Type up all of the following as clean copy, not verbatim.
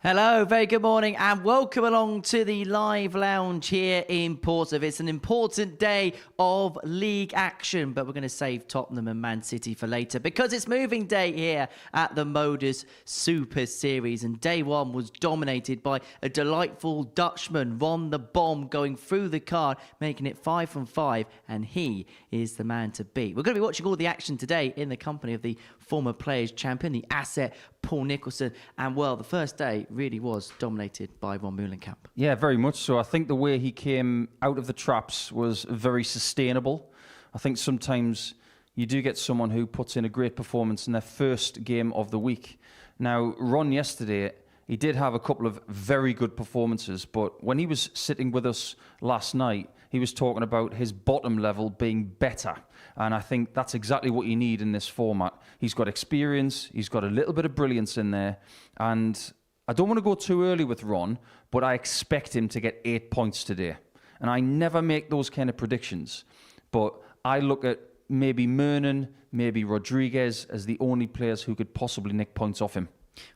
Hello, very good morning and welcome along to the live lounge here in Portsmouth. It's an important day of league action, but we're going to save Tottenham and Man City for later because it's moving day here at the Modus Super Series, and day one was dominated by a delightful Dutchman, Ron the Bomb, going through the card, making it 5 from 5, and he is the man to beat. We're going to be watching all the action today in the company of the former Players Champion, the asset Paul Nicholson, and well, the first day really was dominated by Ron Meulenkamp. Yeah, very much so. I think the way he came out of the traps was very sustainable. I think sometimes you do get someone who puts in a great performance in their first game of the week. Now, Ron yesterday, he did have a couple of very good performances, but when he was sitting with us last night, he was talking about his bottom level being better. And I think that's exactly what you need in this format. He's got experience, he's got a little bit of brilliance in there, and I don't want to go too early with Ron, but I expect him to get 8 points today. And I never make those kind of predictions, but I look at maybe Murnan, maybe Rodriguez as the only players who could possibly nick points off him.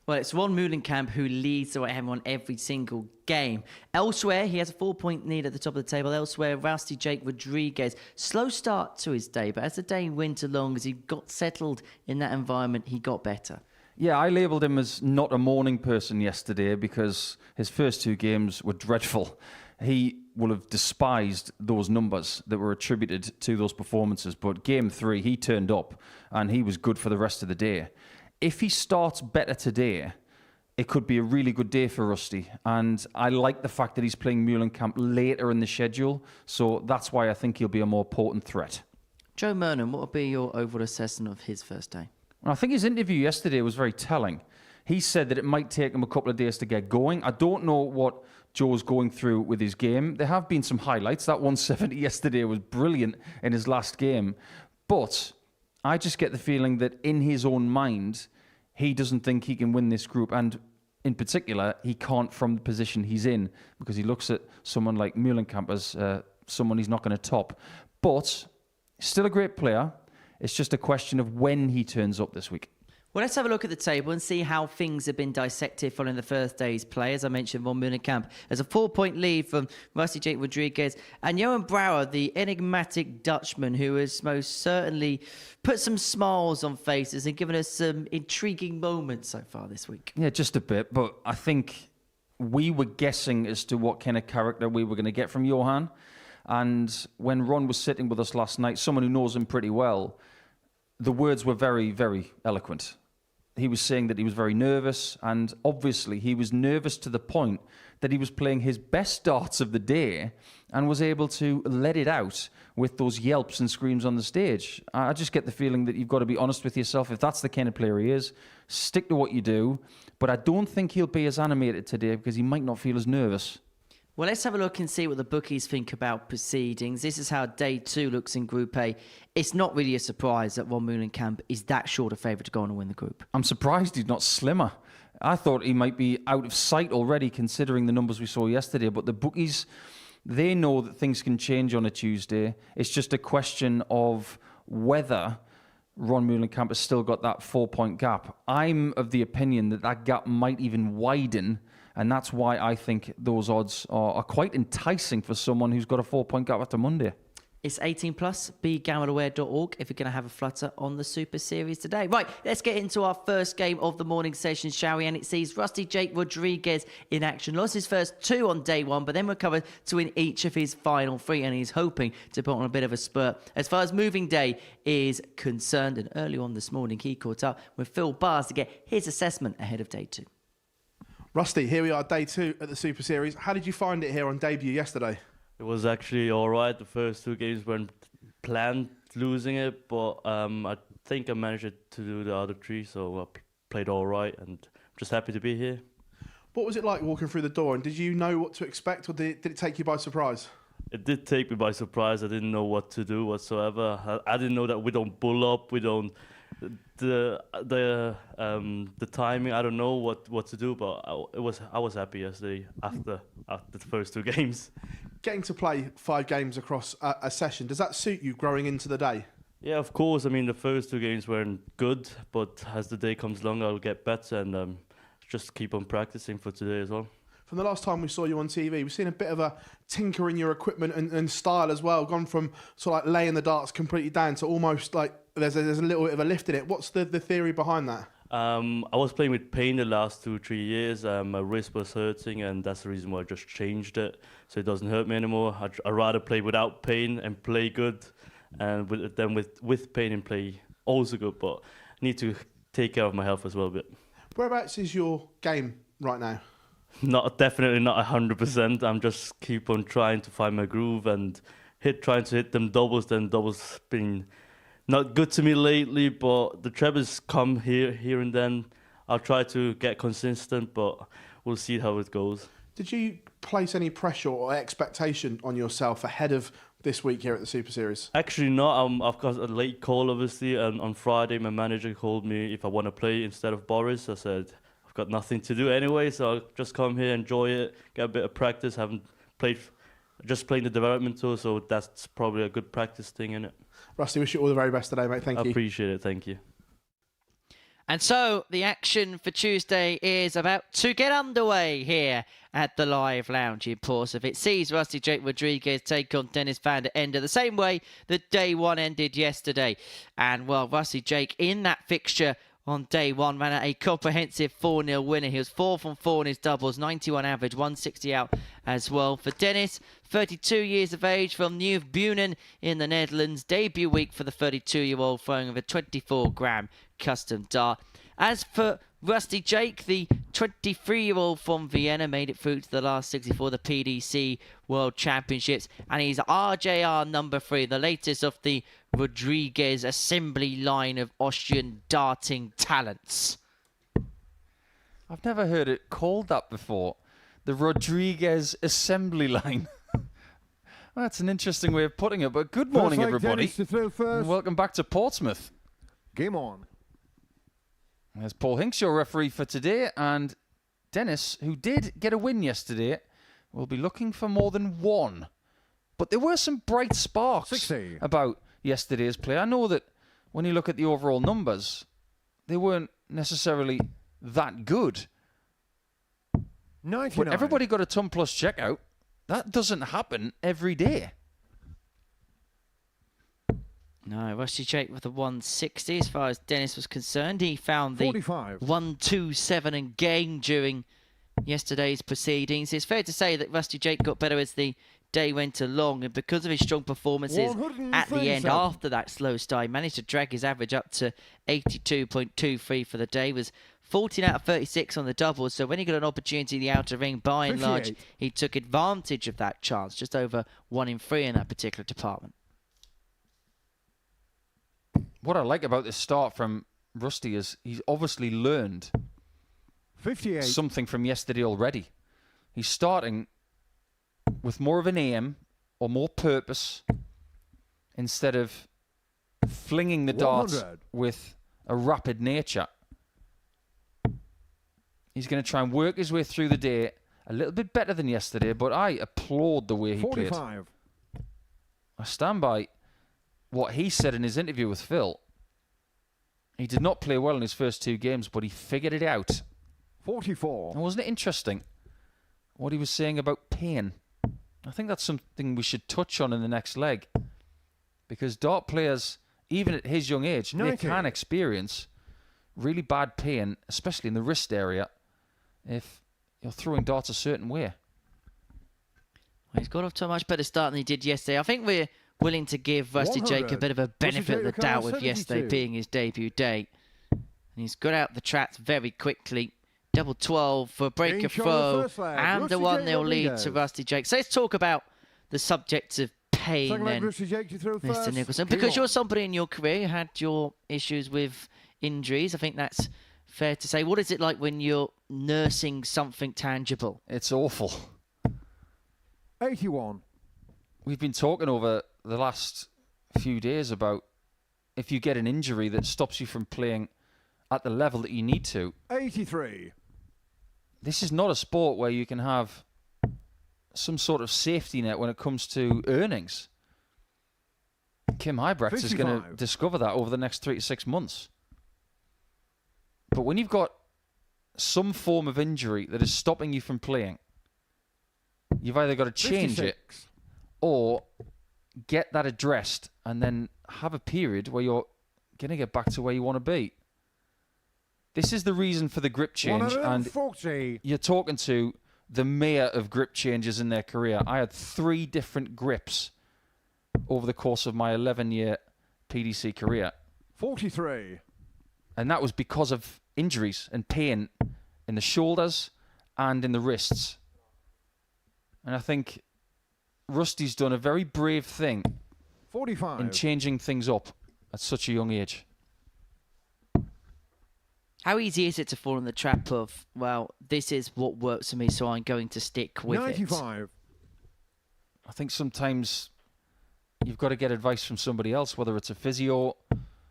Well, it's Ron Meulenkamp who leads the way on every single game. Elsewhere, he has a 4-point lead at the top of the table. Elsewhere, Rusty Jake Rodriguez. Slow start to his day, but as the day went along, as he got settled in that environment, he got better. Yeah, I labelled him as not a morning person yesterday because his first two games were dreadful. He will have despised those numbers that were attributed to those performances, but game 3, he turned up and he was good for the rest of the day. If he starts better today, it could be a really good day for Rusty. And I like the fact that he's playing Meulenkamp later in the schedule. So that's why I think he'll be a more potent threat. Joe Murnan, what would be your overall assessment of his first day? Well, I think his interview yesterday was very telling. He said that it might take him a couple of days to get going. I don't know what Joe's going through with his game. There have been some highlights. That 170 yesterday was brilliant in his last game. But I just get the feeling that in his own mind, he doesn't think he can win this group. And in particular, he can't from the position he's in because he looks at someone like Meulenkamp as someone he's not going to top. But still a great player. It's just a question of when he turns up this week. Well, let's have a look at the table and see how things have been dissected following the first day's play. As I mentioned, Ron Meulenkamp has a 4-point lead from Rusty Jake Rodriguez and Johan Brouwer, the enigmatic Dutchman, who has most certainly put some smiles on faces and given us some intriguing moments so far this week. Yeah, just a bit, but I think we were guessing as to what kind of character we were going to get from Johan. And when Ron was sitting with us last night, someone who knows him pretty well, the words were very, very eloquent. He was saying that he was very nervous, and obviously he was nervous to the point that he was playing his best darts of the day and was able to let it out with those yelps and screams on the stage. I just get the feeling that you've got to be honest with yourself. If that's the kind of player he is, stick to what you do. But I don't think he'll be as animated today because he might not feel as nervous. Well, let's have a look and see what the bookies think about proceedings. This is how day 2 looks in Group A. It's not really a surprise that Ron Meulenkamp is that short a favourite to go on and win the group. I'm surprised he's not slimmer. I thought he might be out of sight already considering the numbers we saw yesterday. But the bookies, they know that things can change on a Tuesday. It's just a question of whether Ron Meulenkamp has still got that 4-point gap. I'm of the opinion that that gap might even widen. And that's why I think those odds are quite enticing for someone who's got a 4-point gap after Monday. It's 18 plus, begambleaware.org if you're going to have a flutter on the Super Series today. Right, let's get into our first game of the morning session, shall we? And it sees Rusty Jake Rodriguez in action. Lost his first 2 on day 1, but then recovered to win each of his final 3, and he's hoping to put on a bit of a spurt. As far as moving day is concerned, and early on this morning, he caught up with Phil Bars to get his assessment ahead of day 2. Rusty, here we are, day 2 at the Super Series. How did you find it here on debut yesterday? It was actually all right. The first 2 games weren't planned losing it, but I think I managed to do the other 3, so I played all right, and I'm just happy to be here. What was it like walking through the door, and did you know what to expect, or did it take you by surprise? It did take me by surprise. I didn't know what to do whatsoever. I didn't know that we don't bull up, we don't... The timing, I don't know what to do, but I was happy yesterday after the first 2 games. Getting to play 5 games across a session, does that suit you growing into the day? Yeah, of course. I mean, the first 2 games weren't good, but as the day comes along, I'll get better, and just keep on practicing for today as well. From the last time we saw you on TV, we've seen a bit of a tinker in your equipment and style as well, gone from sort of like laying the darts completely down to almost like there's a little bit of a lift in it. What's the theory behind that? I was playing with pain the last 2-3 years. My wrist was hurting, and that's the reason why I just changed it, so it doesn't hurt me anymore. I'd rather play without pain and play good, and with pain and play also good, but I need to take care of my health as well a bit. Whereabouts is your game right now? Definitely not 100%. I'm just keep on trying to find my groove and trying to hit them doubles. Then doubles been not good to me lately, but the trebles come here and then. I'll try to get consistent, but we'll see how it goes. Did you place any pressure or expectation on yourself ahead of this week here at the Super Series? Actually not. I've got a late call, obviously, and on Friday my manager called me if I want to play instead of Boris. I said, I've got nothing to do anyway, so I'll just come here, enjoy it, get a bit of practice. Haven't played, just playing the development tour, so that's probably a good practice thing, innit? Rusty, wish you all the very best today, mate. Thank you. I appreciate it. Thank you. And so the action for Tuesday is about to get underway here at the Live Lounge in Portsmouth. It sees Rusty Jake Rodriguez take on Dennis van der Ende the same way that day one ended yesterday. And well, Rusty Jake in that fixture on day one ran out a comprehensive 4-0 winner. He was 4 from 4 in his doubles, 91 average, 160 out as well. For Dennis, 32 years of age from Nieuw Bunen in the Netherlands. Debut week for the 32-year-old throwing of a 24-gram custom dart. As for Rusty Jake, the 23-year-old from Vienna, made it through to the last 64, the PDC World Championships, and he's RJR number 3, the latest of the Rodriguez assembly line of Austrian darting talents. I've never heard it called that before. The Rodriguez assembly line. Well, that's an interesting way of putting it, but good morning, everybody. And welcome back to Portsmouth. Game on. There's Paul Hinks, your referee for today, and Dennis, who did get a win yesterday, will be looking for more than one. But there were some bright sparks 60. About yesterday's play. I know that when you look at the overall numbers, they weren't necessarily that good. 99. But everybody got a ton plus checkout. That doesn't happen every day. No, Rusty Jake with a 160 as far as Dennis was concerned. He found the 45. 127 and gain during yesterday's proceedings. It's fair to say that Rusty Jake got better as the day went along, and because of his strong performances at the end after that slow start, he managed to drag his average up to 82.23 for the day. Was 14 out of 36 on the doubles, so when he got an opportunity in the outer ring, by and large, he took advantage of that chance, just over 1 in 3 in that particular department. What I like about this start from Rusty is he's obviously learned 58. something from yesterday already. He's starting with more of an aim or more purpose instead of flinging the darts 100. with a rapid nature. He's going to try and work his way through the day a little bit better than yesterday, but I applaud the way he 45. played. I stand by what he said in his interview with Phil. He did not play well in his first 2 games, but he figured it out. 44. And wasn't it interesting what he was saying about pain? I think that's something we should touch on in the next leg. Because dart players, even at his young age, they 90. can experience really bad pain, especially in the wrist area, if you're throwing darts a certain way. Well, he's got off to a much better start than he did yesterday. I think we're willing to give Rusty Jake a 100. bit of a benefit of the Jake doubt on with yesterday 72. being his debut day. And he's got out the traps very quickly. Double 12 for a breaker Being shown the throw first leg. and Rusty the 1-0 Jake lead to Rodriguez. Rusty Jake. So let's talk about the subject of pain Second leg, then, Rusty Jake to throw Mr. first. Nicholson. Game Because on. you're somebody in your career who had your issues with injuries. I think that's fair to say. What is it like when you're nursing something tangible? It's awful. 81. We've been talking over the last few days about if you get an injury that stops you from playing at the level that you need to. 83. This is not a sport where you can have some sort of safety net when it comes to earnings. Kim Hybrechts is going to 55. discover that over the next 3 to 6 months. But when you've got some form of injury that is stopping you from playing, you've either got to change 56. it or get that addressed and then have a period where you're going to get back to where you want to be. This is the reason for the grip change, and 140. you're talking to the mayor of grip changes in their career. I had 3 different grips over the course of my 11-year PDC career. 43. And that was because of injuries and pain in the shoulders and in the wrists. And I think Rusty's done a very brave thing 45. in changing things up at such a young age. How easy is it to fall in the trap of, well, this is what works for me, so I'm going to stick with 95. I think sometimes you've got to get advice from somebody else, whether it's a physio,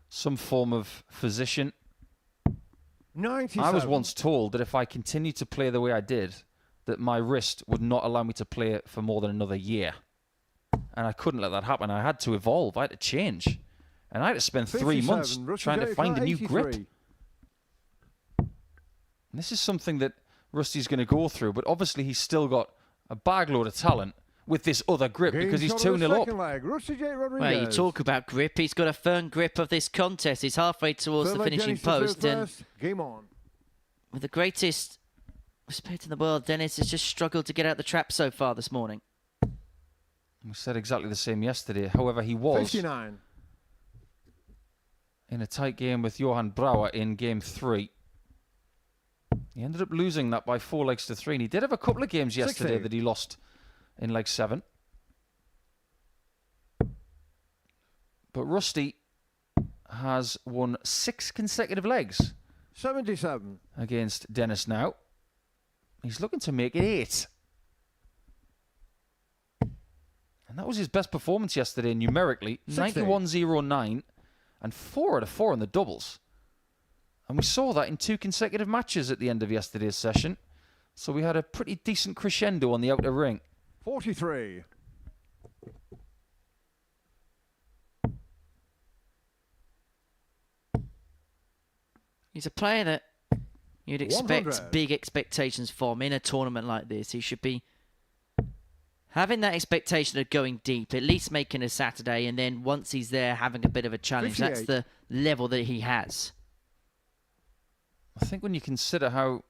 some form of physician. 97. I was once told that if I continued to play the way I did, that my wrist would not allow me to play it for more than another year. And I couldn't let that happen. I had to evolve. I had to change. And I had to spend 3 months 57. trying to find a new 83. grip. And this is something that Rusty's going to go through, but obviously he's still got a bag load of talent with this other grip because he's 2-0 up. Well, you talk about grip. He's got a firm grip of this contest. He's halfway towards the finishing post. And Game on. with the greatest respect in the world, Dennis has just struggled to get out the trap so far this morning. We said exactly the same yesterday. However, he was 59. in a tight game with Johan Brouwer in game 3. He ended up losing that by 4 legs to 3. And he did have a couple of games yesterday 60. that he lost in leg 7. But Rusty has won 6 consecutive legs 77. against Dennis now. He's looking to make it 8. And that was his best performance yesterday numerically. 60. 91.09 and 4 out of 4 in the doubles. And we saw that in 2 consecutive matches at the end of yesterday's session. So we had a pretty decent crescendo on the outer ring. 43. He's a player that you'd expect 100. big expectations from in a tournament like this. He should be having that expectation of going deep, at least making a Saturday, and then once he's there, having a bit of a challenge. 58. That's the level that he has. I think when you consider how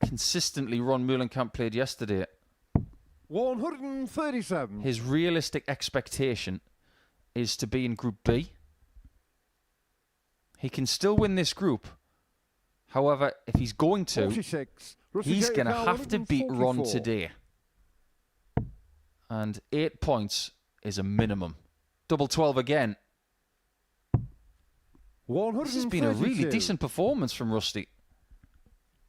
consistently Ron Meulenkamp played yesterday, 137. his realistic expectation is to be in Group B. He can still win this group. However, if he's going to, 46. he's going to Russell have to beat Ron 144. today. And 8 points is a minimum. Double 12 again. This has been a really 132. decent performance from Rusty.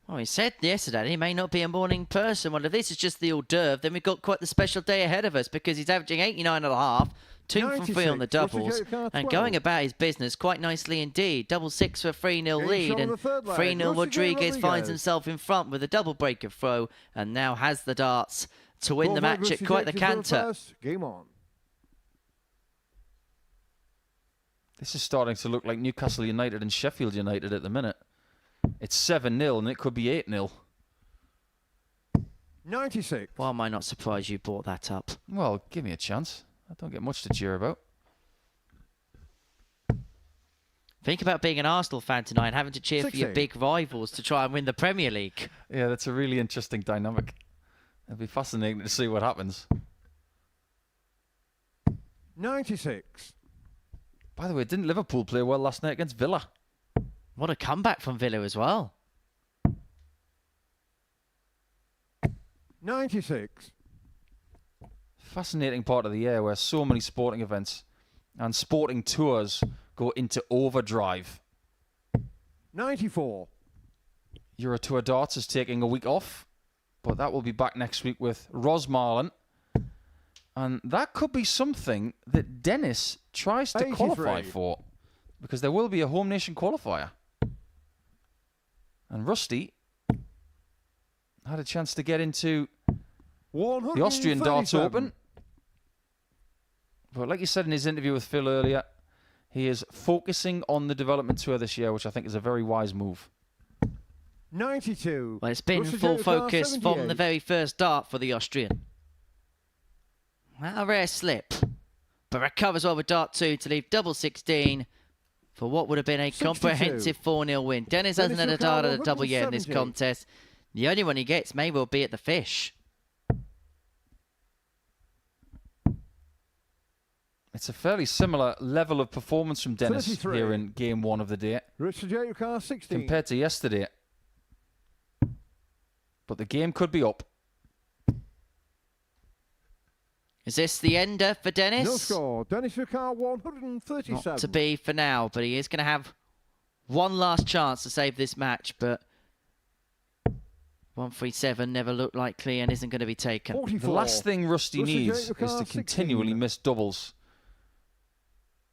Well, he said yesterday he may not be a morning person. Well, if this is just the hors d'oeuvre, then we've got quite the special day ahead of us because he's averaging 89.5, 2 from 3 on the 96. doubles, Rusty J. and 12. going about his business quite nicely indeed. Double 6 for a 3-0 Game lead, shot on and the third leg. 3-0 Rusty J. Rodriguez finds Rodriguez. himself in front with a double breaker throw, and now has the darts to win the 12 match Rusty at quite J. the to canter. first. Game on. This is starting to look like Newcastle United and Sheffield United at the minute. It's 7-0 and it could be 8-0. 96. Why am I not surprised you brought that up? Well, give me a chance. I don't get much to cheer about. Think about being an Arsenal fan tonight and having to cheer for your 60. big rivals to try and win the Premier League. Yeah, that's a really interesting dynamic. It'll be fascinating to see what happens. 96. By the way, didn't Liverpool play well last night against Villa? What a comeback from Villa as well. 96. Fascinating part of the year where so many sporting events and sporting tours go into overdrive. 94. Euro Tour Darts is taking a week off, but that will be back next week with Rosmarlin. And that could be something that Dennis tries to 83. qualify for, because there will be a home nation qualifier. And Rusty had a chance to get into the Austrian Darts 137. Open. But like you said in his interview with Phil earlier, he is focusing on the development tour this year, which I think is a very wise move. 92. Well, it's been Rusty full Jacob car, focus from 78. the very first dart for the Austrian. A rare slip, but recovers well with dart 2 to leave double 16 for what would have been a 62. comprehensive 4-0 win. Dennis hasn't had a dart at a double yet in this 170. contest. The only one he gets may well be at the fish. It's a fairly similar level of performance from Dennis 33. here in game 1 of the day Richard Jacob car 16. compared to yesterday. But the game could be up. Is this the ender for Dennis? No score. Dennis car 137. Not to be for now, but he is going to have one last chance to save this match, but 137 never looked likely and isn't going to be taken. 44. The last thing Rusty Rusty needs Jacob is car to 16. continually miss doubles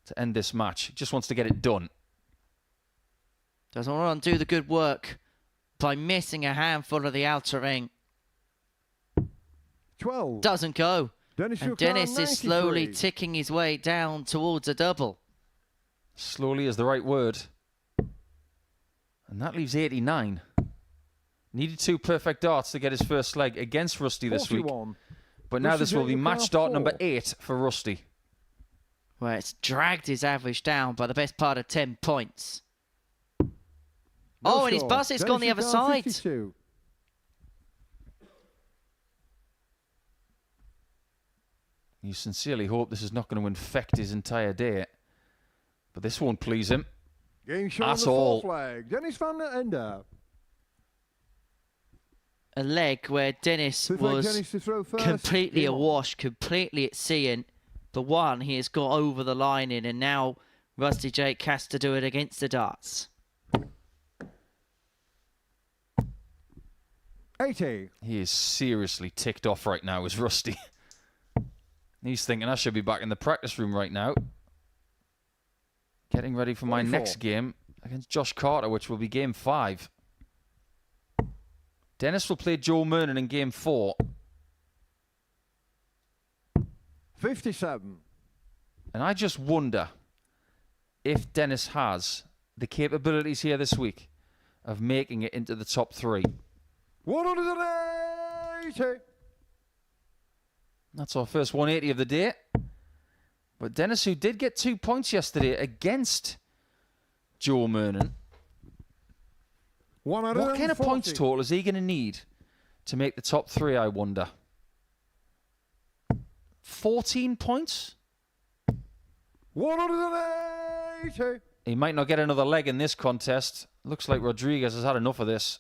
to end this match. He just wants to get it done. Doesn't want to undo the good work by missing a handful of the outer ring. 12. Doesn't go. Dennis And car Dennis is slowly 93. ticking his way down towards a double. Slowly is the right word. And that leaves 89. Needed 2 perfect darts to get his first leg against Rusty this week. 41. But now Rusty this will be Jacob match car dart 4. number 8 for Rusty. Where it's dragged his average down by the best part of 10 points. No Oh, and his score. bus has gone the Dennis other car side. 52. You sincerely hope this is not going to infect his entire day. But this won't please him. Game show on That's the all. fourth leg. Dennis van der Ende. A leg where Dennis Fifth leg, was Dennis to throw first. completely Game on. awash, completely at sea, and the one he has got over the line in, and now Rusty Jake has to do it against the darts. 80. He is seriously ticked off right now, is Rusty. He's thinking, I should be back in the practice room right now. Getting ready for my 44. next game against Josh Carter, which will be game 5. Dennis will play Joe Murnan in game 4. 57. And I just wonder if Dennis has the capabilities here this week of making it into the top 3. 180. That's our first 180 of the day. But Dennis, who did get 2 points yesterday against Joe Murnan, what kind of points 140. total is he going to need to make the top 3, I wonder? 14 points? 180. He might not get another leg in this contest. Looks like Rodriguez has had enough of this.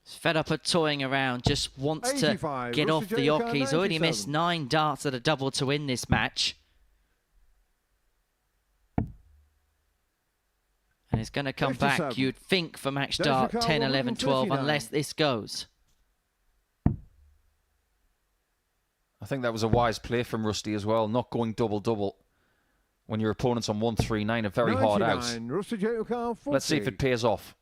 He's fed up of toying around, just wants to 85. get off Rusty the Jacob ock. He's already missed 97. 9 darts at a double to win this match. And it's going to come back, 57. you'd think, for match Dennis start Ricardo, 10, 11, 12, 139. unless this goes. I think that was a wise play from Rusty as well, not going double-double when your opponent's on 139, a very hard out. 99. Rusty Jacob car 40. Let's see if it pays off.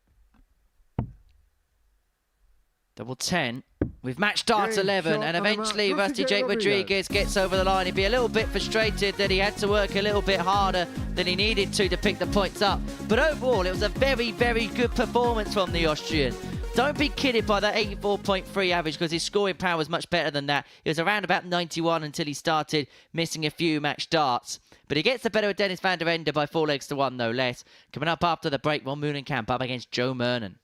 Double 10 with match darts Game 11, shot and and a eventually match. Rusty Rusty Jake Jake Rodriguez gets over the line. He'd be a little bit frustrated that he had to work a little bit harder than he needed to pick the points up. But overall, it was a very, very good performance from the Austrian. Don't be kidded by that 84.3 average, because his scoring power was much better than that. It was around about 91 until he started missing a few match darts. But he gets the better of Dennis van der Ende by 4 legs to 1, no less. Coming up after the break, Meulenkamp up against Joe Murnan.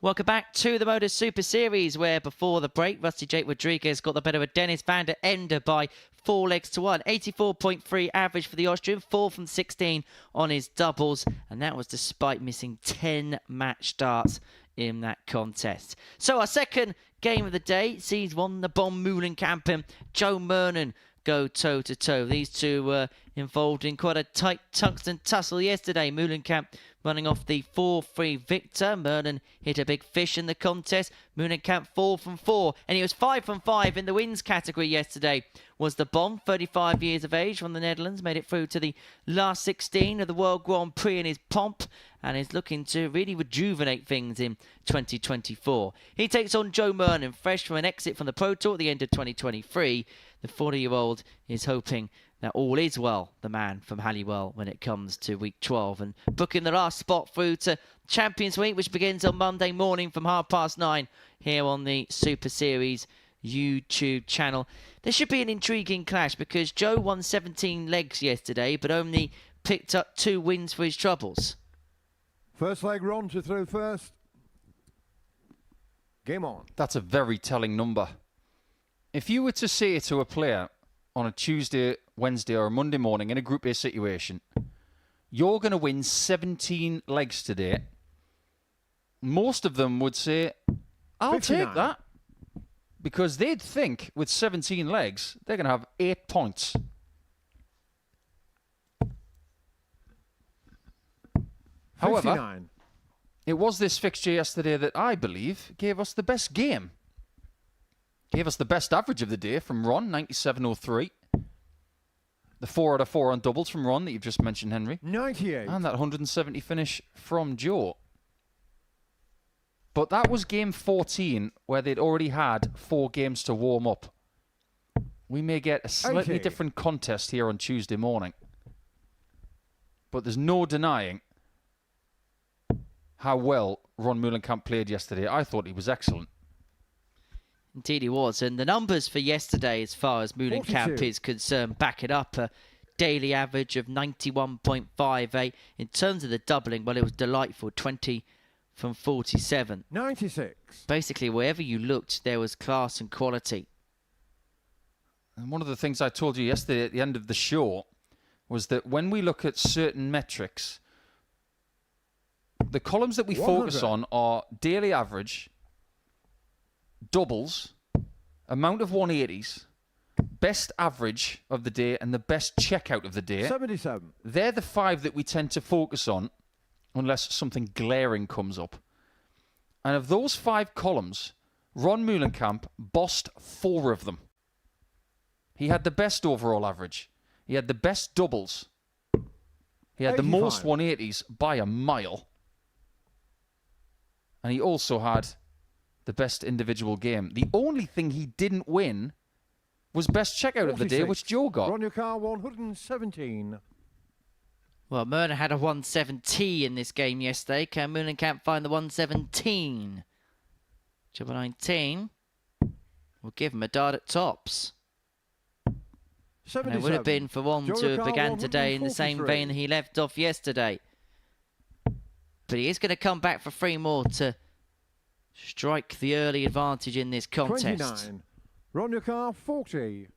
Welcome back to the Modus Super Series, where before the break, Rusty Jake Rodriguez got the better of Dennis van der Ende by 4 legs to 1. 84.3 average for the Austrian, 4 from 16 on his doubles, and that was despite missing 10 match starts in that contest. So our second game of the day sees one the bomb Meulenkamp and Joe Murnan go toe-to-toe. These two were involved in quite a tight tungsten tussle yesterday. Meulenkamp running off the 4-3 victor. Murnan hit a big fish in the contest. Meulenkamp 4 from 4, and he was 5 from 5 in the wins category yesterday. Was the bomb, 35 years of age, from the Netherlands, made it through to the last 16 of the World Grand Prix in his pomp, and is looking to really rejuvenate things in 2024. He takes on Joe Murnan, fresh from an exit from the Pro Tour at the end of 2023. The 40-year-old is hoping that all is well, the man from Halliwell, when it comes to week 12, and booking the last spot through to Champions Week, which begins on Monday morning from 9:30 here on the Super Series YouTube channel. There should be an intriguing clash because Joe won 17 legs yesterday, but only picked up 2 wins for his troubles. First leg, Ron to throw first. Game on. That's a very telling number. If you were to say to a player on a Tuesday, Wednesday or a Monday morning in a Group A situation, you're going to win 17 legs today, most of them would say, I'll 59. take that. Because they'd think with 17 legs, they're going to have 8 points. However, 59. it was this fixture yesterday that I believe gave us the best game. Gave us the best average of the day from Ron, 97.03. The 4 out of 4 on doubles from Ron that you've just mentioned, Henry. 98. And that 170 finish from Joe. But that was game 14, where they'd already had 4 games to warm up. We may get a slightly 80. different contest here on Tuesday morning. But there's no denying how well Ron Meulenkamp played yesterday. I thought he was excellent. Indeed he was. And the numbers for yesterday, as far as Meulenkamp 42. is concerned, back it up. A daily average of 91.58. In terms of the doubling, well, it was delightful. 20 from 47. 96. Basically, wherever you looked, there was class and quality. And one of the things I told you yesterday at the end of the show was that when we look at certain metrics, the columns that we focus 100. on are daily average, doubles, amount of 180s, best average of the day, and the best checkout of the day. 77. They're the 5 that we tend to focus on unless something glaring comes up. And of those 5 columns, Ron Meulenkamp bossed 4 of them. He had the best overall average. He had the best doubles. He had the 85. most 180s by a mile. And he also had the best individual game. The only thing he didn't win was best checkout of the day, 46. which Joe got. Ron your car 117. Well, Murnan had a 170 in this game yesterday. Can Meulenkamp find the 117? Double 19 will give him a dart at tops. And 77. it would have been for Ron Joe to have Carl, began today in the same 143. vein that he left off yesterday. But he is going to come back for 3 more to strike the early advantage in this contest. 29. Ron your car 40.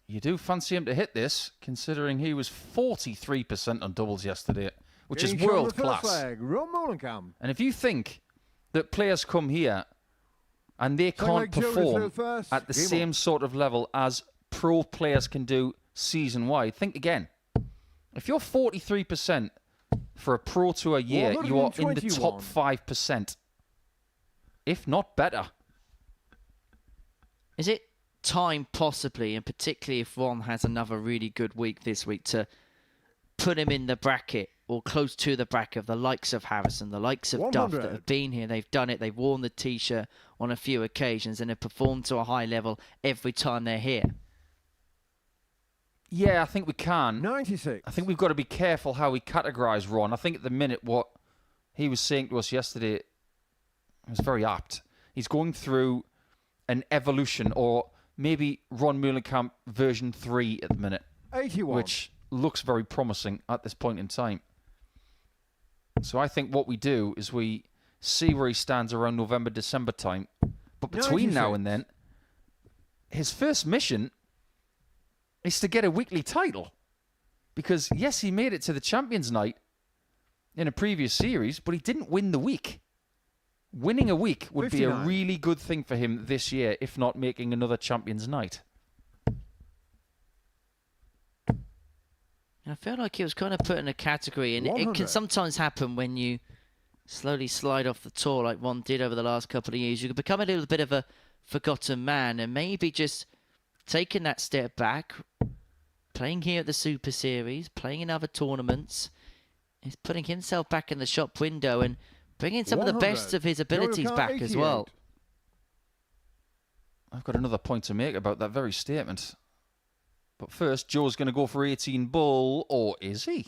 You do fancy him to hit this, considering he was 43% on doubles yesterday, which is Getting shot on world the first class. leg, Ron Meulenkamp. And if you think that players come here and they Second can't leg, Joe to perform throw first. at the Game same on. sort of level as pro players can do season-wide, think again. If you're 43% for a Pro Tour year, you are in the top 121. 5%, if not better. Is it time possibly, and particularly if Ron has another really good week this week, to put him in the bracket or close to the bracket of the likes of Harrison, the likes of Duff that 100. have been here, they've done it, they've worn the t-shirt on a few occasions and have performed to a high level every time they're here? Yeah, I think we can. 96. I think we've got to be careful how we categorise Ron. I think at the minute what he was saying to us yesterday was very apt. He's going through an evolution, or maybe Ron Meulenkamp version 3 at the minute, 81. which looks very promising at this point in time. So I think what we do is we see where he stands around November, December time. But between now and then, his first mission is to get a weekly title. Because, yes, he made it to the Champions Night in a previous series, but he didn't win the week. Winning a week would be a really good thing for him this year, if not making another Champions Night. I feel like he was kind of put in a category, and it can sometimes happen when you slowly slide off the tour like Ron did over the last couple of years. You can become a little bit of a forgotten man, and maybe just taking that step back, playing here at the Super Series, playing in other tournaments, is putting himself back in the shop window and bringing some of the best of his abilities back as well. I've got another point to make about that very statement. But first, Joe's going to go for 18 bull, or is he?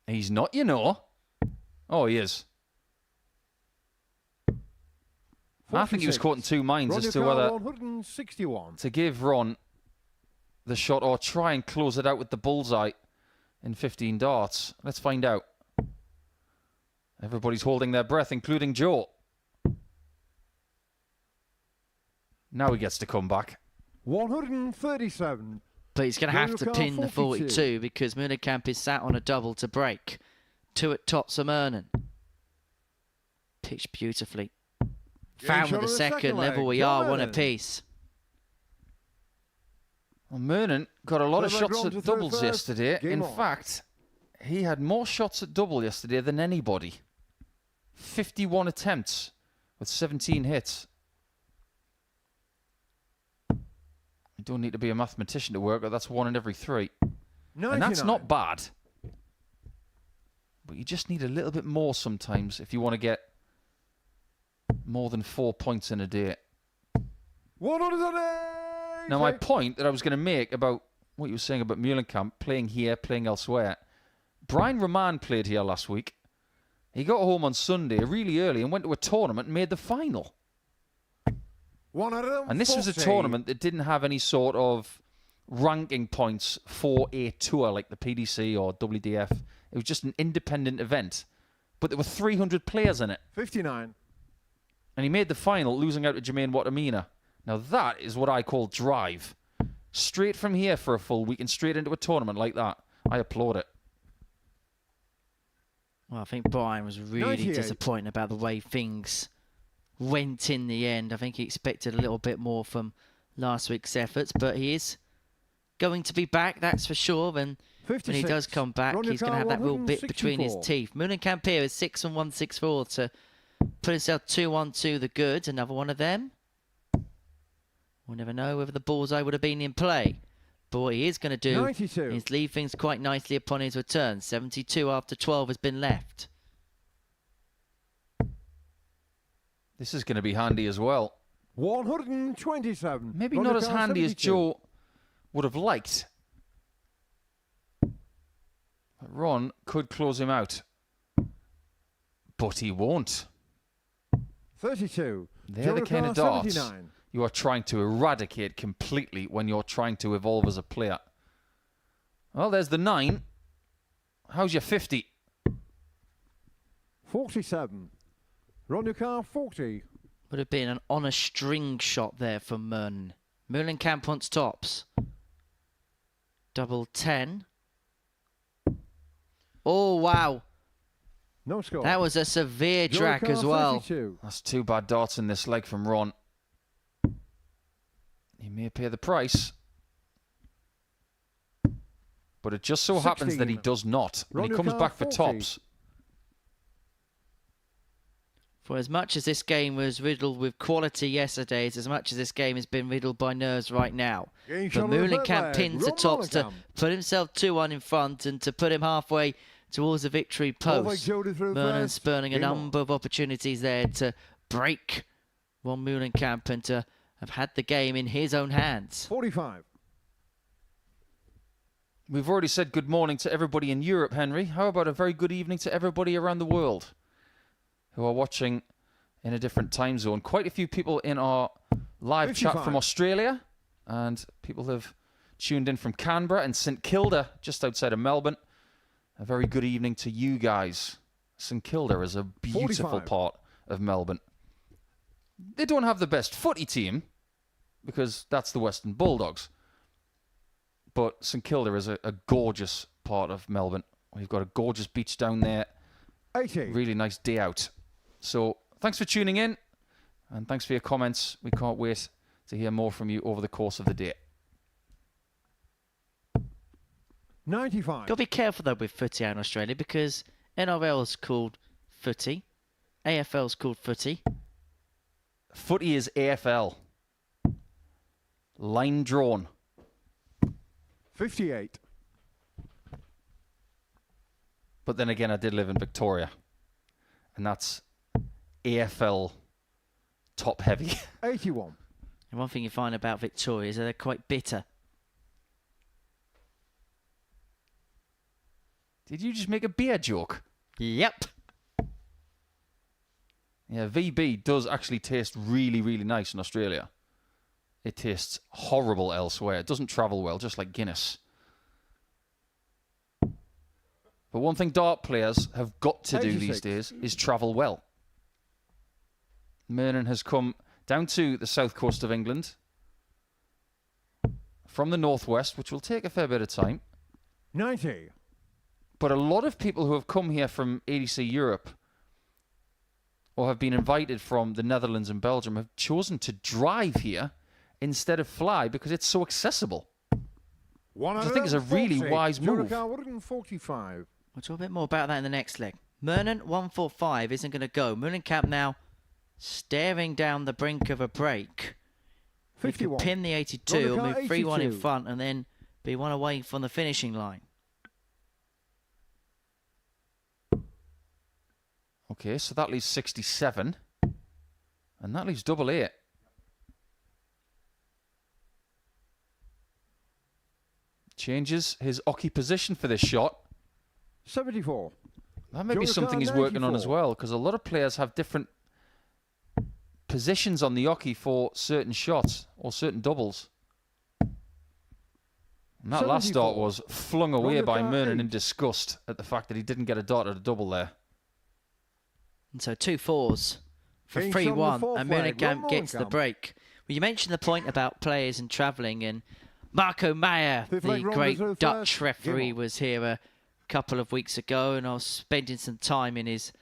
He's not, you know. Oh, he is. 46. I think he was caught in two minds as to whether 161. to give Ron the shot or try and close it out with the bullseye in 15 darts. Let's find out. Everybody's holding their breath, including Joe. Now he gets to come back. 137. But he's going to have to pin the 42 because Meulenkamp is sat on a double to break. 2 at tops of Murnan. Pitched beautifully. Found with the second level we are, one apiece. Well, Murnan got a lot of shots at doubles yesterday. In fact, he had more shots at double yesterday than anybody. 51 attempts with 17 hits. You don't need to be a mathematician to work, but that's 1 in every 3. 99. And that's not bad. But you just need a little bit more sometimes if you want to get more than 4 points in a day. 108. Now, my point that I was going to make about what you were saying about Meulenkamp, playing here, playing elsewhere. Brian Roman played here last week. He got home on Sunday really early and went to a tournament and made the final. And this was a tournament that didn't have any sort of ranking points for a tour like the PDC or WDF. It was just an independent event. But there were 300 players in it. 59. And he made the final, losing out to Jermaine Wattamina. Now that is what I call drive. Straight from here for a full week and straight into a tournament like that. I applaud it. Well, I think Brian was really disappointed about the way things went in the end. I think he expected a little bit more from last week's efforts, but he is going to be back, that's for sure. And 56. When he does come back, he's going to have that real bit between his teeth. Meulenkamp here is 6 and 164 to put himself 2-1-2 the good. Another one of them. We'll never know whether the bullseye would have been in play. But what he is going to do 92. Is leave things quite nicely upon his return. 72 after 12 has been left. This is going to be handy as well. 127. Maybe not as handy 72. As Joe would have liked. But Ron could close him out. But he won't. 32. They're the kind of darts 79. You are trying to eradicate completely when you're trying to evolve as a player. Well, there's the 9. How's your 50? 47. Ron your car 40. Would have been an on a string shot there from Murnan. Meulenkamp wants tops. Double 10. Oh, wow. No score. That was a severe track as well. 32. That's 2 bad darts in this leg from Ron. He may pay the price. But it just so 16. Happens that he does not. When he comes back 40. For tops. For as much as this game was riddled with quality yesterday, as much as this game has been riddled by nerves right now. But Meulenkamp pins the tops to put himself 2-1 in front and to put him halfway towards the victory post. Murnan spurning a number of opportunities there to break Ron Meulenkamp and to have had the game in his own hands. 45. We've already said good morning to everybody in Europe, Henry. How about a very good evening to everybody around the world who are watching in a different time zone? Quite a few people in our live 55. Chat from Australia, and people have tuned in from Canberra and St Kilda, just outside of Melbourne. A very good evening to you guys. St Kilda is a beautiful 45. part of Melbourne. They don't have the best footy team, because that's the Western Bulldogs. But St Kilda is a gorgeous part of Melbourne. We've got a gorgeous beach down there. 80. Really nice day out. So thanks for tuning in, and thanks for your comments. We can't wait to hear more from you over the course of the day. 95. Got to be careful though with footy out in Australia, because NRL's called footy, AFL's called footy. Footy is AFL. Line drawn. 58. But then again, I did live in Victoria, and that's AFL top heavy. 81. And one thing you find about Victoria is that they're quite bitter. Did you just make a beer joke? Yep. Yeah, VB does actually taste really, really nice in Australia. It tastes horrible elsewhere. It doesn't travel well, just like Guinness. But one thing dart players have got to do 86. these days is travel well. Murnan has come down to the south coast of England from the northwest, which will take a fair bit of time. 90. But a lot of people who have come here from ADC Europe or have been invited from the Netherlands and Belgium have chosen to drive here instead of fly because it's so accessible. I think it's a really wise move. 145. We'll talk a bit more about that in the next leg. Murnan 145 isn't going to go. Meulenkamp now staring down the brink of a break. He could 51. pin the 82, he'll move 3-1 in 82. front, and then be one away from the finishing line. Okay, so that leaves 67. And that leaves double 8. Changes his Oki position for this shot. 74. That may be Jonathan, something he's working on as 94. well, because a lot of players have different positions on the Oki for certain shots or certain doubles. And that last 74. dart was flung away by Jonathan, Murnan in 8. disgust at the fact that he didn't get a dart at a double there. And so 2 4s for King's on the 3-1, fourth and flag. Meulenkamp gets the Meulenkamp. break. Well, you mentioned the point about players and travelling, and Marco Meijer, Fifth the leg, great Ronaldo Dutch first. referee, Game on. was here a couple of weeks ago, and I was spending some time in his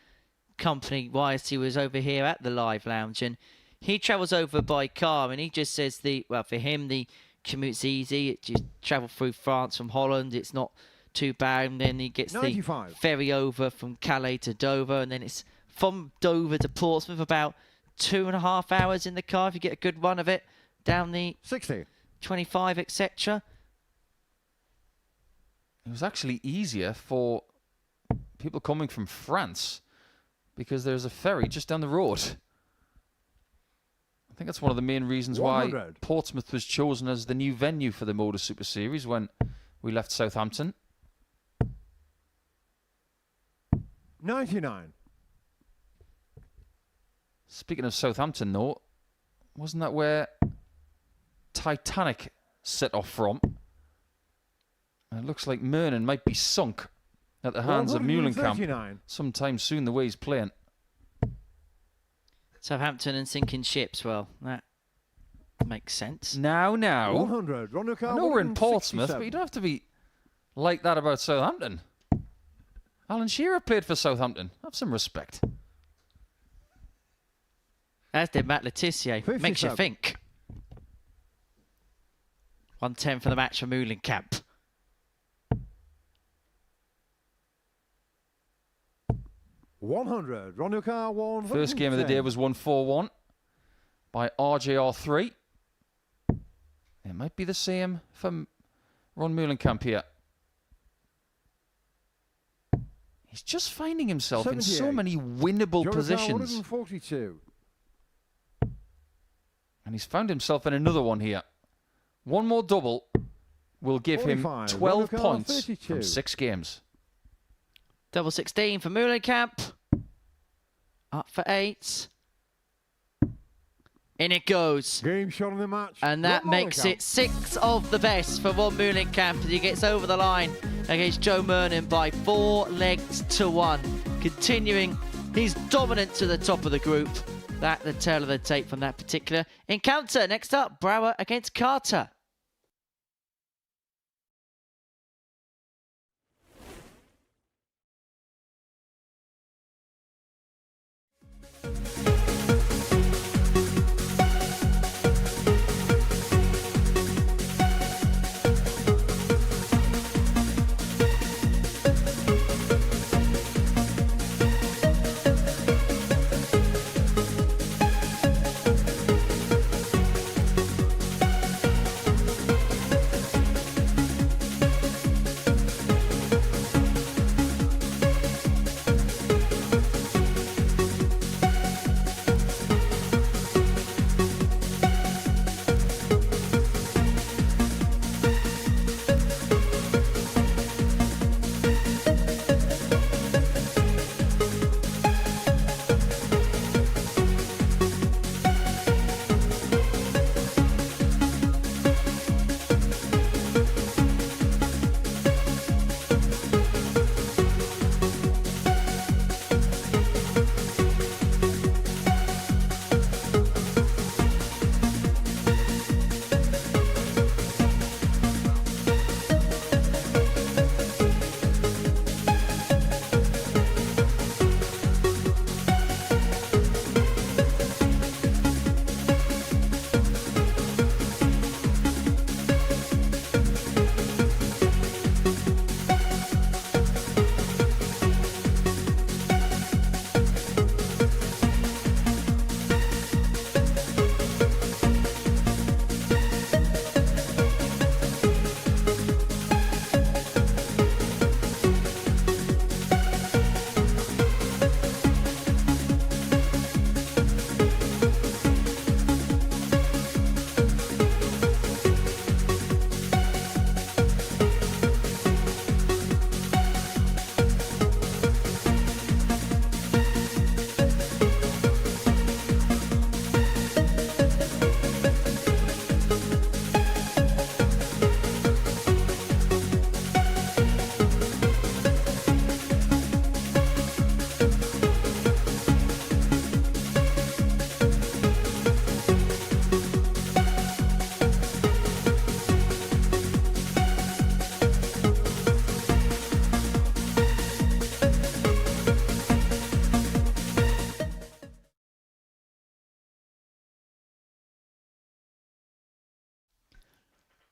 company whilst he was over here at the Live Lounge, and he travels over by car, and he just says for him the commute's easy. It just travel through France from Holland. It's not too bad, and then he gets 95. the ferry over from Calais to Dover, and then it's from Dover to Portsmouth, about 2.5 hours in the car if you get a good run of it, down the 60. 25, etc. It was actually easier for people coming from France because there's a ferry just down the road. I think that's one of the main reasons why 100. Portsmouth was chosen as the new venue for the Modus Super Series when we left Southampton. 99. Speaking of Southampton, though, wasn't that where Titanic set off from? And it looks like Murnan might be sunk at the hands of Meulenkamp 139. sometime soon, the way he's playing. Southampton and sinking ships, well, that makes sense. Now. 100. Ronaldo, I know we're in Portsmouth, 167. but you don't have to be like that about Southampton. Alan Shearer played for Southampton. Have some respect. As did Matt Letizia. Makes you 57. think. 110 for the match for Meulenkamp. $100. Ronaldo, 110. First game of the day was 1-4-1 by RJR3. It might be the same for Ron Meulenkamp here. He's just finding himself in so 78. many winnable Jonathan, positions. 142. And he's found himself in another one here. One more double will give him 45. 12 Ronaldo, points 32. from 6 games. Double 16 for Meulenkamp. Up for 8. In it goes. Game shot in the match. And that Ron makes Meulenkamp. it 6 of the best for Ron Meulenkamp as he gets over the line against Joe Murnan by 4 legs to 1. continuing his dominance to the top of the group. That the tail of the tape from that particular encounter. Next up, Brouwer against Carter.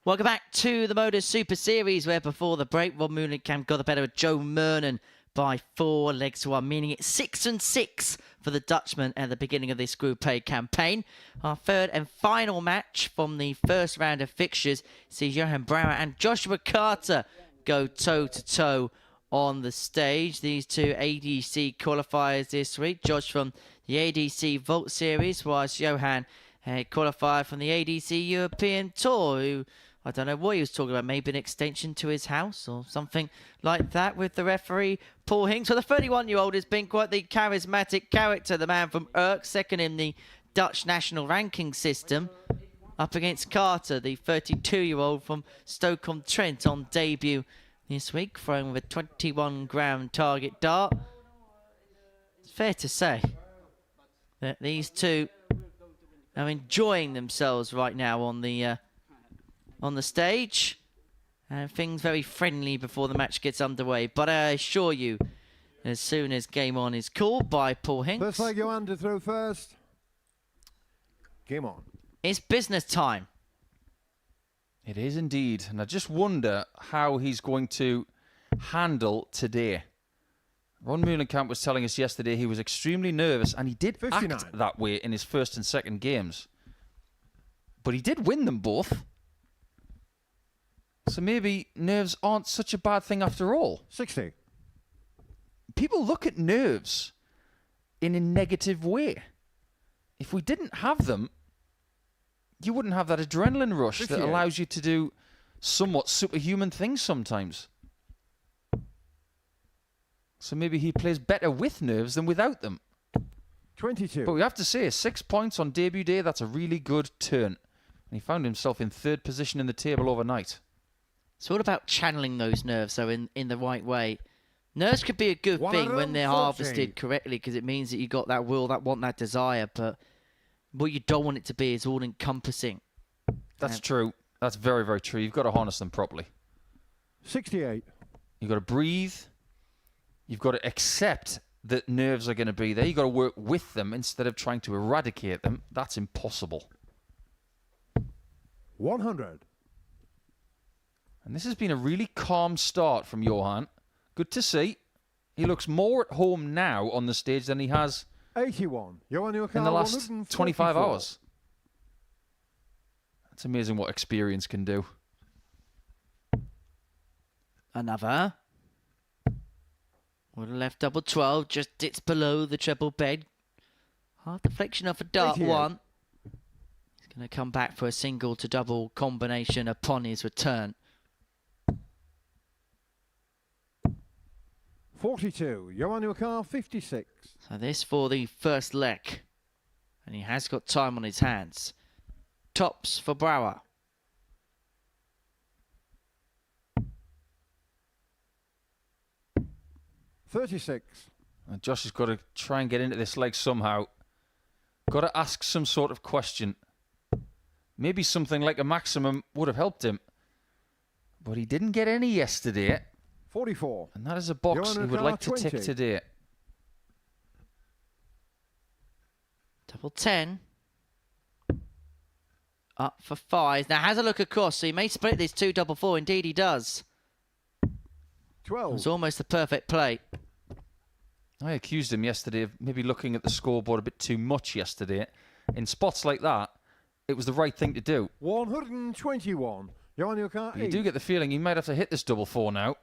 Welcome back to the Modus Super Series, where before the break, Rob Meulenkamp got the better of Joe Murnan by 4 legs to 1, meaning it's 6-6 for the Dutchman at the beginning of this Group A campaign. Our third and final match from the first round of fixtures sees Johan Brouwer and Joshua Carter go toe-to-toe on the stage. These two ADC qualifiers this week. Josh from the ADC Vault Series, whilst Johan qualified from the ADC European Tour, who I don't know what he was talking about, maybe an extension to his house or something like that with the referee, Paul Hinks. So the 31-year-old has been quite the charismatic character, the man from Urk, second in the Dutch national ranking system, up against Carter, the 32-year-old from Stoke-on-Trent on debut this week, throwing with a 21-gram target dart. It's fair to say that these two are enjoying themselves right now on the stage, and things very friendly before the match gets underway. But I assure you, as soon as game on is called by Paul Hinks, First leg, Johan to throw first. Game on. it's business time. It is indeed. And I just wonder how he's going to handle today. Ron Meulenkamp was telling us yesterday he was extremely nervous, and he did 59. act that way in his first and second games. But he did win them both. So maybe nerves aren't such a bad thing after all. 60. People look at nerves in a negative way. If we didn't have them, you wouldn't have that adrenaline rush that 58. allows you to do somewhat superhuman things sometimes. So maybe he plays better with nerves than without them. 22. But we have to say, 6 points on debut day, that's a really good turn. And he found himself in third position in the table overnight. It's all about channeling those nerves, so in the right way. Nerves could be a good thing when they're 140. harvested correctly because it means that you got that will, that want, that desire. But what you don't want it to be is all encompassing. That's true. That's very, very true. You've got to harness them properly. 68. You've got to breathe. You've got to accept that nerves are going to be there. You've got to work with them instead of trying to eradicate them. That's impossible. 100. And this has been a really calm start from Johan. Good to see. He looks more at home now on the stage than he has 81. Johan in the last 25 hours. It's amazing what experience can do. Another. Would have left double 12, just dips below the treble bed. Hard deflection off a dart 88. one. He's going to come back for a single to double combination upon his return. 42. Johan Newcar, 56. So this for the first leg. And he has got time on his hands. Tops for Brouwer. $36. And Josh has got to try and get into this leg somehow. Got to ask some sort of question. Maybe something like a maximum would have helped him. But he didn't get any yesterday. 44. And that is a box he would like to tick 20. today. Double 10. Up for 5. Now has a look across, so he may split this 2 double 4. Indeed he does. 12. It was almost the perfect play. I accused him yesterday of maybe looking at the scoreboard a bit too much yesterday. In spots like that, it was the right thing to do. 121. Johan Newcar, But you do get the feeling he might have to hit this double 4 now.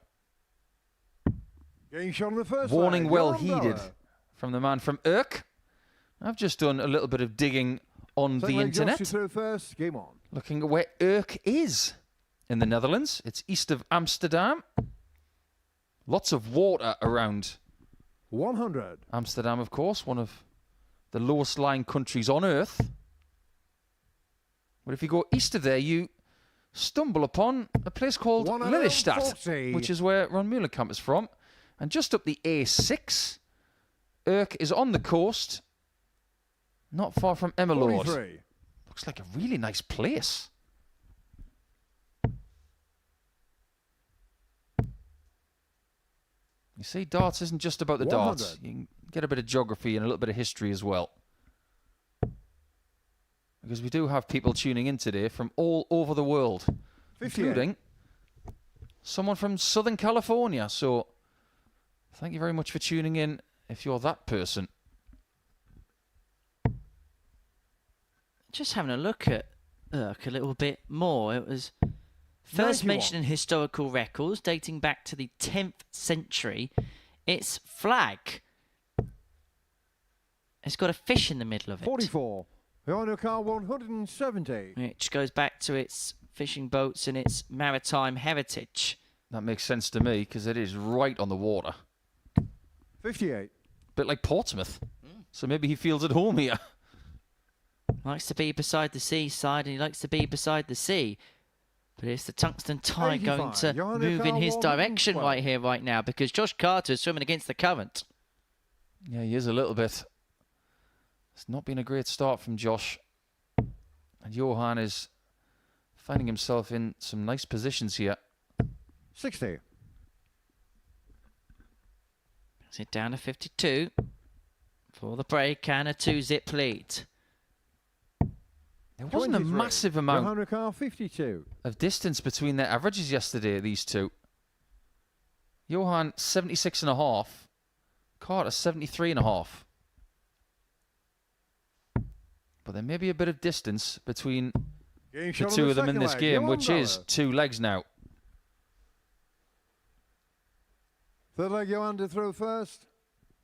Getting shot on the first Warning leg. well Johan heeded Brouwer. from the man from Urk. I've just done a little bit of digging on Second the leg, Josh, internet, you through first. Game on. looking at where Urk is in the Netherlands. It's east of Amsterdam. Lots of water around 100. Amsterdam, of course, one of the lowest lying countries on earth. But if you go east of there, you stumble upon a place called 140. Lelystad, which is where Ron Meulenkamp is from. And just up the A6, Urk is on the coast, not far from Emmeloord. 43. Looks like a really nice place. You see, darts isn't just about the 100. darts. You can get a bit of geography and a little bit of history as well. Because we do have people tuning in today from all over the world, 58. including someone from Southern California. So thank you very much for tuning in if you're that person. Just having a look at Urk a little bit more. It was first 91. mentioned in historical records dating back to the 10th century. Its flag, it's got a fish in the middle of it. 44. Johan Newcar, 170. Which goes back to its fishing boats and its maritime heritage. That makes sense to me because it is right on the water. 58. Bit like Portsmouth. So maybe he feels at home here. Likes to be beside the seaside and he likes to be beside the sea. But it's the tungsten tide going 85. to Johan move in Newcar, his direction 112. right here, right now, because Josh Carter is swimming against the current. Yeah, he is a little bit. It's not been a great start from Josh. And Johan is finding himself in some nice positions here. 60. Brings it down to 52 for the break and a 2-zip lead. There wasn't a 23. massive amount Johan Newcar, 52. of distance between their averages yesterday, these two. Johan, 76.5. Carter, 73.5. But there may be a bit of distance between Getting the shot on two the of them in second this leg. game, Johan which is Brouwer. 2 legs now. Third leg, Johan to throw first.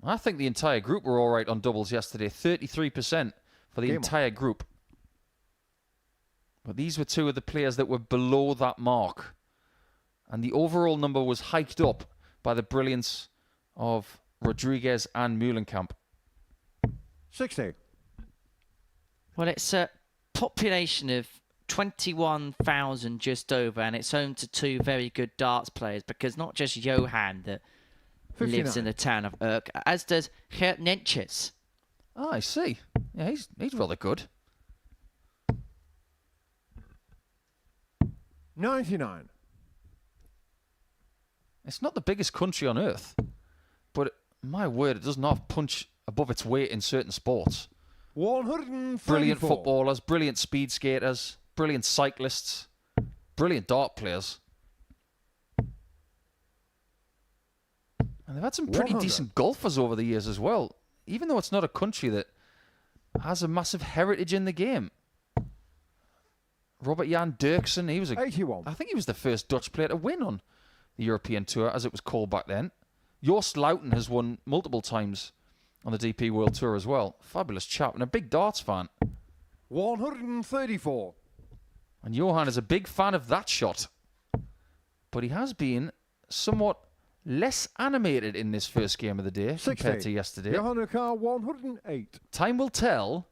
I think the entire group were all right on doubles yesterday. 33% for the Game on. entire group. But these were two of the players that were below that mark. And the overall number was hiked up by the brilliance of Rodriguez and Meulenkamp. 60. Well, it's a population of 21,000 just over, and it's home to 2 very good darts players, because not just Johan that lives in 59. the town of Urk, as does Gert Nentjes. Oh, I see. Yeah, he's rather good. 99. It's not the biggest country on earth, but my word, it does not punch above its weight in certain sports. 134. Brilliant footballers, brilliant speed skaters, brilliant cyclists, brilliant dart players. And they've had some pretty 100. decent golfers over the years as well, even though it's not a country that has a massive heritage in the game. Robert Jan Derksen, he was 81. I think he was the first Dutch player to win on the European Tour, as it was called back then. Joost Luiten has won multiple times on the DP World Tour as well. Fabulous chap and a big darts fan. 134. And Johan is a big fan of that shot. But he has been somewhat less animated in this first game of the day 60. compared to yesterday. Johan Carr 108. Time will tell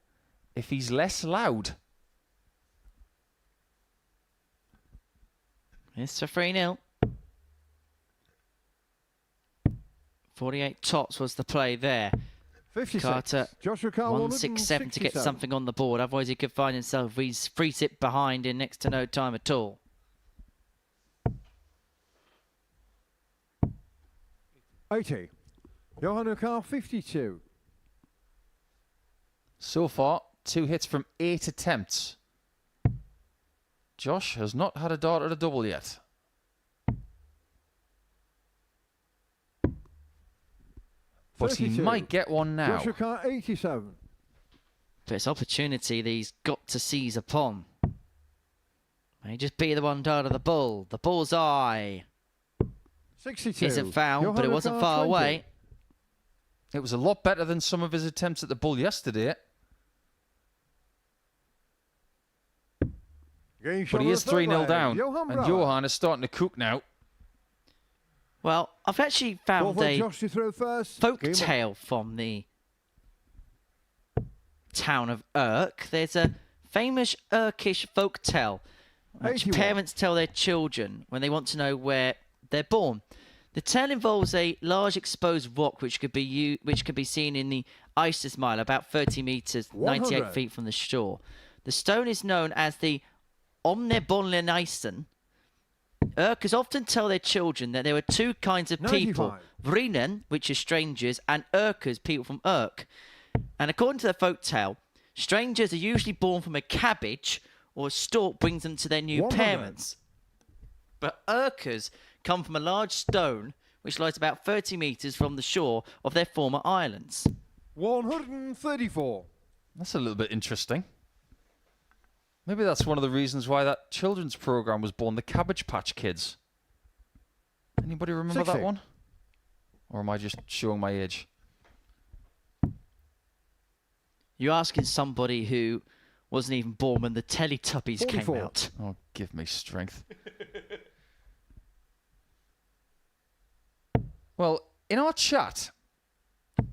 if he's less loud. It's for 3-0. 48 tops was the play there. 56. Carter, Joshua Carr 167 to get 167. something on the board. Otherwise, he could find himself free sit behind in next to no time at all. $80. Johan Carr 52. So far, 2 hits from 8 attempts. Josh has not had a dart at a double yet. But he 32. might get one now. Joshua Carr 87. But it's opportunity that he's got to seize upon. May just be the one dart of the bull. The bull's eye 62. isn't found, but it Johan wasn't Carr far 20. away. It was a lot better than some of his attempts at the bull yesterday. Game But shot he on is the third 3-0 leg. down. Johan And Brouwer. Johan is starting to cook now. Well, I've actually found Ball for a Josh to throw first. folk Game on. tale from the town of Urk. There's a famous Urkish folk tale which 81. parents tell their children when they want to know where they're born. The tale involves a large exposed rock which could be seen in the Isis Mile, about 30 meters, 98 100. feet from the shore. The stone is known as the Omnebonleneisen. Urkers often tell their children that there are two kinds of people, 95. Vrienden, which are strangers, and Urkers, people from Urk. And according to the folk tale, strangers are usually born from a cabbage, or a stork brings them to their new 100. parents. But Urkers come from a large stone which lies about 30 meters from the shore of their former islands. 134. That's a little bit interesting. Maybe that's one of the reasons why that children's program was born, the Cabbage Patch Kids. Anybody remember 60. that one? Or am I just showing my age? You're asking somebody who wasn't even born when the Teletubbies 44. came out. Oh, give me strength. Well, in our chat,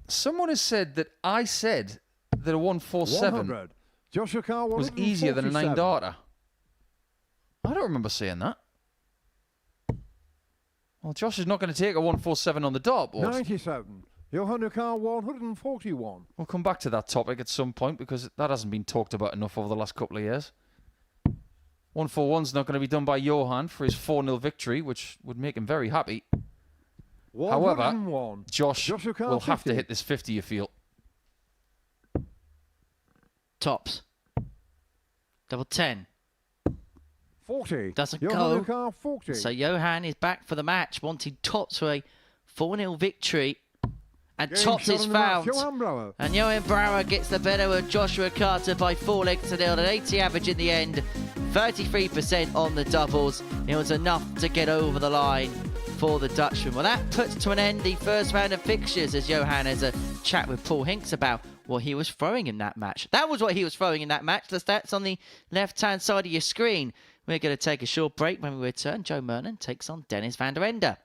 someone has said that I said that a 147 100. Joshua Carr was easier than a 147. 9-darter. I don't remember saying that. Well, Josh is not going to take a 147 on the dartboard. 97. Johan Carr 141. We'll come back to that topic at some point because that hasn't been talked about enough over the last couple of years. 141's not going to be done by Johan for his 4-0 victory, which would make him very happy. However, 101. Josh Joshua Carr will have to 50. hit this 50, you feel. Tops. Double 10. 40. Doesn't Johan go. Carr 40. So Johan is back for the match, wanting Tops for a 4-0 victory. And Game Tops shot is on the match, found. Johan Brouwer. And Johan Brouwer gets the better of Joshua Carter by 4 legs to nil. An 80 average in the end. 33% on the doubles. It was enough to get over the line for the Dutchman. Well, that puts to an end the first round of fixtures as Johan has a chat with Paul Hinks about what he was throwing in that match. That was what he was throwing in that match. The stats on the left-hand side of your screen. We're going to take a short break. When we return, Joe Murnan takes on Dennis van der Ende.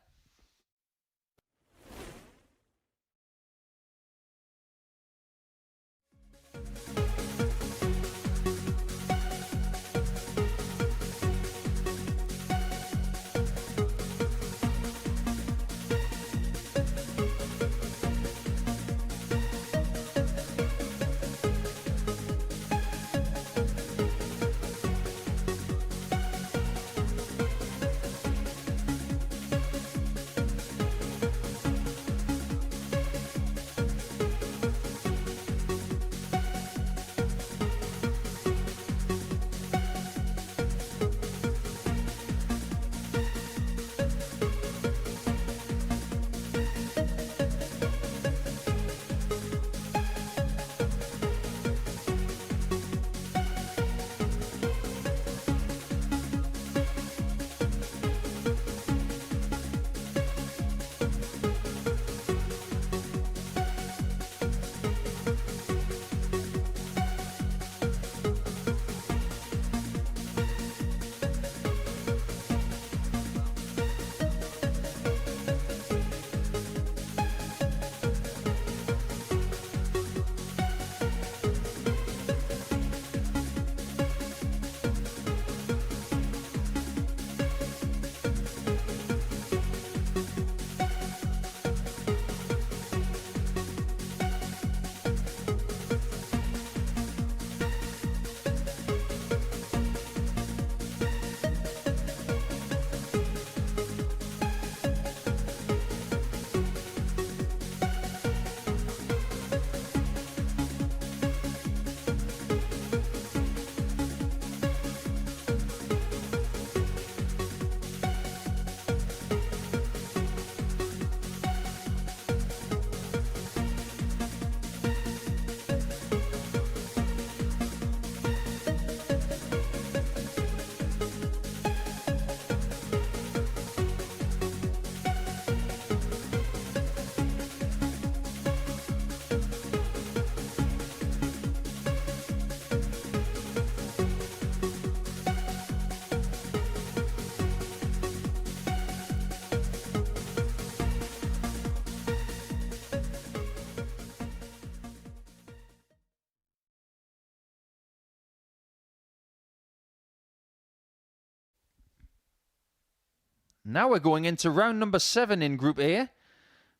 Now we're going into round number 7 in Group A.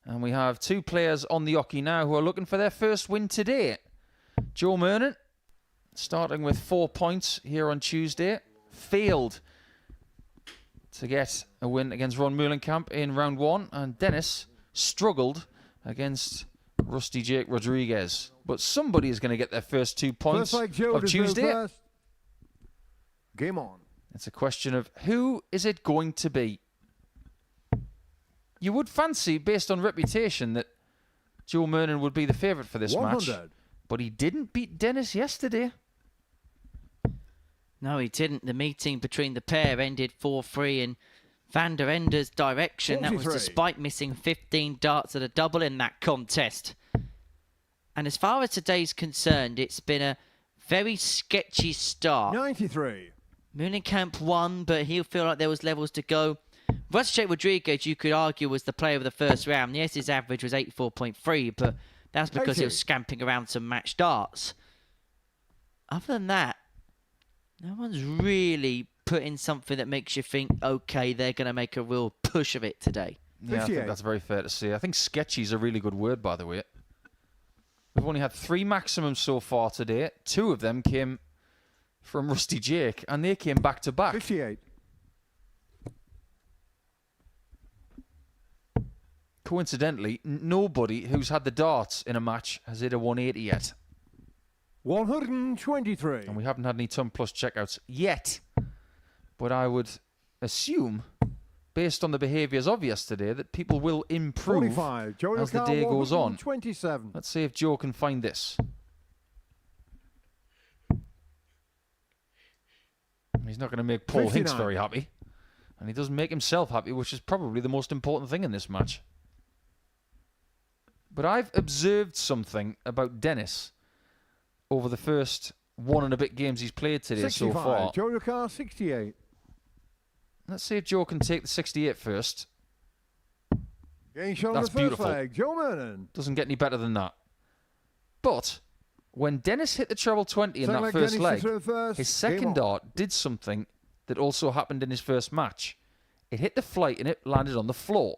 And we have 2 players on the hockey now who are looking for their first win today. Joe Murnan, starting with 4 points here on Tuesday, failed to get a win against Ron Meulenkamp in round 1. And Dennis struggled against Rusty Jake Rodriguez. But somebody is going to get their first 2 points of Tuesday. Game on. It's a question of who is it going to be? You would fancy, based on reputation, that Joe Murnan would be the favourite for this match. But he didn't beat Dennis yesterday. No, he didn't. The meeting between the pair ended 4-3 in Van der Ende's direction. 43. That was despite missing 15 darts at a double in that contest. And as far as today's concerned, it's been a very sketchy start. 93. Meulenkamp won, but he'll feel like there was levels to go. Rusty Rodriguez, you could argue, was the player of the first round. Yes, his average was 84.3, but that's because he was scamping around some match darts. Other than that, no one's really put in something that makes you think, okay, they're going to make a real push of it today. Yeah, I think that's very fair to say. I think sketchy is a really good word, by the way. We've only had 3 maximums so far today. 2 of them came from Rusty Jake, and they came back to back. 58. Coincidentally, nobody who's had the darts in a match has hit a 180 yet. 123. And we haven't had any ton plus checkouts yet. But I would assume, based on the behaviours of yesterday, that people will improve 45. Joe as the day goes on. 27. Let's see if Joe can find this. He's not going to make Paul 59. Hinks very happy. And he doesn't make himself happy, which is probably the most important thing in this match. But I've observed something about Dennis over the first 1 and a bit games he's played today 65. so far. Joe Lucar, 68. Let's see if Joe can take the 68 first. Getting shot on That's the first beautiful. leg. Joe Murnan. Doesn't get any better than that. But when Dennis hit the treble 20 in that first leg, his second dart did something that also happened in his first match. It hit the flight and it landed on the floor.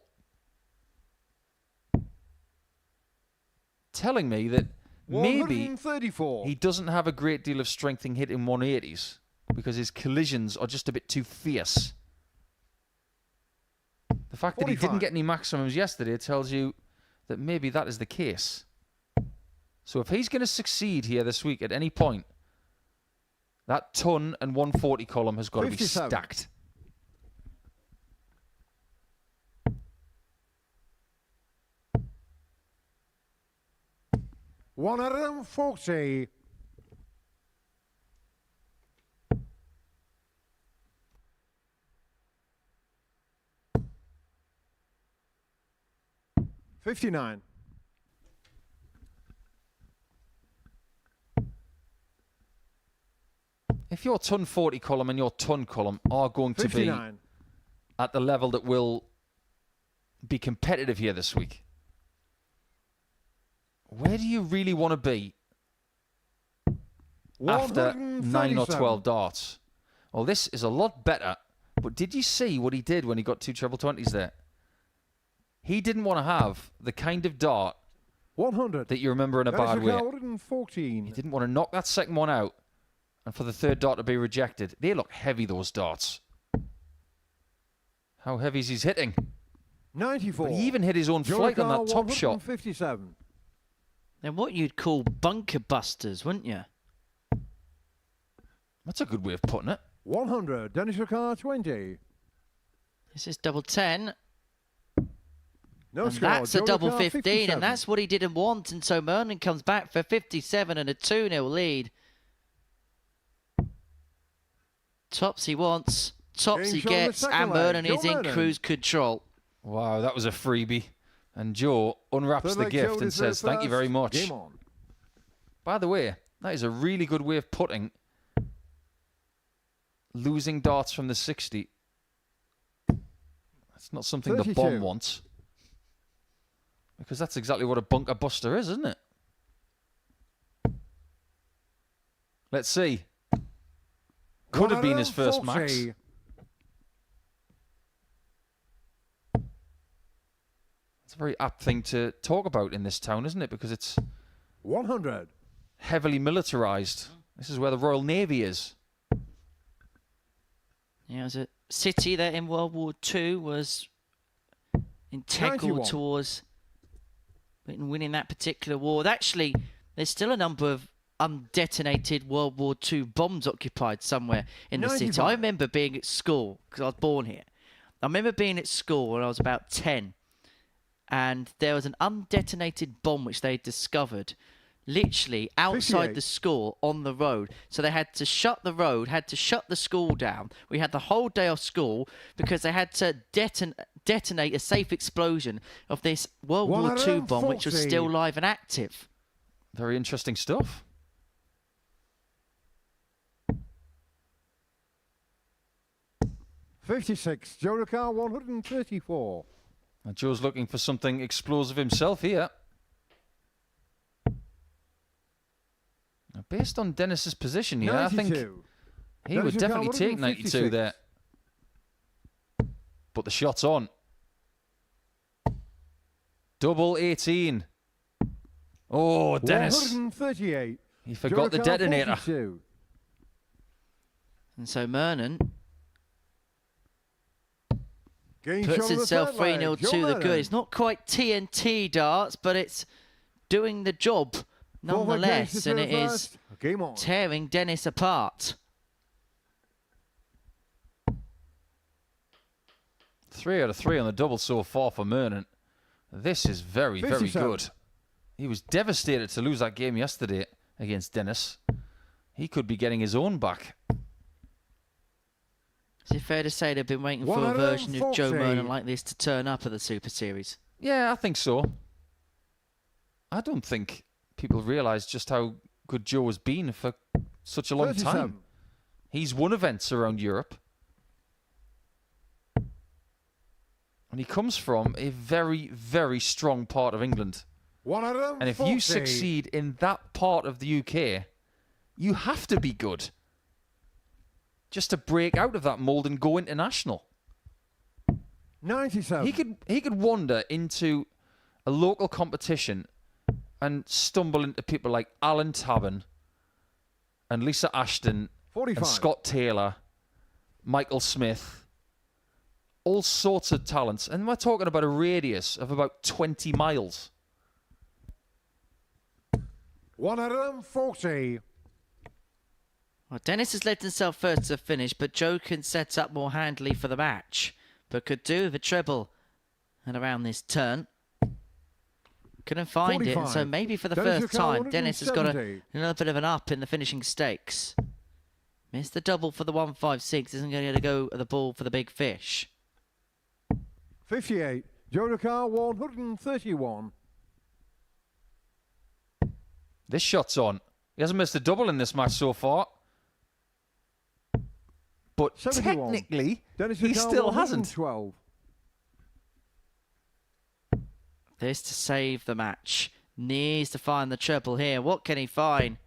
Telling me that maybe 134. he doesn't have a great deal of strength in hitting 180s because his collisions are just a bit too fierce. The fact that he 45. didn't get any maximums yesterday tells you that maybe that is the case. So if he's going to succeed here this week at any point, that ton and 140 column has got to be 57. stacked. $140. $59. If your ton 40 column and your ton column are going to be 59. at the level that will be competitive here this week, where do you really want to be after 9 or 12 darts? Well, this is a lot better, but did you see what he did when he got 2 treble 20s there? He didn't want to have the kind of dart 100. that you remember in a bad way. 114. He didn't want to knock that second one out and for the third dart to be rejected. They look heavy, those darts. How heavy is he hitting? 94. But he even hit his own flight on that top shot. 157. They're what you'd call bunker busters, wouldn't you? That's a good way of putting it. 100. Dennis Ricard, 20. This is double 10. No And score. that's a Joe double Ricard, 15, 57. and that's what he didn't want. And so Murnan comes back for 57 and a 2-0 lead. Tops he wants, tops he Game shot on the gets, second and leg. Murnan Joe is in Murnan. cruise control. Wow, that was a freebie. And Joe unwraps Third the leg, gift Joe and says, thank you very much. Game on. By the way, that is a really good way of putting losing darts from the 60. That's not something the 32. bomb wants. Because that's exactly what a bunker buster is, isn't it? Let's see. Could have been his first max. 140. a very apt thing to talk about in this town, isn't it? Because it's 100. heavily militarized. This is where the Royal Navy is. Yeah, it was a city that in World War II was integral 91. towards winning that particular war. Actually, there's still a number of undetonated World War II bombs occupied somewhere in the city. 95. I remember being at school, because I was born here. I remember being at school when I was about 10, and there was an undetonated bomb which they discovered literally outside 58. the school on the road. So they had to shut the road, had to shut the school down. We had the whole day off school because they had to detonate a safe explosion of this World War II bomb, which was still 140. live and active. Very interesting stuff. $56. Joe Car 134. Now, Joe's looking for something explosive himself here. Now, based on Dennis's position here, I think 92. he would Dennis definitely Ricardo, take 92 156. there. But the shot's on. Double 18. Oh, Dennis. 138. He forgot the Joe Car detonator. 42. And so Murnan Game puts shot of the himself third leg. 3-0 Joe to the Lennon. good. It's not quite TNT darts, but it's doing the job nonetheless, and it is Game on. tearing Dennis apart. 3 out of 3 on the double so far for Murnan. This is very, very 57. good. He was devastated to lose that game yesterday against Dennis. He could be getting his own back. Is it fair to say they've been waiting for a version of Joe 140. Murnan like this to turn up at the Super Series? Yeah, I think so. I don't think people realise just how good Joe has been for such a long 37. time. He's won events around Europe. And he comes from a very, very strong part of England. 140. And if you succeed in that part of the UK, you have to be good. Just to break out of that mould and go international. 97. He could wander into a local competition and stumble into people like Alan Tabban and Lisa Ashton 45. and Scott Taylor, Michael Smith, all sorts of talents. And we're talking about a radius of about 20 miles. 140. Well, Dennis has led himself first to the finish, but Joe can set up more handily for the match. But could do with a treble and around this turn. Couldn't find it, and so 45. maybe for the Dennis first Ricardo, time, Dennis has got 170. another bit of an up in the finishing stakes. Missed the double for the 156, isn't going to go at the ball for the big fish. 58. Joe Car 131. This shot's on. He hasn't missed a double in this match so far. But 71. technically, Dennis he Ricardo, still hasn't. 112. This to save the match. Needs to find the treble here. What can he find?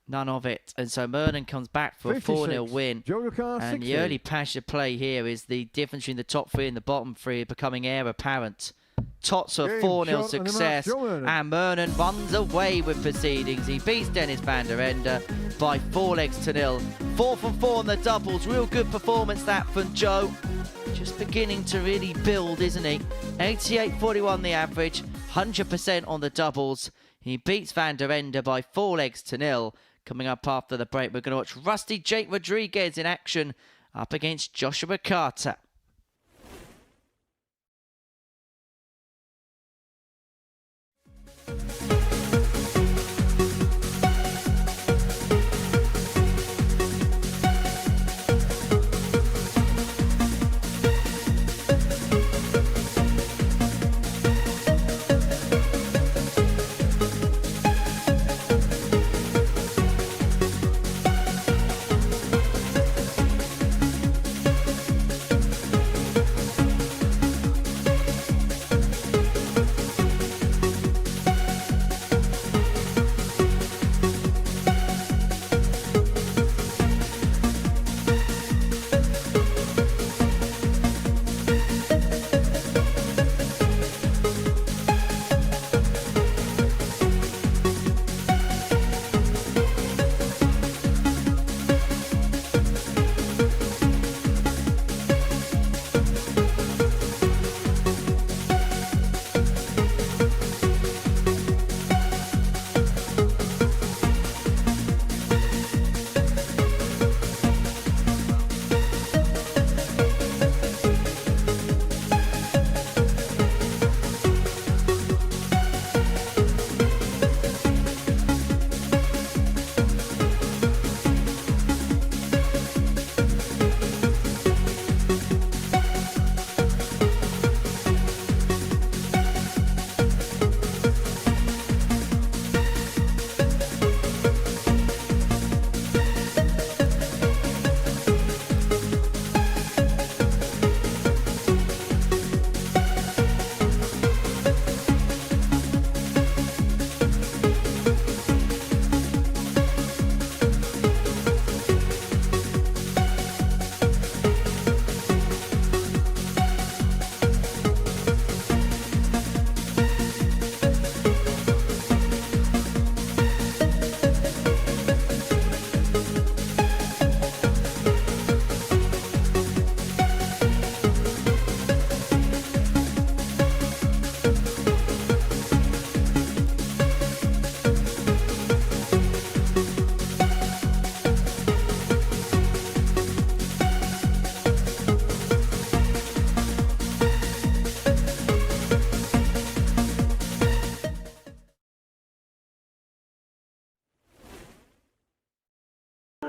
None of it. And so Murnan comes back for a 4-0 56. win. Joe Car And 60. the early passion of play here is the difference between the top three and the bottom three becoming air apparent. Tots a Game 4-0 shot and the match, success, Joe Murnan. and Murnan runs away with proceedings. He beats Dennis van der Ende by 4-0. 4 from 4 on the doubles. Real good performance that from Joe. Just beginning to really build, isn't he? 88.41 the average, 100% on the doubles. He beats van der Ende by 4-0. Coming up after the break, we're going to watch Rusty Jake Rodriguez in action up against Joshua Carter.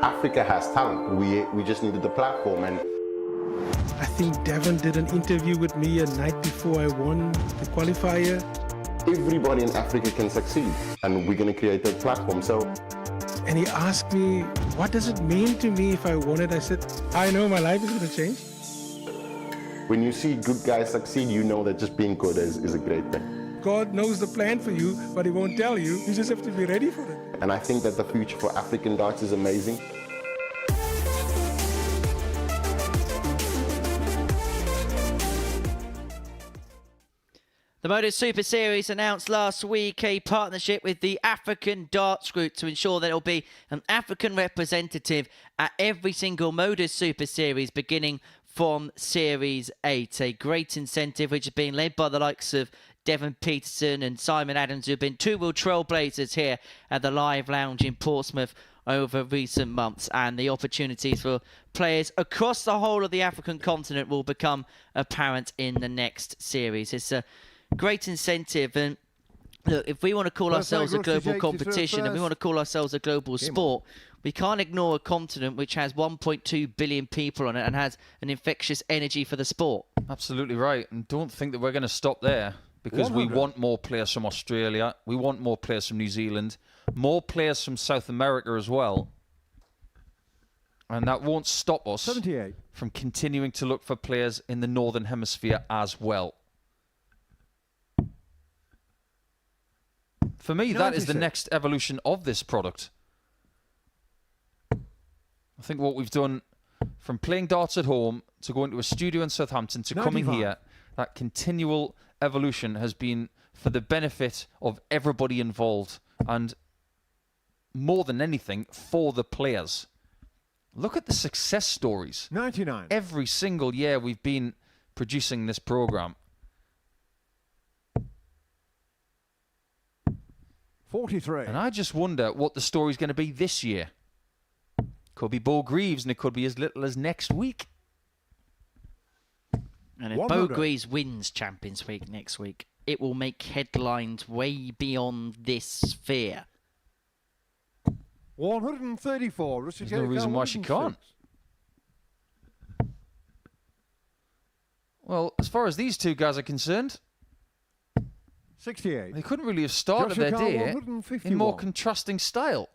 Africa has talent. We just needed the platform. And I think Devon did an interview with me a night before I won the qualifier. everybody in Africa can succeed, and we're going to create that platform. So. And he asked me, what does it mean to me if I won it? I said, I know my life is going to change. When you see good guys succeed, you know that just being good is a great thing. God knows the plan for you, but he won't tell you. You just have to be ready for it. And I think that the future for African darts is amazing. The Modus Super Series announced last week a partnership with the African Darts Group to ensure that there will be an African representative at every single Modus Super Series beginning from Series 8. A great incentive which is being led by the likes of Devon Peterson and Simon Adams, who have been two real trailblazers here at the Live Lounge in Portsmouth over recent months, and the opportunities for players across the whole of the African continent will become apparent in the next series. It's a great incentive, and look, if we want to call ourselves a global competition and we want to call ourselves a global sport, we can't ignore a continent which has 1.2 billion people on it and has an infectious energy for the sport. Absolutely right, and don't think that we're going to stop there, because we want more players from Australia, we want more players from New Zealand, more players from South America as well, and that won't stop us 78. from continuing to look for players in the Northern Hemisphere as well. For me, that is the next evolution of this product. I think what we've done, from playing darts at home to going to a studio in Southampton to coming here, that continual evolution has been for the benefit of everybody involved, and more than anything, for the players. Look at the success stories. 99. Every single year we've been producing this program. 43. And I just wonder what the story's going to be this year. Could be Bo Greaves, and it could be as little as next week. And if Bo Greaves wins Champions League next week, it will make headlines way beyond this sphere. 134. There's no reason why she can't. Well, as far as these two guys are concerned, 68. they couldn't really have started their day in more contrasting style.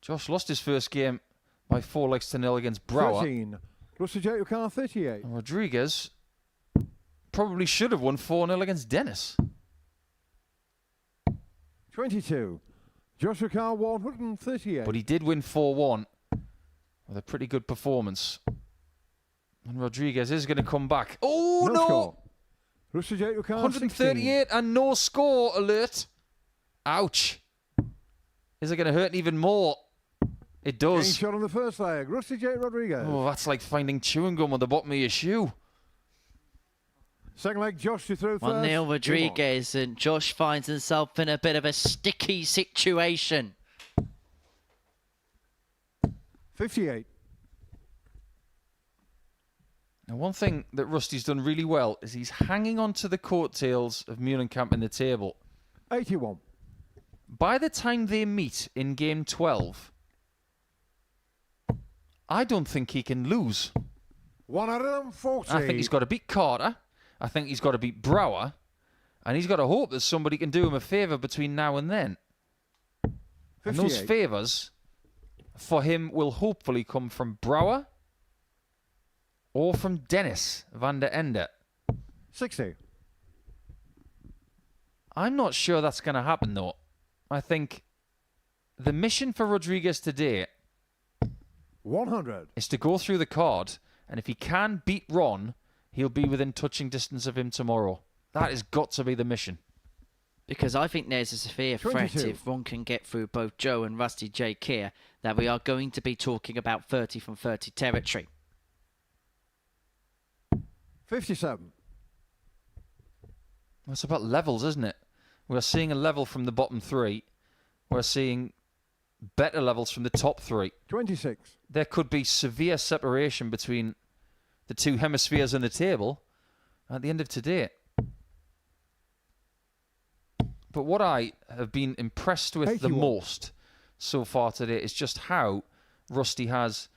Josh lost his first game by 4-0 against Brouwer. 13. Russell J. Car 38. And Rodriguez probably should have won 4-0 against Dennis. 22. Joshua Carr 138. But he did win 4-1 with a pretty good performance. And Rodriguez is going to come back. Oh, no! Russell J. Car 138 and no score alert. Ouch. Is it going to hurt even more? It does. Shot on the first leg. Rusty J. Rodriguez. Oh, that's like finding chewing gum on the bottom of your shoe. Second leg, Josh to throw first. 1-0 Rodriguez, and Josh finds himself in a bit of a sticky situation. 58. Now, one thing that Rusty's done really well is he's hanging on to the coattails of Meulenkamp in the table. 81. By the time they meet in game 12, I don't think he can lose. 140. I think he's got to beat Carter. I think he's got to beat Brouwer. And he's got to hope that somebody can do him a favour between now and then. 58. And those favours for him will hopefully come from Brouwer or from Dennis van der Ende. 60. I'm not sure that's going to happen, though. I think the mission for Rodriguez today 100. is to go through the card, and if he can beat Ron, he'll be within touching distance of him tomorrow. That has got to be the mission. Because I think there's a severe threat 22. if Ron can get through both Joe and Rusty J. Keir that we are going to be talking about 30 from 30 territory. 57. It's about levels, isn't it? We're seeing a level from the bottom three. We're seeing better levels from the top three. 26. There could be severe separation between the two hemispheres in the table at the end of today. But what I have been impressed with the 81. most so far today is just how Rusty has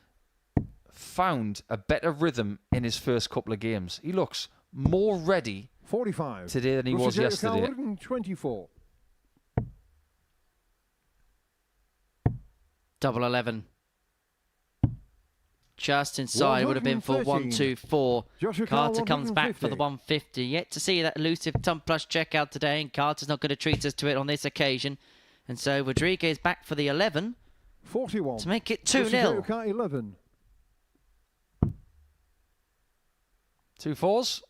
found a better rhythm in his first couple of games. He looks more ready 45. today than he was yesterday. 124. Double 11. Just inside would have been for 124. Carter comes back for the 150. Yet to see that elusive ton plus checkout today, and Carter's not going to treat us to it on this occasion. And so Rodriguez back for the 11 41. to make it 2-0. 11. 2 fours.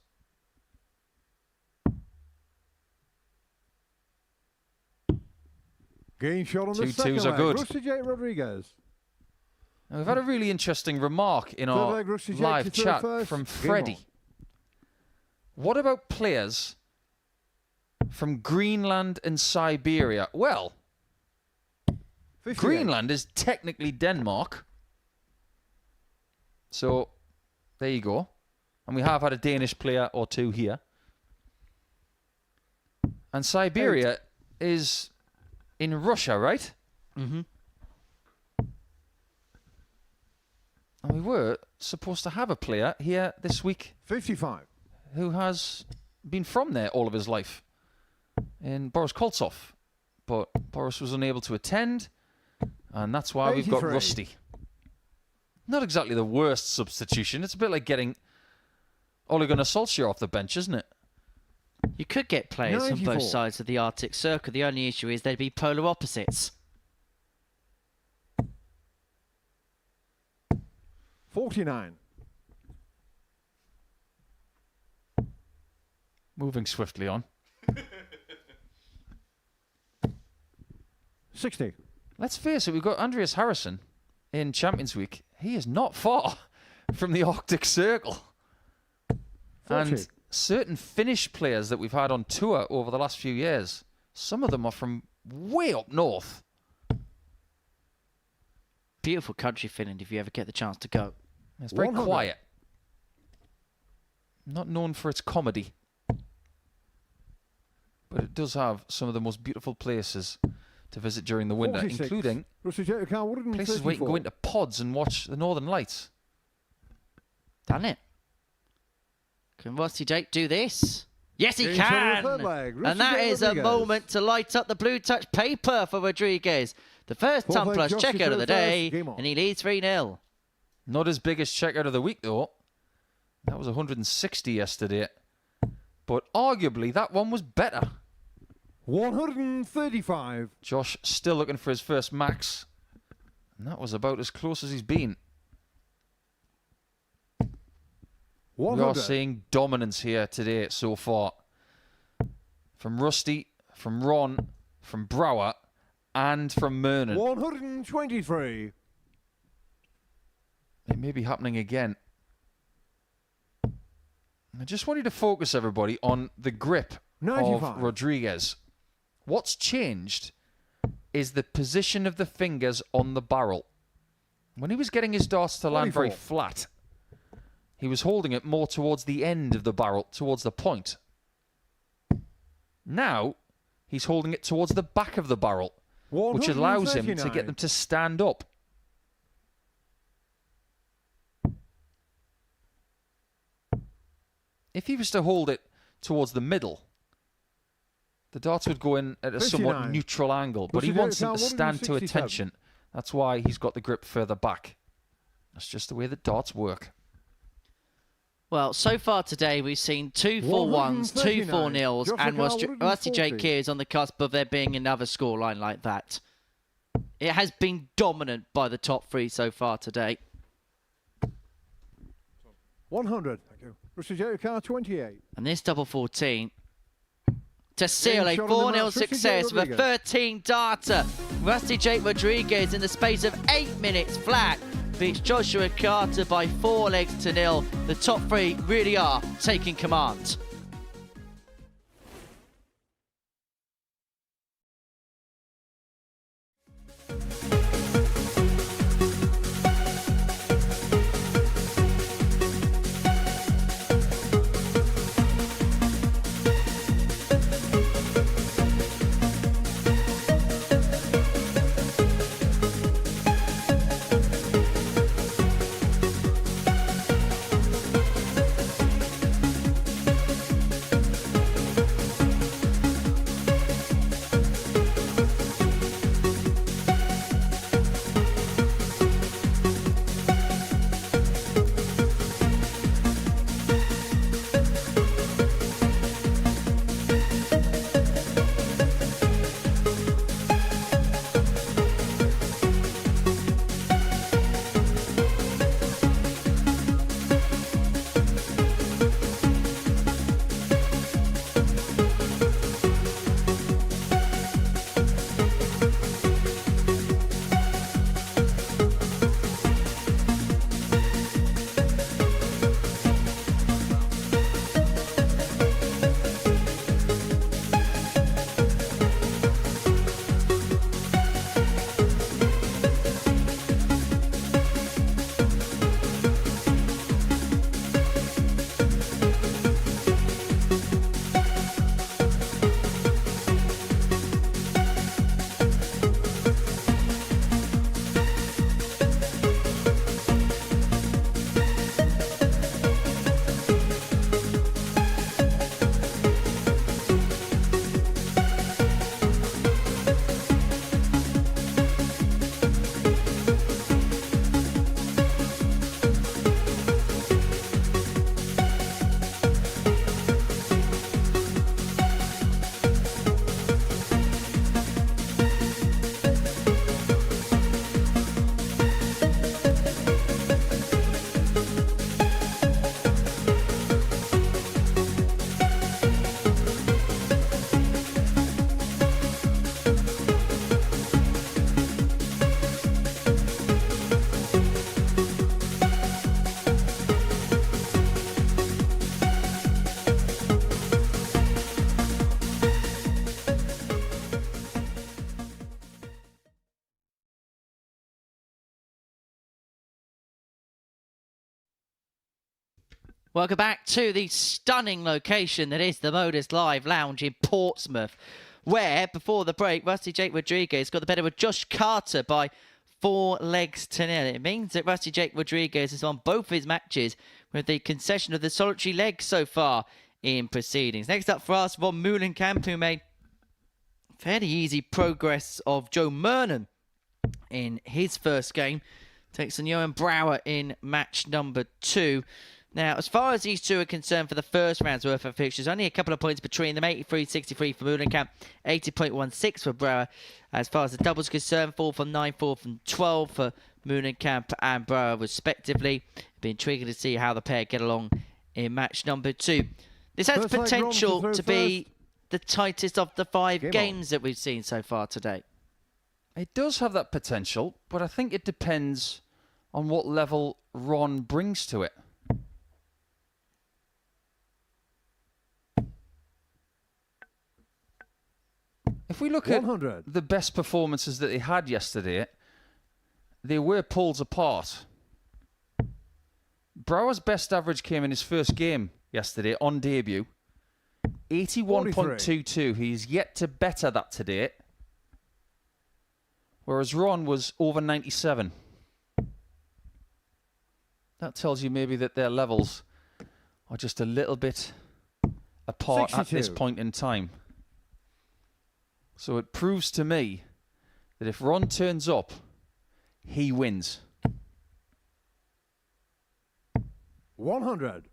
Game shot on the 2 second twos are leg. good. Rusty J. Rodriguez. Now, we've had a really interesting remark in our leg, Rusty J live to third chat first. from Game Freddie. What about players from Greenland and Siberia? Well, 58. Greenland is technically Denmark. So, there you go. And we have had a Danish player or two here. And Siberia is in Russia, right? Mm-hmm. And we were supposed to have a player here this week 55. who has been from there all of his life, in Boris Koltsov. But Boris was unable to attend, and that's why we've got 83. Rusty. Not exactly the worst substitution. It's a bit like getting Ole Gunnar Solskjaer off the bench, isn't it? You could get players from 94. both sides of the Arctic Circle. The only issue is they'd be polar opposites. 49. Moving swiftly on. 60. Let's face it, we've got Andreas Harrison in Champions Week. He is not far from the Arctic Circle. 40. And certain Finnish players that we've had on tour over the last few years, some of them are from way up north. Beautiful country, Finland, if you ever get the chance to go. It's very 100. quiet. Not known for its comedy. But it does have some of the most beautiful places to visit during the winter, 46. including Rusty J. places where you can go into pods and watch the Northern Lights. Done it. Can Rusty Jake do this? Yes, he Game shot on the can! third leg. And Rusty that J. is a Rodriguez. moment to light up the blue touch paper for Rodriguez. The first Fourth ton leg, plus Josh checkout of to the third day, first. Game on. and he leads 3-0. Not his biggest checkout of the week, though. That was 160 yesterday. But arguably, that one was better. 135. Josh still looking for his first max. And that was about as close as he's been. We are 100. seeing dominance here today so far. From Rusty, from Ron, from Brouwer, and from Murnan. 123. It may be happening again. I just want you to focus, everybody, on the grip 95. of Rodriguez. What's changed is the position of the fingers on the barrel. When he was getting his darts to land very 44. flat, he was holding it more towards the end of the barrel, towards the point. Now, he's holding it towards the back of the barrel, which allows him to 139. get them to stand up. If he was to hold it towards the middle, the darts would go in at a somewhat 59. neutral angle, but he Rusty wants them J. to stand to 167. attention. That's why he's got the grip further back. That's just the way that darts work. Well, so far today, we've seen 2 4-1s, 2 4-0s, Josh and O'Connor, Rusty Jake 140. here is on the cusp of there being another scoreline like that. It has been dominant by the top 3 so far today. 100. Thank you. Rusty J. 28. And this double 14 to seal a shot on the 4-0 mark, Rusty J. success with a Rodriguez. 13-darter. Rusty Jake Rodriguez in the space of 8 minutes flat beats Joshua Carter by 4 legs to 0. The top 3 really are taking command. Welcome back to the stunning location that is the Modus Live Lounge in Portsmouth, where, before the break, Rusty Jake Rodriguez got the better of Josh Carter by 4 legs to nil. It means that Rusty Jake Rodriguez has won both his matches with the concession of the solitary leg so far in proceedings. Next up for us, Von Meulenkamp, who made fairly easy progress of Joe Murnan in his first game. Takes on Johan Brouwer in match number 2. Now, as far as these two are concerned for the first round's worth of fixtures, only a couple of points between them. 83-63 for Meulenkamp, 80.16 for Brouwer. As far as the doubles are concerned, 4 from 9, 4 from 12 for Meulenkamp and Brouwer, respectively. It'll be intriguing to see how the pair get along in match number 2. This has First leg, potential Ron, to be the tightest of the 5 games that we've seen so far today. It does have that potential, but I think it depends on what level Ron brings to it. If we look 100. at the best performances that they had yesterday, they were poles apart. Brouwer's best average came in his first game yesterday on debut. 81.22. He's yet to better that today. Whereas Ron was over 97. That tells you maybe that their levels are just a little bit apart 62. at this point in time. So it proves to me that if Ron turns up, he wins. 100.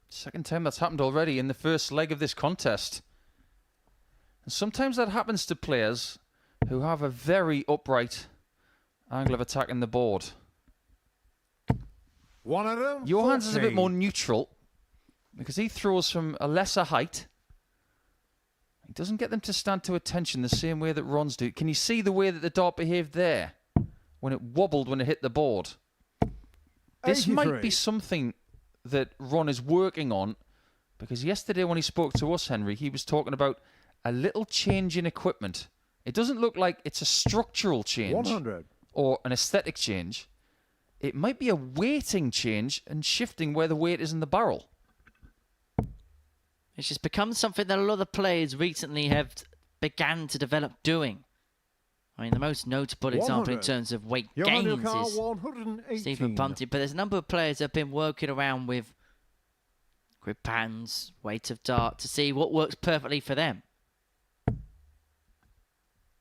Second time that's happened already in the first leg of this contest. And sometimes that happens to players who have a very upright angle of attack in the board. 140. Johan's is a bit more neutral because he throws from a lesser height. He doesn't get them to stand to attention the same way that Ron's do. Can you see the way that the dart behaved there when it wobbled when it hit the board? This might 83. be something that Ron is working on, because yesterday when he spoke to us, Henry, he was talking about a little change in equipment. It doesn't look like it's a structural change 100. or an aesthetic change. It might be a weighting change and shifting where the weight is in the barrel. It's just become something that a lot of players recently have began to develop doing. I mean, the most notable example in 100. terms of weight Johan gains Newcar, is 118. Stephen Bunting, but there's a number of players that have been working around with grip patterns, weight of dart, to see what works perfectly for them.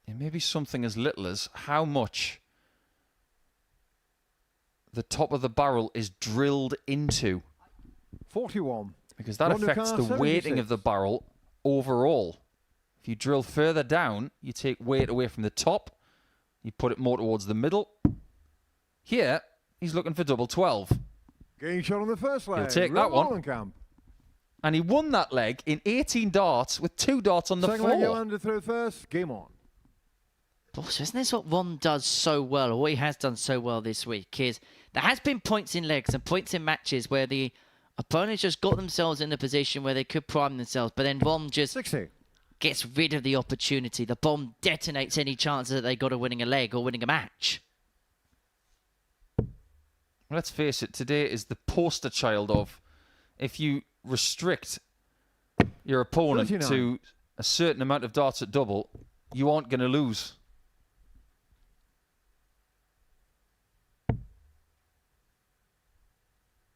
It may be something as little as how much the top of the barrel is drilled into, 41. because that Ron affects the Newcar, weighting of the 76. barrel overall. If you drill further down, you take weight away from the top, you put it more towards the middle. Here, he's looking for double 12. Game shot on the first leg. take that one. Meulenkamp. And he won that leg in 18 darts with 2 darts on the Second leg, floor. Johan to throw first. Game on. Also, isn't this what Ron does so well, or what he has done so well this week, is there has been points in legs and points in matches where the opponents just got themselves in a position where they could prime themselves, but then Ron just 60. gets rid of the opportunity. The bomb detonates any chances that they got of winning a leg or winning a match. Let's face it, today is the poster child of, if you restrict your opponent 39. to a certain amount of darts at double, you aren't going to lose.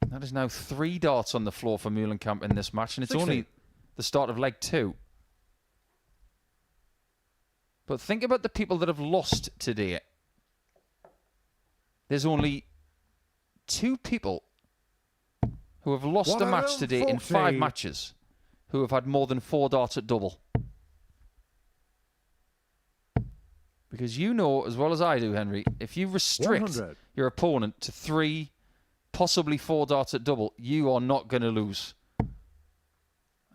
That is now 3 darts on the floor for Meulenkamp in this match, and it's 60. only the start of leg 2. But think about the people that have lost today. There's only 2 people who have lost a match today in 5 140. matches who have had more than 4 darts at double. Because you know as well as I do, Henry, if you restrict 100. your opponent to 3, possibly 4 darts at double, you are not going to lose.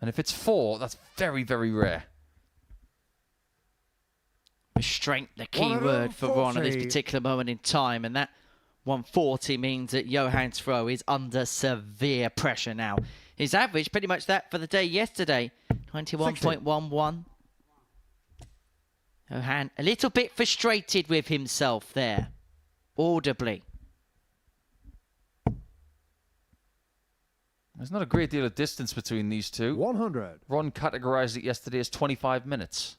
And if it's 4, that's very, very rare. Restraint, the key word for Ron at this 140. particular moment in time, and that 140 means that Johan's throw is under severe pressure now. His average, pretty much that for the day yesterday, 21.11. Johan, a little bit frustrated with himself there, audibly. There's not a great deal of distance between these two. 100. Ron categorized it yesterday as 25 minutes.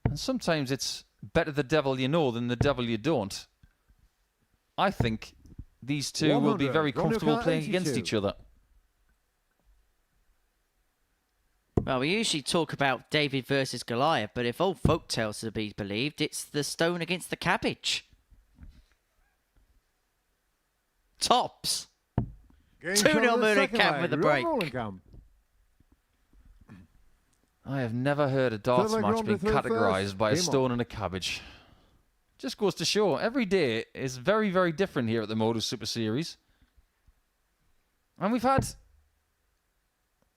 And sometimes it's better the devil you know than the devil you don't. I think these two will be 100. very comfortable Ron playing against 82. each other. Well, we usually talk about David versus Goliath, but if old folktales are to be believed, it's the stone against the cabbage. Tops. Game 2-0 shot of the Meulenkamp second leg. with the Ron break. Meulenkamp. I have never heard a darts Third leg match round being to third categorized first. by a Game stone on. and a cabbage. Just goes to show, every day is very, very different here at the Modus Super Series. And we've had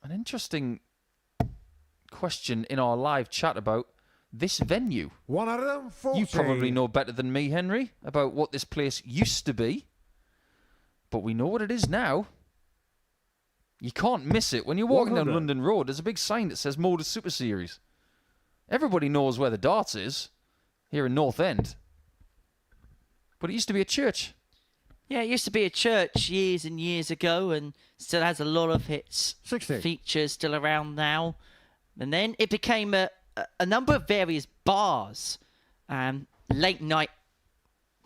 an interesting question in our live chat about this venue. 140. You probably know better than me, Henry, about what this place used to be. But we know what it is now. You can't miss it. When you're walking down 100. London Road, there's a big sign that says Modus Super Series. Everybody knows where the darts is, here in North End. But it used to be a church. Yeah, it used to be a church years and years ago and still has a lot of its 60. features still around now. And then it became a number of various bars, late night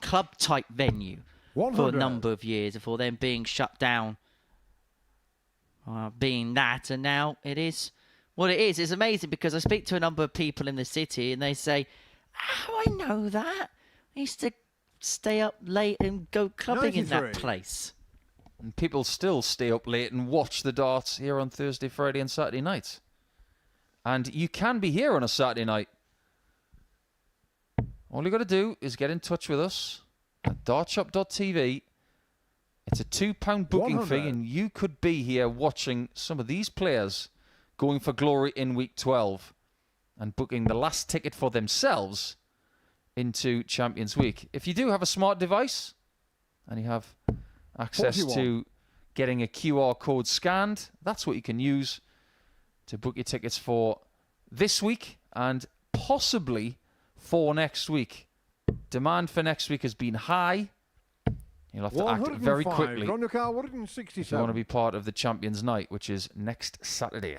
club type venue for a 100. number of years before then being shut down. Being that, and now it is what it is. It's amazing because I speak to a number of people in the city and they say, "Oh, I know that. I used to stay up late and go clubbing in that 93. place." And people still stay up late and watch the darts here on Thursday, Friday and Saturday nights. And you can be here on a Saturday night. All you got to do is get in touch with us at dartshop.tv. It's a £2 booking 100. fee, and you could be here watching some of these players going for glory in week 12 and booking the last ticket for themselves into Champions Week. If you do have a smart device and you have access 41. to getting a QR code scanned, that's what you can use to book your tickets for this week and possibly for next week. Demand for next week has been high. You'll have to act very 105. quickly Ron if you want to 167. be part of the Champions Night, which is next Saturday.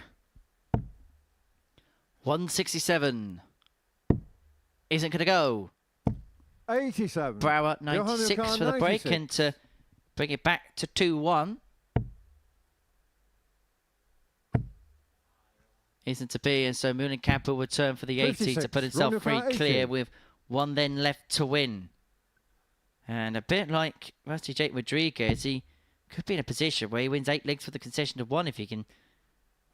167 isn't going to go. 87. Brouwer Johan 96 Johan for the break 96. and to bring it back to 2-1. Isn't to be, and so Meulenkamp will return for the 80 to 56. put himself Ron free Johan clear 80. with one then left to win. And a bit like Rusty Jake Rodriguez, he could be in a position where he wins 8 legs for the concession of 1 if he can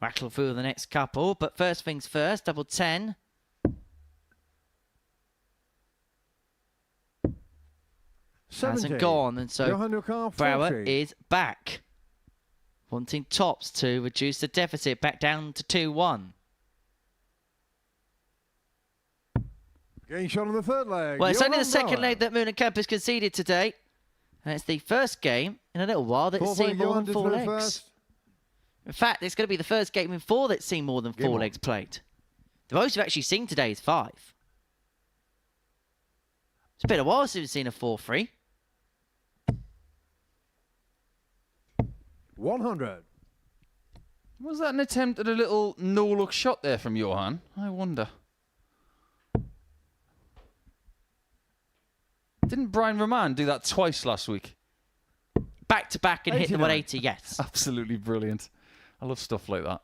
rattle through the next couple. But first things first, double 10. 70. Hasn't gone, and so Johan Johan Brouwer 40. is back. Wanting tops to reduce the deficit back down to 2-1. Game shot on the third leg. Well, it's only Johan the second Brouwer. leg that Meulenkamp has conceded today. And it's the first game in a little while that's Fourth seen leg, more Johan than did 4 through legs. first. In fact, it's going to be the first game in 4 that's seen more than Game 4 on. legs played. The most we've actually seen today is 5. It's been a while since we've seen a 4-3. 100. Was that an attempt at a little no-look shot there from Johan? I wonder. Didn't Brian Roman do that twice last week? Back to back and hit the 89. 180, yes. Absolutely brilliant. I love stuff like that.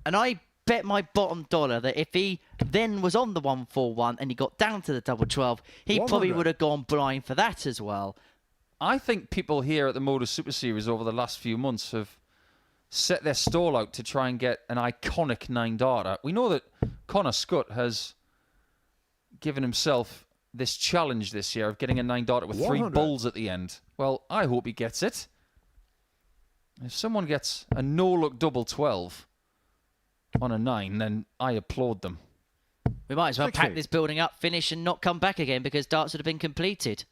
And I bet my bottom dollar that if he then was on the 141 and he got down to the double 12, he probably 100. would have gone blind for that as well. I think people here at the Modus Super Series over the last few months have set their stall out to try and get an iconic 9-darter. We know that Connor Scott has given himself this challenge this year of getting a 9-darter with 3 100. bulls at the end. Well, I hope he gets it. If someone gets a no-look double 12 on a 9, then I applaud them. We might as well 60. pack this building up, finish and not come back again because darts would have been completed.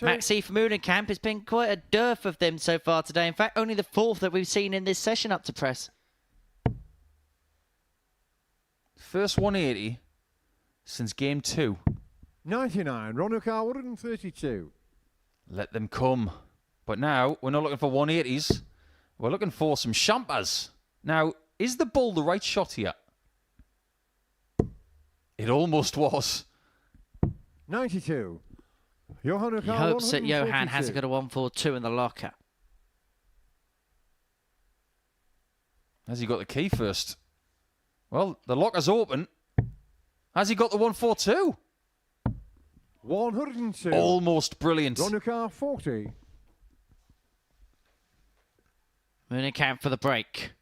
Maxi from Meulenkamp, it's been quite a dearth of them so far today. In fact, only the fourth that we've seen in this session up to press. First 180 since game 2. 99, Ronuka 132. Let them come. But now, we're not looking for 180s. We're looking for some champers. Now, is the bull the right shot here? It almost was. 92. Johan He hopes that Johan hasn't got a 142 in the locker. Has he got the key first? Well, the locker's open. Has he got the 142? 102. Almost brilliant. Ronuka 40. Meulenkamp for the break.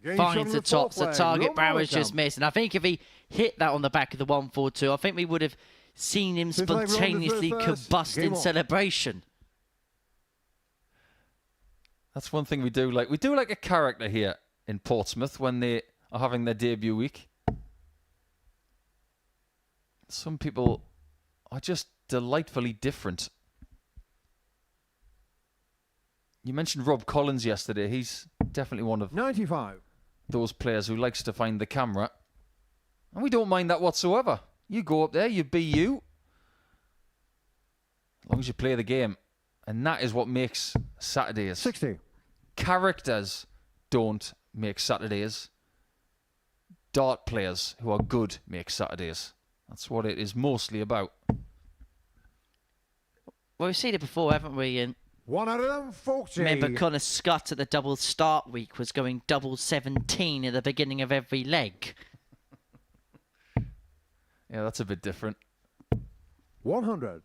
Game Finds shot the tops. The leg. target Rob Brouwer's Meulenkamp. just missed. And I think if he hit that on the back of the 142, I think we would have seen him Fifth leg round is spontaneously first. combust Game in on. celebration. That's one thing we do like. We do like a character here in Portsmouth when they are having their debut week. Some people are just delightfully different. You mentioned Rob Collins yesterday. He's definitely one of 95. those players who likes to find the camera. And we don't mind that whatsoever. You go up there, you be you. As long as you play the game. And that is what makes Saturdays. 60. Characters don't make Saturdays. Dart players who are good make Saturdays. That's what it is mostly about. Well, we've seen it before, haven't we? And 140. remember, Connor Scott at the double start week was going double 17 at the beginning of every leg. Yeah, that's a bit different. 100.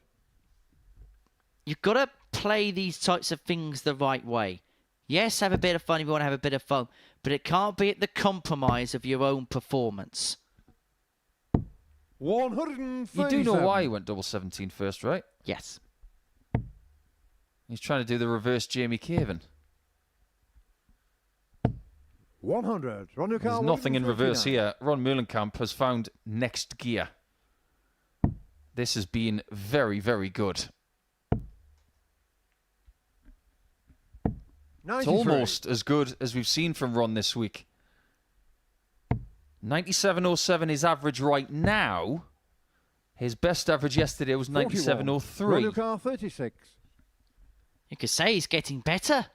You've got to play these types of things the right way. Yes, have a bit of fun if you want to have a bit of fun, but it can't be at the compromise of your own performance. 137. You do know why he went double 17 first, right? Yes. He's trying to do the reverse Jamie Caven. 100. Ronuka There's nothing in reverse 159. here. Ron Meulenkamp has found next gear. This has been very, very good. It's 93. almost as good as we've seen from Ron this week. 97.07 is average right now. His best average yesterday was 97.03. 41. Ronuka 36. You could say he's getting better.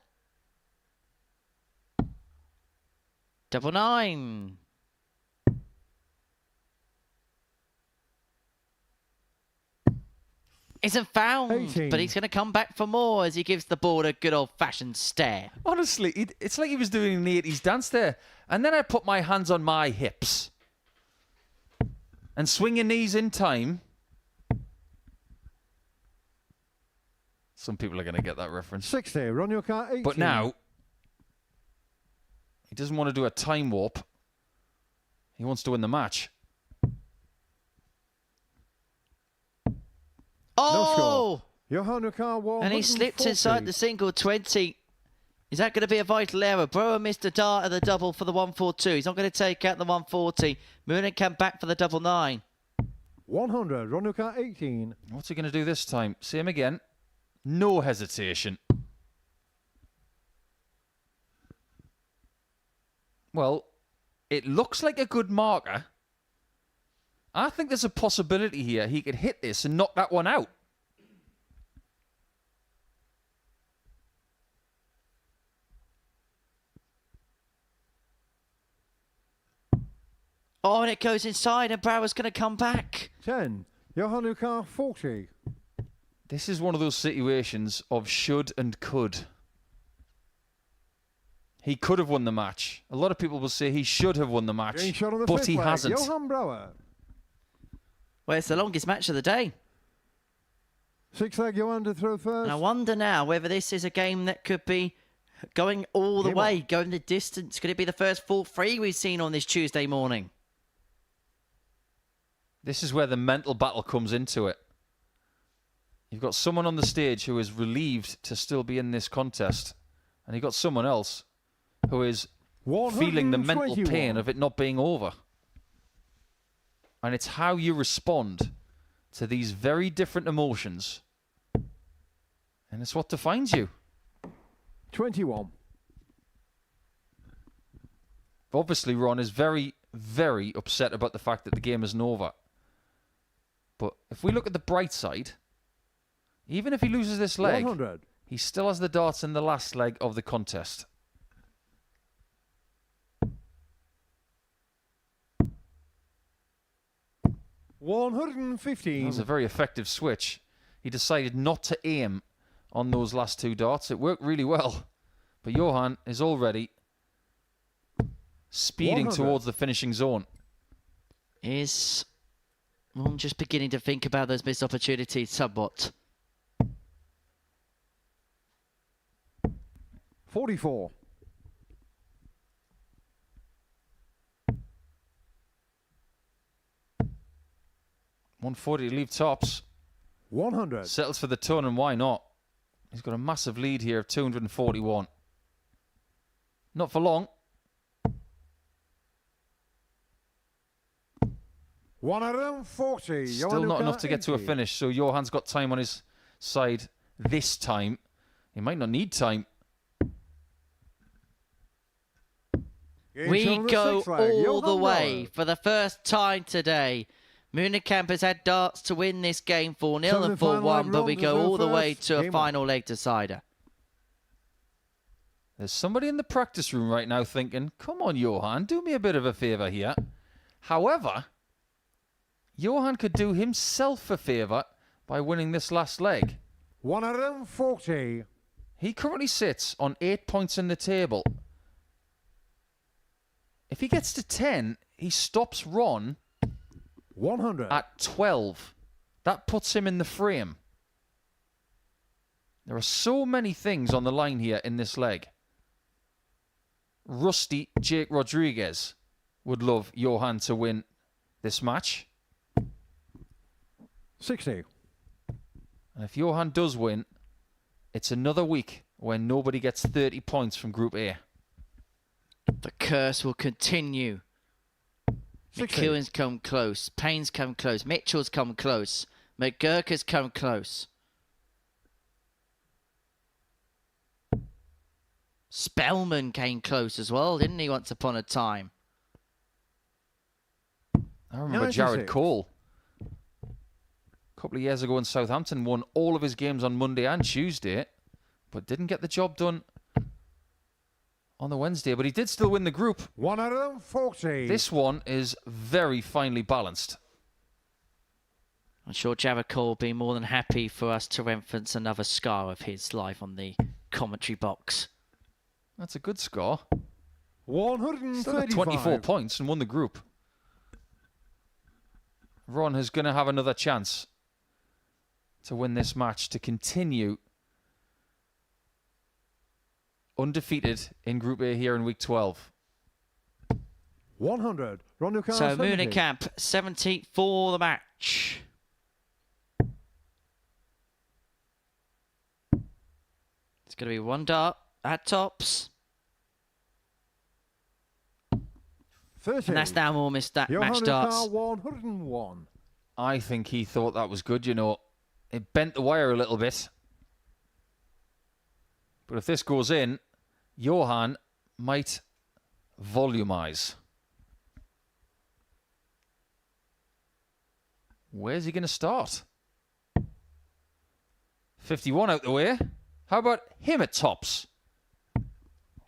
99. Isn't found, 18. but he's going to come back for more as he gives the board a good old-fashioned stare. Honestly, it's like he was doing an 80s dance there. And then I put my hands on my hips. And swing your knees in time. Some people are going to get that reference. 60. Ronuka 18. But now, he doesn't want to do a time warp. He wants to win the match. Oh! Johannuka 140. And he slipped inside the single 20. Is that going to be a vital error? Brouwer missed a dart at the double for the 142. He's not going to take out the 140. Meulenkamp back for the double 9. 100. Ronuka 18. What's he going to do this time? Same again. No hesitation. Well, it looks like a good marker. I think there's a possibility here he could hit this and knock that one out. Oh, and it goes inside, and Brouwer's going to come back. 10. Johannuka 40. This is one of those situations of should and could. He could have won the match. A lot of people will say he should have won the match, Game shot on the but fifth he leg. hasn't. Johan Brouwer. Well, it's the longest match of the day. 6 leg Johan to throw first. And I wonder now whether this is a game that could be going all the Game way, on. going the distance. Could it be the first full free we've seen on this Tuesday morning? This is where the mental battle comes into it. You've got someone on the stage who is relieved to still be in this contest, and you've got someone else who is feeling the mental pain of it not being over. And it's how you respond to these very different emotions, and it's what defines you. 21. Obviously, Ron is very, very upset about the fact that the game isn't over. But if we look at the bright side, even if he loses this leg, 100. he still has the darts in the last leg of the contest. That 115. was a very effective switch. He decided not to aim on those last two darts. It worked really well. But Johan is already speeding 100. towards the finishing zone. Is I'm just beginning to think about those missed opportunities somewhat. 44. 140 to leave tops. 100. Settles for the ton, and why not? He's got a massive lead here of 241. Not for long. 140. Still not enough to get to a finish, so Johan's got time on his side this time. He might not need time. We go all the way for the first time today. Meulenkamp has had darts to win this game 4-0 and 4-1, but we go all the way to a final leg decider. There's somebody in the practice room right now thinking, come on, Johan, do me a bit of a favour here. However, Johan could do himself a favour by winning this last leg. 140. He currently sits on 8 points in the table. If he gets to 10, he stops Ron 100. at 12. That puts him in the frame. There are so many things on the line here in this leg. Rusty Jake Rodriguez would love Johan to win this match. 60. And if Johan does win, it's another week when nobody gets 30 points from Group A. The curse will continue. 60. McEwen's come close. Payne's come close. Mitchell's come close. McGurk's come close. Spellman came close as well, didn't he, once upon a time? I remember Jared 96. Cole. A couple of years ago in Southampton, won all of his games on Monday and Tuesday, but didn't get the job done on the Wednesday. But he did still win the group. 140. This one is very finely balanced. I'm sure Jared Cole will be more than happy for us to reference another scar of his live on the commentary box. That's a good score. 135. Still got 24 points and won the group. Ron is going to have another chance to win this match to continue undefeated in Group A here in week 12. 100. Ron Newcastle. So Meulenkamp 70 for the match. It's going to be one dart at tops. 30. And that's now almost that Johan match darts. 101. I think he thought that was good, you know. It bent the wire a little bit. But if this goes in, Johan might volumize. Where's he going to start? 51 out the way. How about him at tops?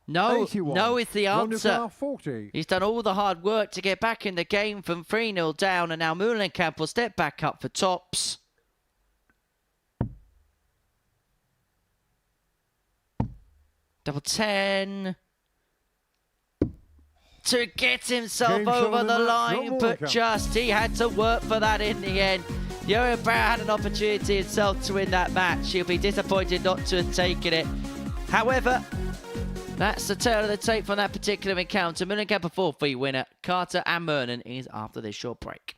No, 81. no is the Ron answer. Newcastle 40. He's done all the hard work to get back in the game from 3-0 down, and now Meulenkamp will step back up for tops. Double 10 to get himself Game over shown the in that, line, Ron but Meulenkamp. just he had to work for that in the end. Johan Brouwer had an opportunity himself to win that match. He'll be disappointed not to have taken it. However, that's the tail of the tape from that particular encounter. Meulenkamp a 4-3 winner. Carter and Murnan is after this short break.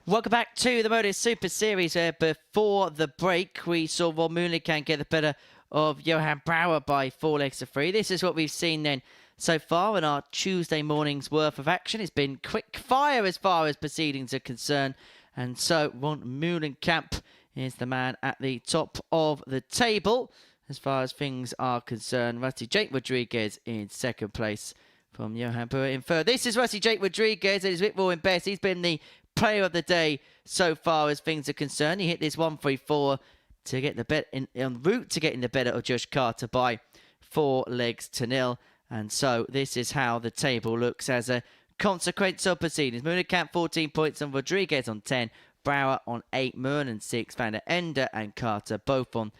Welcome back to the Modus Super Series, where before the break we saw Meulenkamp get the better of Johan Brouwer by 4 legs to 3. This is what we've seen then so far in our Tuesday morning's worth of action. It's been quick fire as far as proceedings are concerned, and so Meulenkamp is the man at the top of the table as far as things are concerned. Rusty Jake Rodriguez in second place from Johan Brouwer in third. This is Rusty Jake Rodriguez and his Whitmore in best. He's been the player of the day so far as things are concerned. He hit this 1-3-4 to get the bet en route to getting the better of Josh Carter by 4 legs to 0. And so this is how the table looks as a consequence of proceedings. Meulenkamp 14 points on Rodriguez on 10, Brouwer on 8, Murnan 6, Ende and Carter both on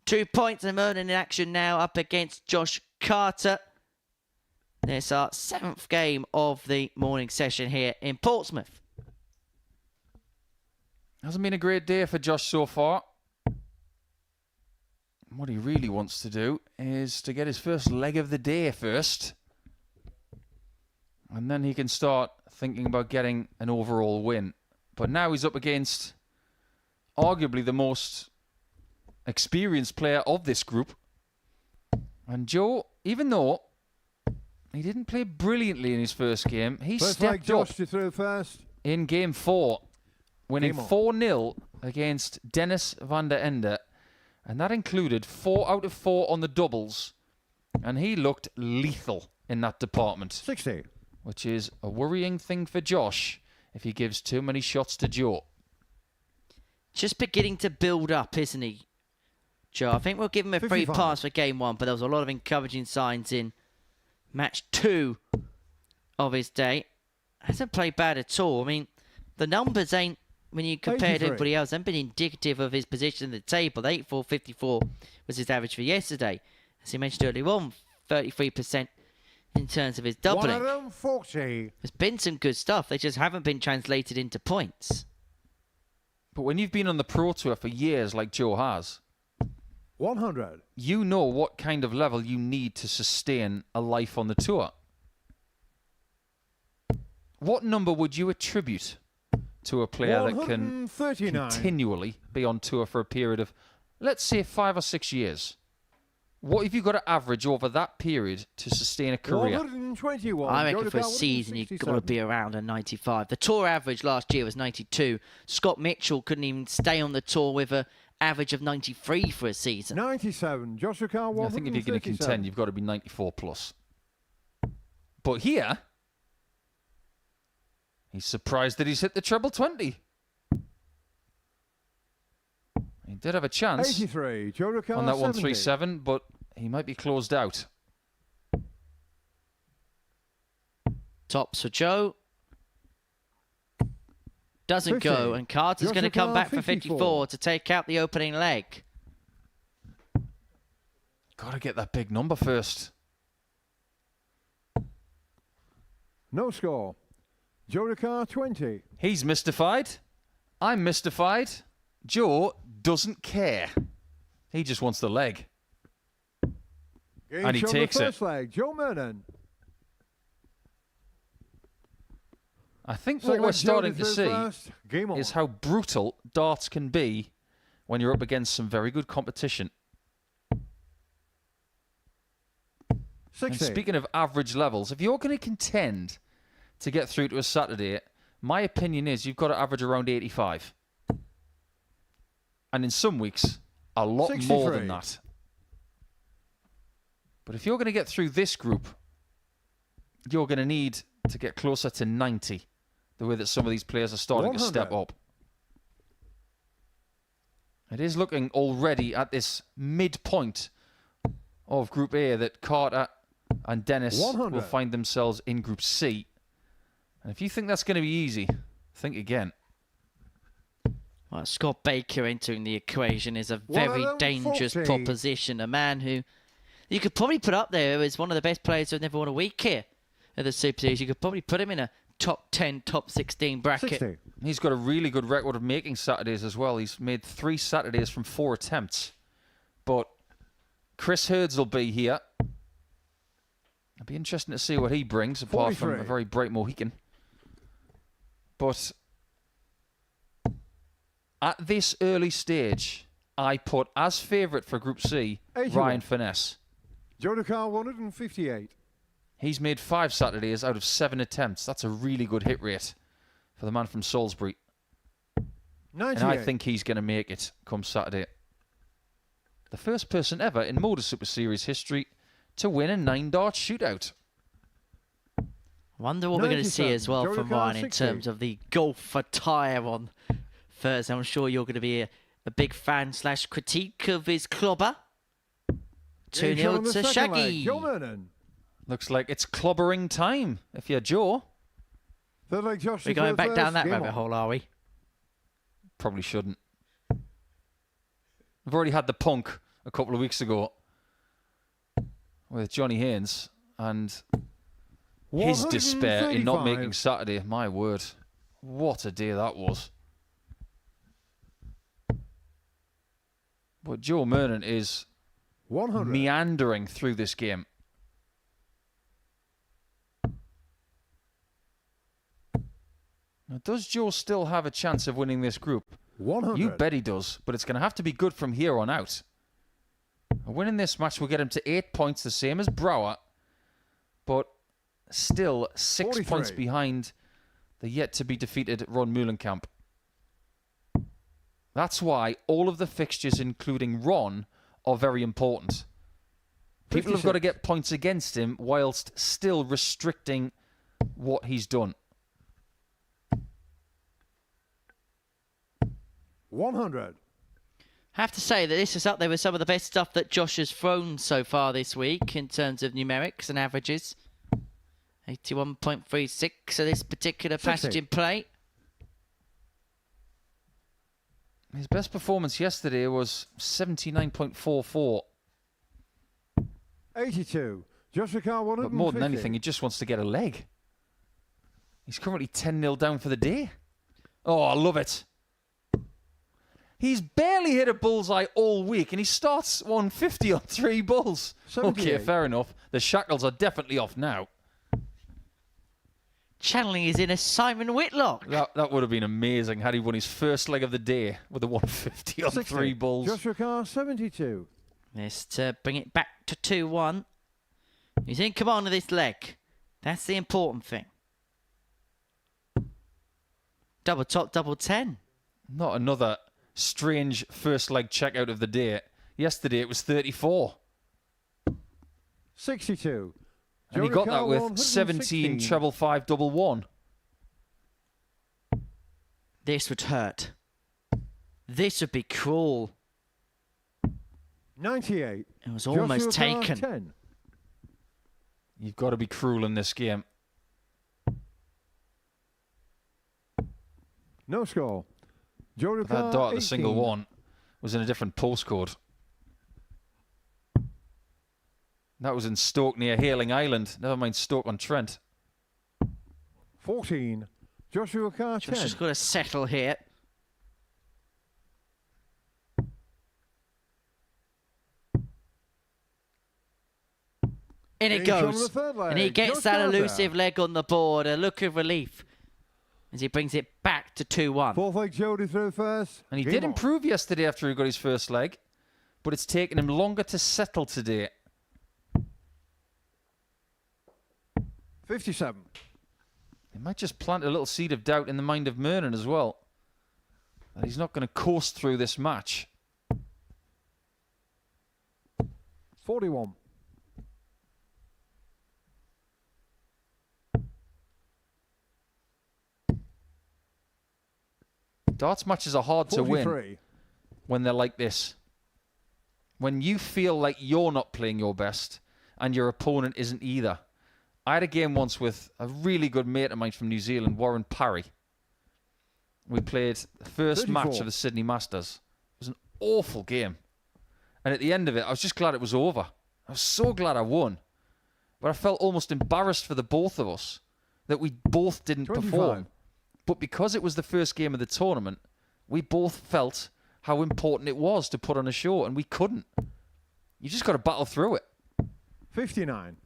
2 points. And Murnan in action now up against Josh Carter. It's our 7th game of the morning session here in Portsmouth. Hasn't been a great day for Josh so far. What he really wants to do is to get his first leg of the day first. And then he can start thinking about getting an overall win. But now he's up against arguably the most experienced player of this group. And Joe, even though he didn't play brilliantly in his first game, he stepped up Josh to throw first. in game 4. Winning 4-0 against Dennis van der Ende. And that included 4 out of 4 on the doubles. And he looked lethal in that department. 60. Which is a worrying thing for Josh if he gives too many shots to Joe. Just beginning to build up, isn't he, Joe? I think we'll give him a free 55. pass for game 1, but there was a lot of encouraging signs in match 2 of his day. Hasn't played bad at all. I mean, the numbers ain't, when you compare to 83. everybody else, haven't been indicative of his position in the table. 84.54 was his average for yesterday. As he mentioned earlier on, 33% in terms of his doubling. 140. There's been some good stuff. They just haven't been translated into points. But when you've been on the Pro Tour for years like Joe has, 100. you know what kind of level you need to sustain a life on the tour. What number would you attribute to a player that can 139. continually be on tour for a period of, let's say, 5 or 6 years? What have you got to average over that period to sustain a career? 121. I reckon Joe for a Carter, season, you've got to 167. be around a 95. The tour average last year was 92. Scott Mitchell couldn't even stay on the tour with an average of 93 for a season. 97. Joshua Carr, I think if you're going to contend, you've got to be 94 plus. But here, he's surprised that he's hit the treble 20. He did have a chance 83. Joe Carr, on that 70. 137, but he might be closed out. Tops for Joe. Doesn't 50. go, and Carter's going to Joshua come back for 54. 54 to take out the opening leg. Got to get that big number first. No score. Joe Carr, 20. He's mystified. I'm mystified. Joe doesn't care. He just wants the leg. Game And he shown takes the it. first leg. Joe Murnan. I think Second what we're leg, Joe starting to to throw see first. Game on. is how brutal darts can be when you're up against some very good competition. 60. And speaking of average levels, if you're going to contend to get through to a Saturday, my opinion is you've got to average around 85. And in some weeks, a lot 63. more than that. But if you're going to get through this group, you're going to need to get closer to 90, the way that some of these players are starting to step 100. up. It is looking already at this midpoint of Group A that Carter and Dennis 100. will find themselves in Group C. And if you think that's going to be easy, think again. Well, Scott Baker entering the equation is a very dangerous 140. proposition. A man who you could probably put up there as one of the best players who've never won a week here at the Super Series. You could probably put him in a top 10, top 16 bracket. 60. He's got a really good record of making Saturdays as well. He's made 3 Saturdays from 4 attempts. But Chris Hurds will be here. It'll be interesting to see what he brings, apart from 43. a very bright Mohican. But At this early stage, I put as favourite for Group C, 81. Ryan Finesse. Jodokar 158. He's made 5 Saturdays out of 7 attempts. That's a really good hit rate for the man from Salisbury. 98. And I think he's going to make it come Saturday. The first person ever in Modus Super Series history to win a 9-dart shootout. Wonder what we're going to see 97. as well from Jodokar Ryan in 60. terms of the golf attire on Thursday. I'm sure you're going to be a big fan / critique of his clobber. 2-0 to Shaggy. Joe Murnan. Looks like it's clobbering time, if you're Joe. Third leg Josh. We're going back down that rabbit hole, are we? Probably shouldn't. We've already had the punk a couple of weeks ago with Johnny Haynes and his despair in not making Saturday. My word. What a day that was. But Joe Murnan is 100. meandering through this game. Now, does Joe still have a chance of winning this group? 100. You bet he does, but it's going to have to be good from here on out. Winning this match will get him to 8 points, the same as Brouwer, but still 6 43. points behind the yet-to-be-defeated Ron Meulenkamp. That's why all of the fixtures, including Ron, are very important. People have got to 56. get points against him whilst still restricting what he's done. 100. Have to say that this is up there with some of the best stuff that Josh has thrown so far this week in terms of numerics and averages. 81.36 of this particular passage in play. His best performance yesterday was 79.44. 82. Joshua Carr 150. But more than anything, he just wants to get a leg. He's currently 10-0 down for the day. Oh, I love it. He's barely hit a bullseye all week, and he starts 150 on 3 balls. 78. Okay, fair enough. The shackles are definitely off now. Channeling his inner Simon Whitlock. That would have been amazing had he won his first leg of the day with a 150 on 60. 3 balls. Joshua Carr 72. This to bring it back to 2-1. He's in command of this leg. That's the important thing. Double top, double 10. Not another strange first leg checkout of the day. Yesterday it was 34. 62. And he got that with 17 treble 5 double 1. This would hurt. This would be cruel. 98. It was almost Joshua Carr, taken. 10. You've got to be cruel in this game. No score. Joshua That Carr, dart, the single 18. one, was in a different postcode. That was in Stoke near Hailing Island. Never mind Stoke-on-Trent. 14. Joshua Carr 10. Josh has got to settle here. In it Being shown on goes. the third leg. And he gets Josh that Carter. elusive leg on the board. A look of relief as he brings it back to 2-1. Fourth leg Jody through first. And he Game did on. improve yesterday after he got his first leg, but it's taken him longer to settle today. 57. It might just plant a little seed of doubt in the mind of Murnan as well. That he's not going to coast through this match. 41. Darts matches are hard to win 43. when they're like this. When you feel like you're not playing your best and your opponent isn't either. I had a game once with a really good mate of mine from New Zealand, Warren Parry. We played the first 34. match of the Sydney Masters. It was an awful game. And at the end of it, I was just glad it was over. I was so glad I won. But I felt almost embarrassed for the both of us that we both didn't 25. perform. But because it was the first game of the tournament, we both felt how important it was to put on a show, and we couldn't. You just got to battle through it. 59.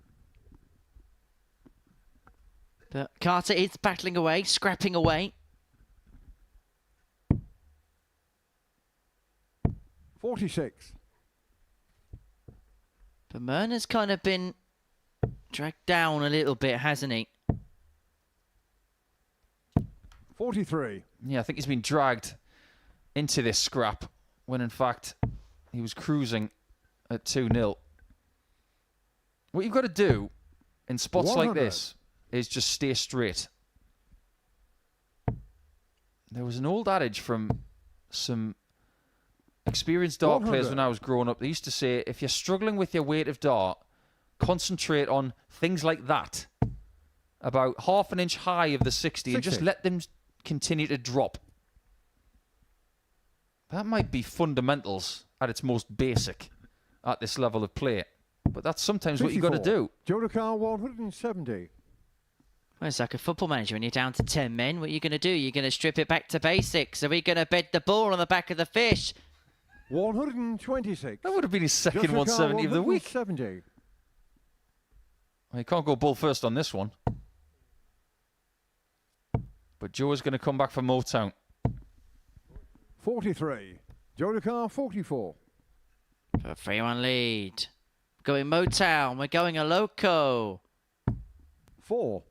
But Carter is battling away, scrapping away. 46. But Murnan's kind of been dragged down a little bit, hasn't he? 43. Yeah, I think he's been dragged into this scrap when, in fact, he was cruising at 2-0. What you've got to do in spots 100. like this is just stay straight. There was an old adage from some experienced dart 100. players when I was growing up. They used to say, if you're struggling with your weight of dart, concentrate on things like that. About half an inch high of the 60 and just 60. let them continue to drop. That might be fundamentals at its most basic at this level of play. But that's sometimes what you've got to 54. do. Joe Ducar 170. Well, it's like a football manager when you're down to 10 men. What are you going to do? You're going to strip it back to basics. Are we going to bed the ball on the back of the fish? 126. That would have been his second Joe Ducar 170 of the week. 170. Well, he can't go bull first on this one. But Joe is going to come back for Motown. 43. Joe Ducar 44. For a 3-1 lead. Going Motown. We're going a loco. 4.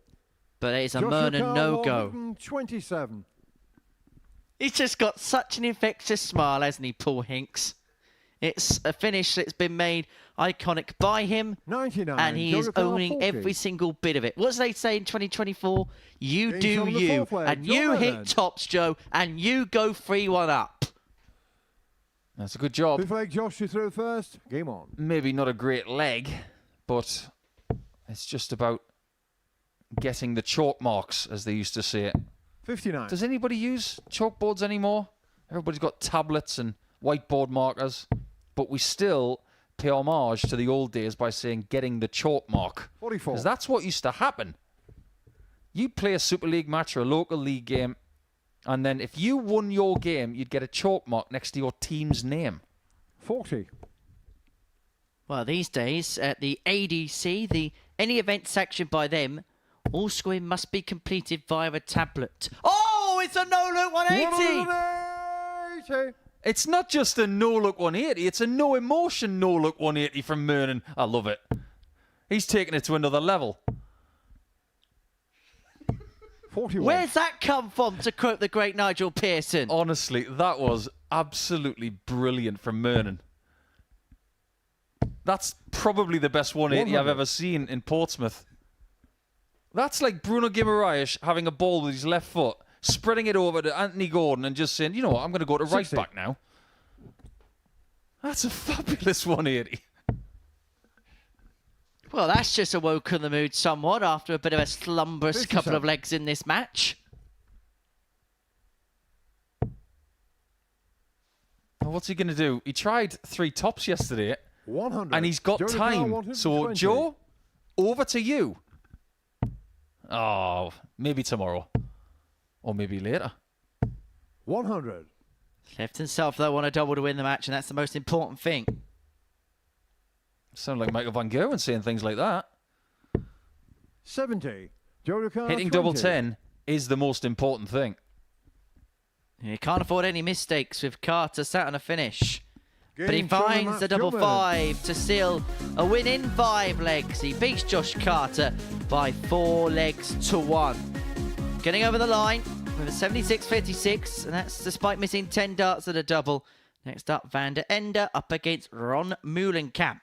But it's a Joe Murnan Ducar no-go. 127. He's just got such an infectious smile, hasn't he, Paul Hinks? It's a finish that's been made iconic by him. 99. And he Joe is Ducar owning 40. every single bit of it. What do they say in 2024? You Gains do from the you. fourth leg, And Joe you hit Murnan. tops, Joe. And you go 3-1 up. That's a good job. Fifth leg, Josh, you through first. Game on. Maybe not a great leg, but it's just about getting the chalk marks, as they used to say it. 59. Does anybody use chalkboards anymore? Everybody's got tablets and whiteboard markers, but we still pay homage to the old days by saying getting the chalk mark. 44. Because that's what used to happen. You'd play a Super League match or a local league game, and then if you won your game, you'd get a chalk mark next to your team's name. 40. Well, these days, at the ADC, any event sanctioned by them, all scoring must be completed via a tablet. Oh, it's a no-look 180! 180. It's not just a no-look 180, it's a no-emotion no-look 180 from Murnan. I love it. He's taking it to another level. 41. Where's that come from, to quote the great Nigel Pearson? Honestly, that was absolutely brilliant from Murnan. That's probably the best 180 I've 100. ever seen in Portsmouth. That's like Bruno Guimaraes having a ball with his left foot, spreading it over to Anthony Gordon and just saying, you know what, I'm going to go to right 60. back now. That's a fabulous 180. Well, that's just awoken the mood somewhat after a bit of a slumberous 57. couple of legs in this match. Well, what's he going to do? He tried 3 tops yesterday, 100. and he's got Joe Ducar, time. 120. So, Joe, over to you. Oh, maybe tomorrow. Or maybe later. 100. Left himself, though, on a double to win the match, and that's the most important thing. Sound like Michael Van Gerwen saying things like that. 70. Joe Ducar, Hitting 20. double 10 is the most important thing. You can't afford any mistakes with Carter sat on a finish. But he Game showing finds match, the double Joe Murnan. 5 to seal a win in 5 legs. He beats Josh Carter by 4 legs to 1. Getting over the line with a 76-56, and that's despite missing 10 darts at a double. Next up, Ende up against Ron Meulenkamp.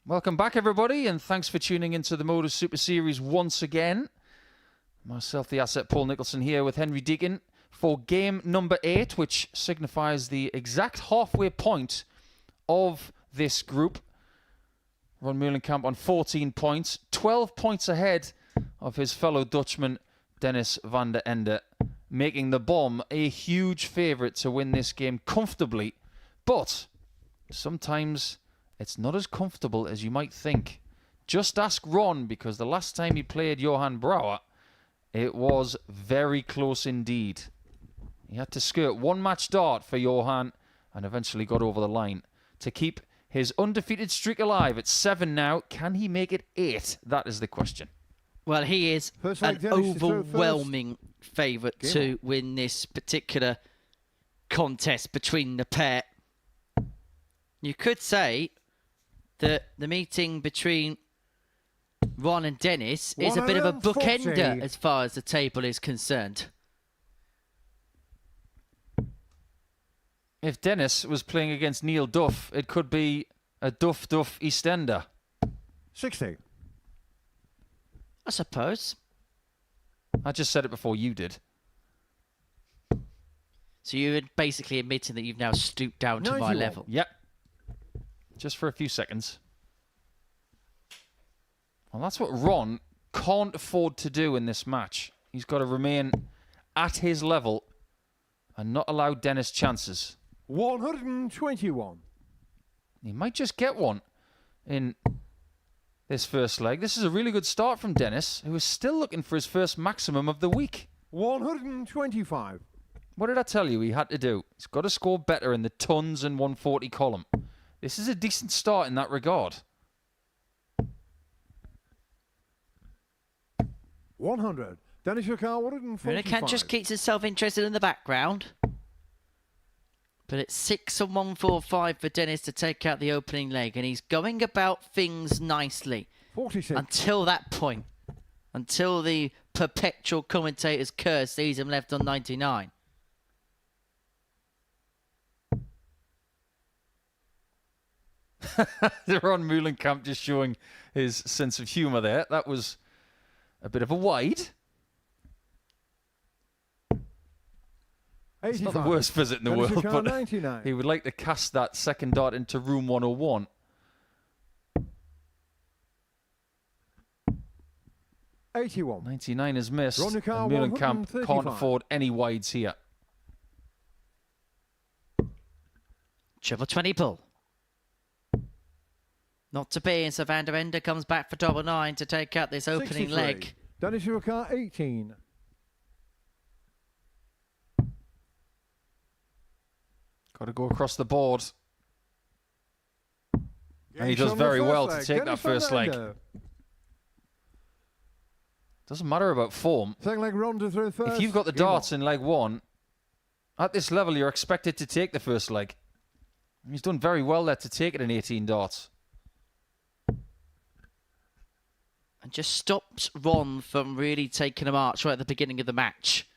Welcome back, everybody, and thanks for tuning into the Modus Super Series once again. Myself, the asset Paul Nicholson, here with Henry Deacon for game number 8, which signifies the exact halfway point of this group. Ron Meulenkamp on 14 points, 12 points ahead of his fellow Dutchman, Dennis van der Ende, making the Bomb a huge favourite to win this game comfortably. But sometimes it's not as comfortable as you might think. Just ask Ron, because the last time he played Johan Brouwer, it was very close indeed. He had to skirt one match dart for Johan and eventually got over the line to keep his undefeated streak alive at 7 now. Can he make it 8? That is the question. Well, he is First an leg, Dennis, to throw overwhelming favourite to win this particular contest between the pair. You could say that the meeting between Ron and Dennis is a bit of a 140. bookender as far as the table is concerned. If Dennis was playing against Neil Duff, it could be a Duff-Duff Eastender. 60. I suppose. I just said it before you did. So you're basically admitting that you've now stooped down to my 91. level. Yep. Just for a few seconds. Well, that's what Ron can't afford to do in this match. He's got to remain at his level and not allow Dennis chances. 121. He might just get one in this first leg. This is a really good start from Dennis, who is still looking for his first maximum of the week. 125. What did I tell you he had to do? He's got to score better in the tons and 140 column. This is a decent start in that regard. 100. Dennis Yakar, 145. Meulenkamp just keeps himself interested in the background. But it's 6 and 145 for Dennis to take out the opening leg. And he's going about things nicely 46. until that point. Until the perpetual commentator's curse sees him left on 99. Ron Meulenkamp just showing his sense of humour there. That was a bit of a wide. It's not the 85. worst visit in the Dennis world, Yakar, but 99. he would like to cast that second dart into room 101. 81. 99 is missed, and Ronica, Meulenkamp can't 135. afford any wides here. Triple 20 pull. Not to be, and so Van der Ende comes back for double 9 to take out this opening 63. leg. Dennis Yakar, 18. Got to go across the board. And he Gates does on the very first well to leg. take Dennis that first van leg. der Ende. Doesn't matter about form. Second leg, Ron to throw first. If you've got the Game darts on. in leg 1, at this level you're expected to take the first leg. He's done very well there to take it in 18 darts. And just stops Ron from really taking a march right at the beginning of the match.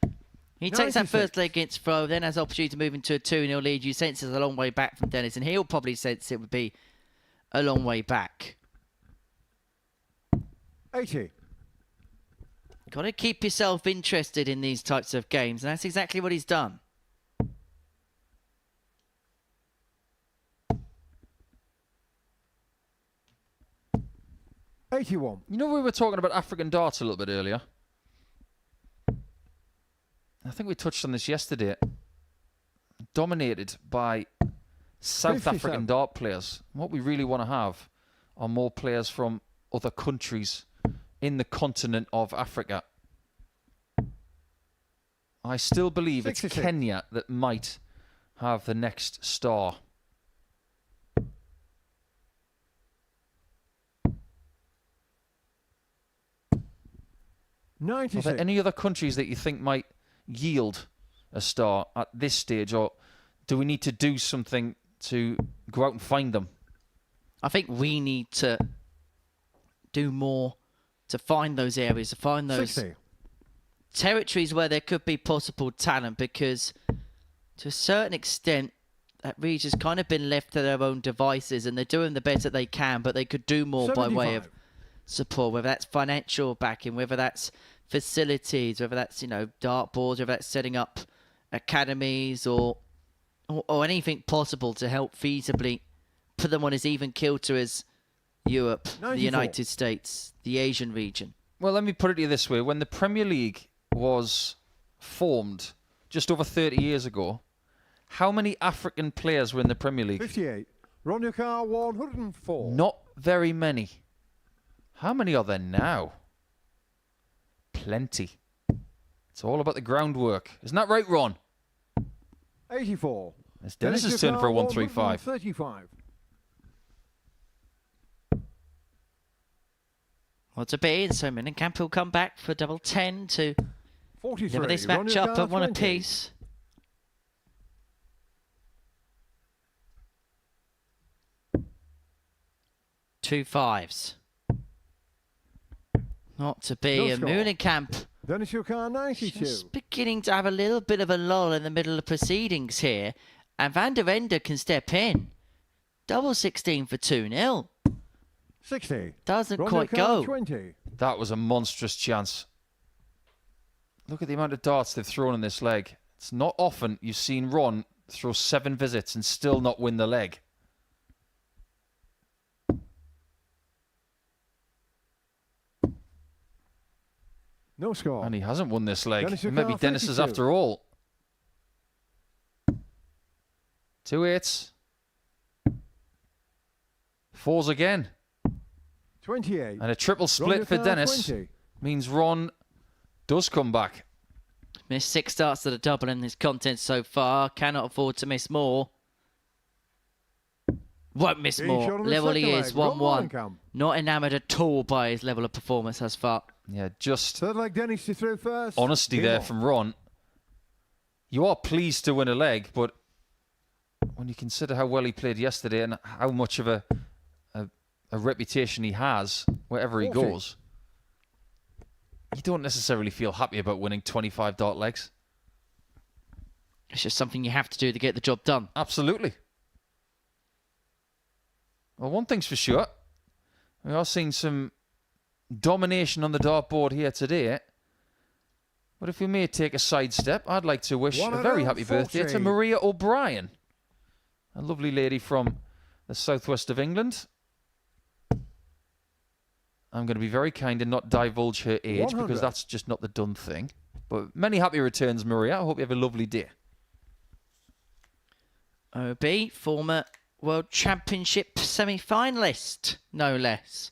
He takes that 96. first leg against Fro, then has the opportunity to move into a 2-0 lead. You sense it's a long way back from Dennis, and he'll probably sense it would be a long way back. 80. Got to keep yourself interested in these types of games, and that's exactly what he's done. $81. You know, we were talking about African darts a little bit earlier. I think we touched on this yesterday. Dominated by South 57. African dart players. What we really want to have are more players from other countries in the continent of Africa. I still believe it's 66. Kenya that might have the next star. Are 96. there any other countries that you think might yield a star at this stage, or do we need to do something to go out and find them? I think we need to do more to find those areas, to find those 60. territories where there could be possible talent, because to a certain extent that region's kind of been left to their own devices, and they're doing the best that they can, but they could do more by way of 75. support, whether that's financial backing, whether that's facilities, whether that's, dartboards, whether that's setting up academies or anything possible to help feasibly put them on as even kilter as Europe, the 94. United States, the Asian region. Well, let me put it to you this way. When the Premier League was formed just over 30 years ago, how many African players were in the Premier League? 58. Ron your car, 104. Not very many. How many are there now? Plenty. It's all about the groundwork. Isn't that right, Ron? 84. It's Dennis's turn for a 135. 35. Well, to be, and so Meulenkamp will come back for double 10 to 43. deliver this Ron match your up car, at one 20. apiece. Two fives. Not to be, No and score. Meulenkamp Dennis your car, 92. just beginning to have a little bit of a lull in the middle of proceedings here. And Van der Ende can step in. Double 16 for 2-0. 60. Doesn't Ron quite your car, go. 20. That was a monstrous chance. Look at the amount of darts they've thrown in this leg. It's not often you've seen Ron throw 7 visits and still not win the leg. No score. And he hasn't won this leg. Dennis Maybe Yukar, Dennis is 52. after all. 2 8s. 4s again. 28. And a triple split for Yukar, Dennis 20. means Ron does come back. Missed 6 starts at a double in this contest so far. Cannot afford to miss more. Won't miss He more. shot on the Level he second is, leg. 1-1. Meulenkamp. Not enamoured at all by his level of performance thus far. Yeah, just Third leg, Dennis to through first. honesty Game there on. from Ron. You are pleased to win a leg, but when you consider how well he played yesterday and how much of a reputation he has wherever he 40. goes, you don't necessarily feel happy about winning 25 dart legs. It's just something you have to do to get the job done. Absolutely. Well, one thing's for sure. We are seeing some domination on the dartboard here today. But if we may take a sidestep, I'd like to wish a very happy birthday to 140. Maria O'Brien, a lovely lady from the southwest of England. I'm going to be very kind and not divulge her age 100. because that's just not the done thing. But many happy returns, Maria. I hope you have a lovely day. OB, former World Championship semi-finalist, no less.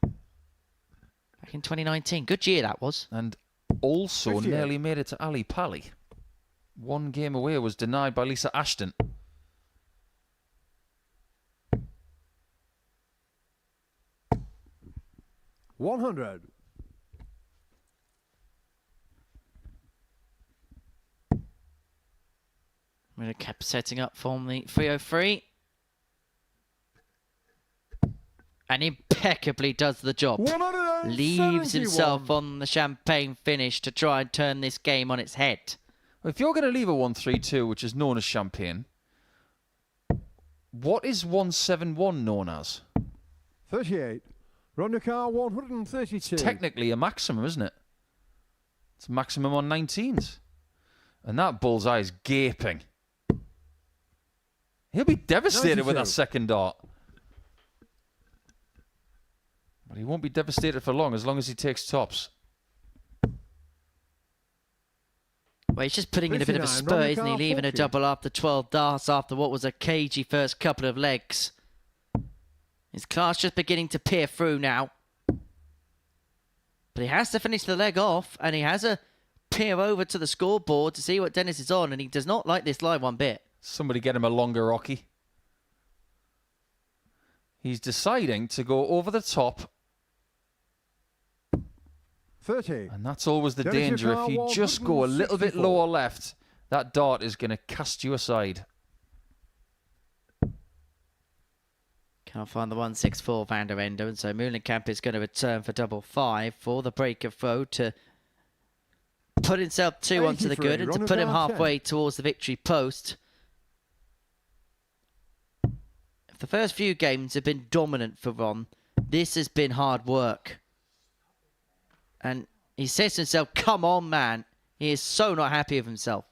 Back in 2019. Good year that was. And also 58. nearly made it to Ali Pali. 1 game away was denied by Lisa Ashton. $100. Miller kept setting up from the 303. And impeccably does the job. 171. Leaves himself on the champagne finish to try and turn this game on its head. If you're going to leave a 132, which is known as champagne, what is 171 known as? 38. Ron your car, 132. Technically a maximum, isn't it? It's a maximum on 19s. And that bullseye is gaping. He'll be devastated with that 92. second dart. But he won't be devastated for long as he takes tops. Well, he's just putting in a bit of a 59, spurt, Ron isn't he? Car, Leaving a 40. double after 12 darts after what was a cagey first couple of legs. His class just beginning to peer through now. But he has to finish the leg off, and he has a peer over to the scoreboard to see what Dennis is on, and he does not like this line one bit. Somebody get him a longer Rocky. He's deciding to go over the top, 30. and that's always the Dennis danger. Yukar, If you just go a little bit 164. lower left, that dart is going to cast you aside. Can't find the 164 Van der Ende, and so Meulenkamp is going to return for double 5 for the break of throw to put himself 2 onto the 83, good and to Ron put him Car, 10. halfway towards the victory post. The first few games have been dominant for Ron. This has been hard work. And he says to himself, come on, man. He is so not happy with himself.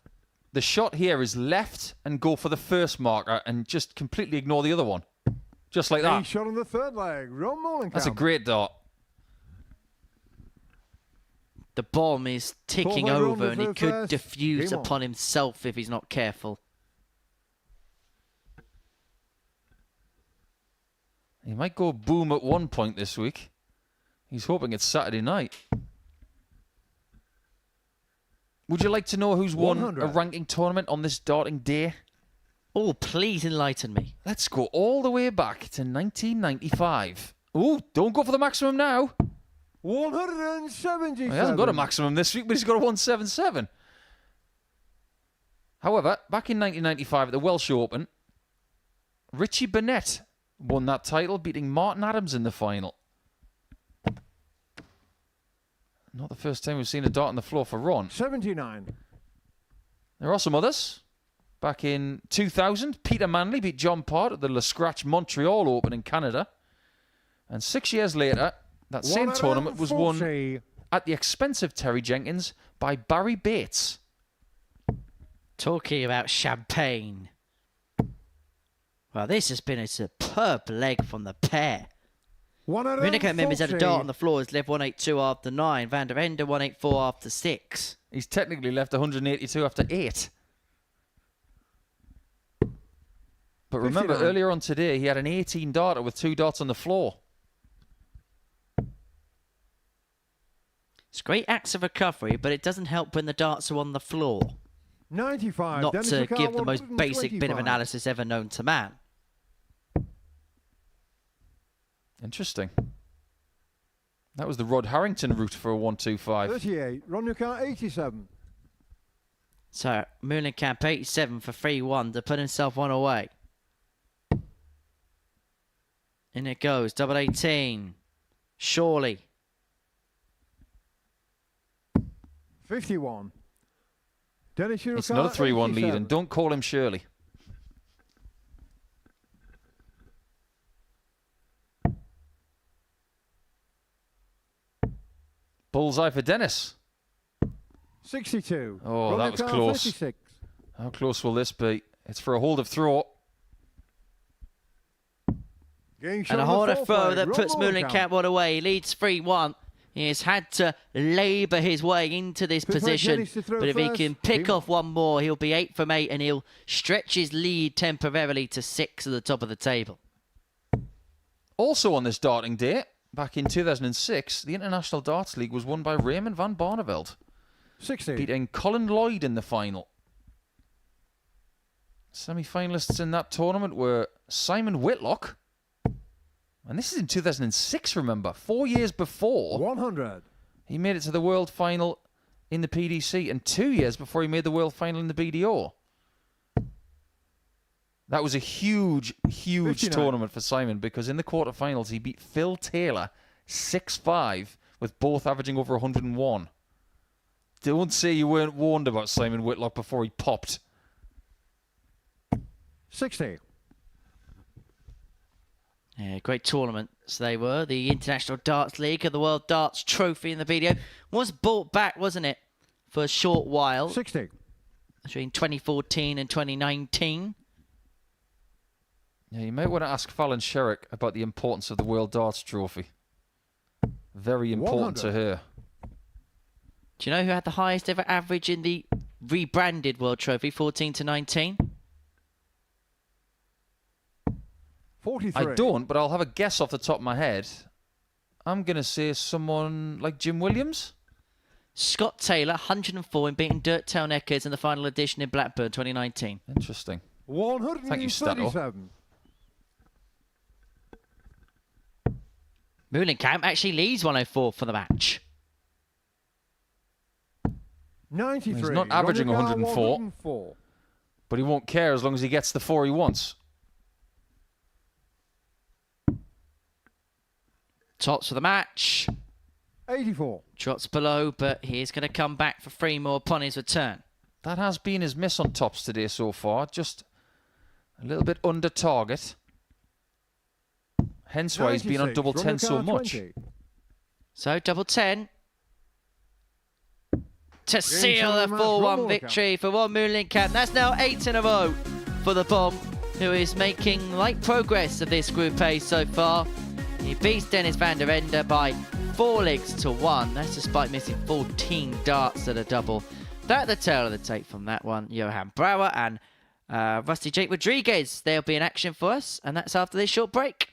The shot here is left and go for the first marker and just completely ignore the other one. Just like A that. shot on the third leg. Ron Meulenkamp. That's a great dart. The bomb is ticking Brouwer over on and the he could first. diffuse Game on. upon himself if he's not careful. He might go boom at one point this week. He's hoping it's Saturday night. Would you like to know who's won 100. a ranking tournament on this darting day? Oh, please enlighten me. Let's go all the way back to 1995. Oh, don't go for the maximum now. 177. He hasn't got a maximum this week, but he's got a 177. However, back in 1995 at the Welsh Open, Richie Burnett won that title, beating Martin Adams in the final. Not the first time we've seen a dart on the floor for Ron. 79. There are some others. Back in 2000, Peter Manley beat John Part at the Le Scratch Montreal Open in Canada. And 6 years later, that same tournament was won 140. at the expense of Terry Jenkins by Barry Bates. Talking about champagne. Well, this has been a superb leg from the pair. Meulenkamp members had a dart on the floor. He's left 182 after 9. Van der Ende 184 after 6. He's technically left 182 after 8. But remember, 59. earlier on today, he had an 18 darter with 2 dots on the floor. It's great acts of recovery, but it doesn't help when the darts are on the floor. 95. Not Dennis to McCall, give the most basic bit of 125. analysis ever known to man. Interesting. That was the Rod Harrington route for a 125. 38. Ron Meulenkamp 87. So, Meulenkamp 87 for 3-1 to put himself one away. In it goes, double 18. Surely. 51. Dennis Meulenkamp, It's another 3-1 lead, 87. and don't call him Shirley. Bullseye for Dennis. 62. Oh, Ron that was Meulenkamp, close. 56. How close will this be? It's for a hold of throw. Game And shot a on the harder fourth throw leg. that Ron puts Meulenkamp. Meulenkamp one away. He leads 3-1. He has had to labour his way into this Prefer position. Dennis to throw But if he first. can pick Game off one more, he'll be 8 from 8 and he'll stretch his lead temporarily to 6 at the top of the table. Also on this darting day, back in 2006, the International Darts League was won by Raymond van Barneveld, 60. beating Colin Lloyd in the final. Semi-finalists in that tournament were Simon Whitlock, and this is in 2006, remember, 4 years before 100. he made it to the world final in the PDC, and 2 years before he made the world final in the BDO. That was a huge, huge 59. tournament for Simon, because in the quarterfinals he beat Phil Taylor 6-5, with both averaging over 101. Don't say you weren't warned about Simon Whitlock before he popped. 60. Yeah, great tournaments they were. The International Darts League and the World Darts Trophy in the video was brought back, wasn't it, for a short while 60. between 2014 and 2019. Yeah, you might want to ask Fallon Sherrick about the importance of the World Darts Trophy. Very important to 100. her. Do you know who had the highest ever average in the rebranded World Trophy, 14 to 19? 43. I don't, but I'll have a guess off the top of my head. I'm going to say someone like Jim Williams. Scott Taylor, 104 in beating Dirk Town-Eckers in the final edition in Blackburn 2019. Interesting. 137. Thank you, Stato. Meulenkamp actually leads 104 for the match. 93. He's not averaging Ron Meulenkamp, 104. 104. But he won't care as long as he gets the 4 he wants. Tops for the match. 84. Drops below, but he's going to come back for 3 more upon his return. That has been his miss on tops today so far. Just a little bit under target. Hence why he's been on 96, double 10 so Meulenkamp, much. 20. So double 10 to seal time the match, Ron 4-1 Meulenkamp. victory for Ron Meulenkamp. That's now 8 in a row for the Bomb, who is making light progress of this Group A so far. He beats Dennis van der Ende by 4 legs to 1. That's despite missing 14 darts at a double. That the tail of the tape from that one. Johan Brouwer and Rusty Jake Rodriguez. They'll be in action for us, and that's after this short break.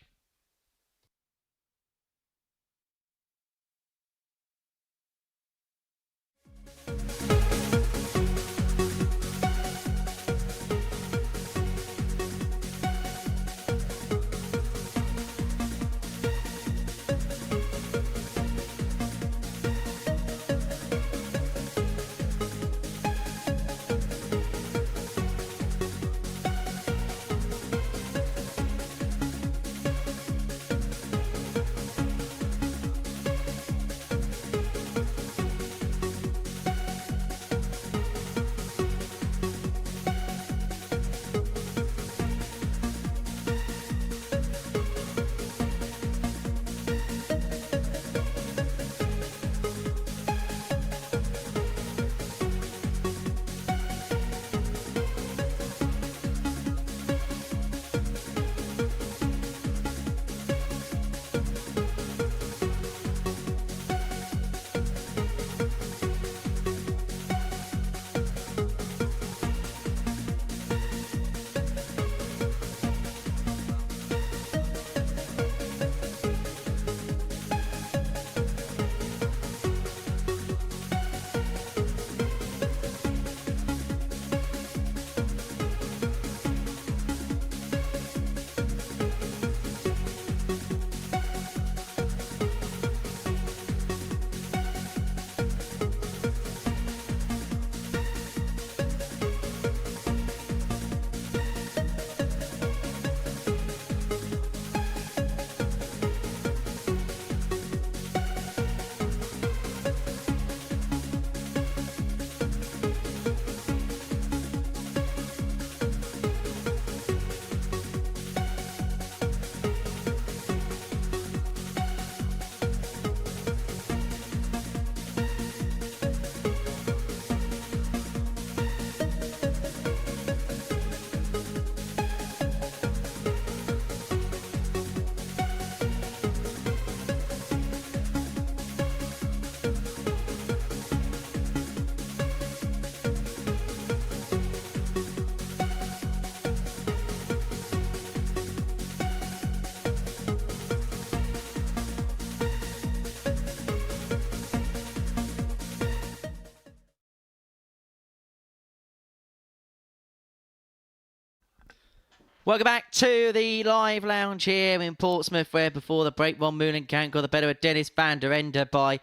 Welcome back to the live lounge here in Portsmouth, where before the break, Ron Meulenkamp got the better of Dennis van der Ende by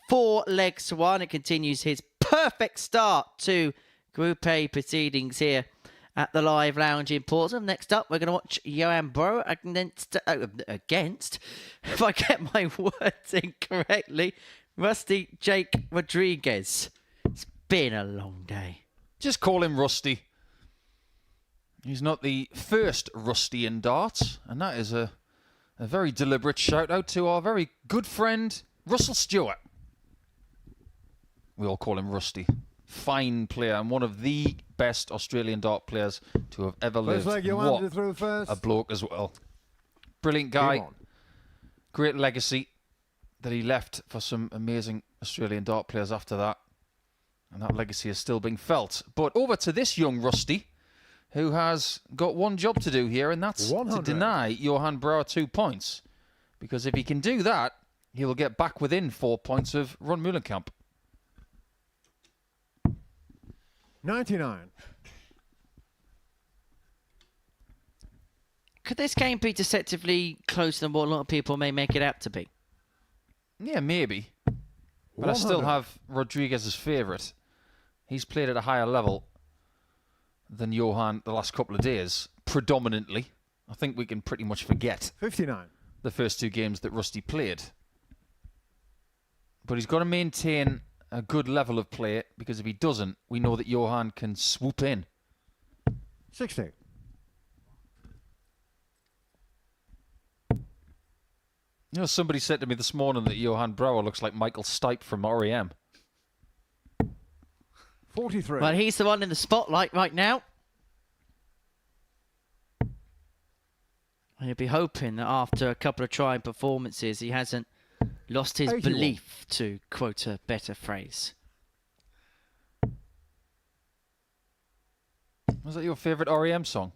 4 legs to 1. It continues his perfect start to Group A proceedings here at the live lounge in Portsmouth. Next up, we're going to watch Johan Brouwer against, if I get my words incorrectly, Rusty Jake Rodriguez. It's been a long day. Just call him Rusty. He's not the first Rusty in darts, and that is a very deliberate shout out to our very good friend Russell Stewart. We all call him Rusty. Fine player and one of the best Australian dart players to have ever lived. Looks like you What wanted through first. a bloke as well. Brilliant guy. Great legacy that he left for some amazing Australian dart players after that. And that legacy is still being felt. But over to this young Rusty, who has got one job to do here, and that's 100. to deny Johan Brouwer 2 points. Because if he can do that, he will get back within 4 points of Ron Meulenkamp. 99. Could this game be deceptively closer than what a lot of people may make it out to be? Yeah, maybe. But I still have Rodriguez as favourite. He's played at a higher level than Johan the last couple of days, predominantly. I think we can pretty much forget 59. the first 2 games that Rusty played. But he's got to maintain a good level of play, because if he doesn't, we know that Johan can swoop in. 60. You know, somebody said to me this morning that Johann Brouwer looks like Michael Stipe from REM. 43. Well, he's the one in the spotlight right now. And you'll be hoping that after a couple of trying performances, he hasn't lost his 81. belief, to quote a better phrase. Was that your favourite REM song?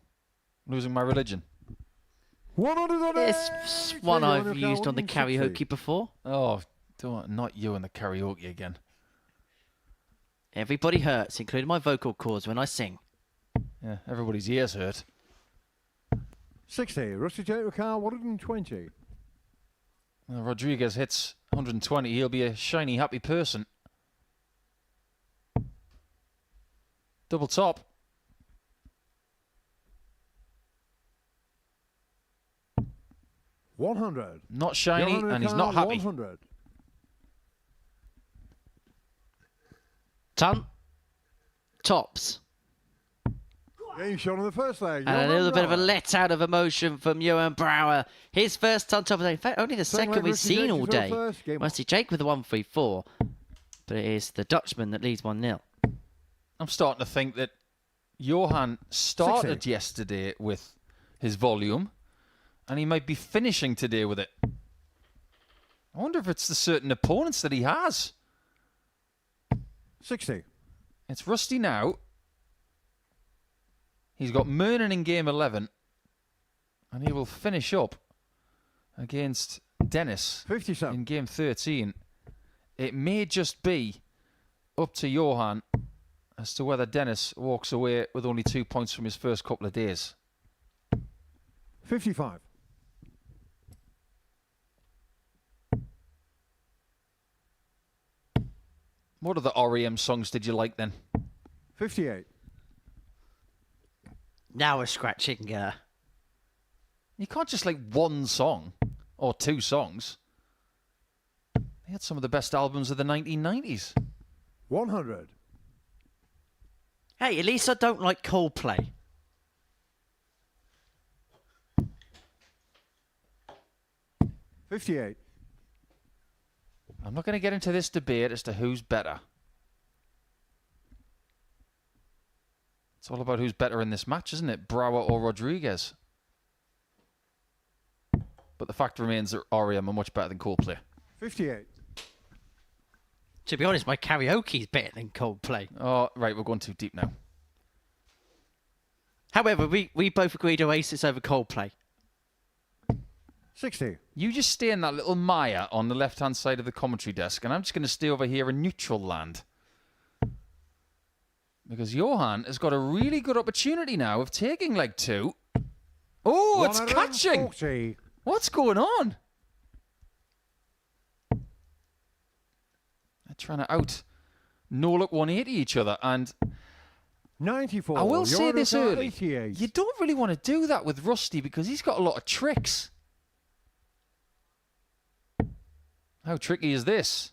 Losing My Religion? 100 on It's it. one I've 100, used on the 160. karaoke before. Oh, not you and the karaoke again. Everybody hurts, including my vocal cords when I sing. Yeah, everybody's ears hurt. 60. Rusty J. Car 120. Rodriguez hits 120. He'll be a shiny, happy person. Double top. $100. Not shiny, and he's not happy. 100. Ton. Tops. Game shot on the first leg. And a little bit of a let out of emotion from Johann Brouwer. His first ton top of the day. In fact, only the second we've seen all day. Rusty Jake with the 1-3-4. But it is the Dutchman that leads 1-0. I'm starting to think that Johan started 60. yesterday with his volume, and he might be finishing today with it. I wonder if it's the certain opponents that he has. 60. It's Rusty now. He's got Murnan in game 11, and he will finish up against Dennis 57. in game 13. It may just be up to Johan as to whether Dennis walks away with only 2 points from his first couple of days. 55. What other REM songs did you like then? 58. Now we're scratching. You can't just like one song or two songs. They had some of the best albums of the 1990s. 100. Hey, at least I don't like Coldplay. $58. I'm not going to get into this debate as to who's better. It's all about who's better in this match, isn't it? Brouwer or Rodriguez? But the fact remains that REM are much better than Coldplay. 58. To be honest, my karaoke's better than Coldplay. Oh, right, we're going too deep now. However, we both agreed Oasis over Coldplay. 60. You just stay in that little mire on the left-hand side of the commentary desk, and I'm just going to stay over here in neutral land. Because Johan has got a really good opportunity now of taking leg two. Oh, it's catching! 140. What's going on? They're trying to out no-look 180 each other, and 94. I will say this Euro early. 88. You don't really want to do that with Rusty because he's got a lot of tricks. How tricky is this?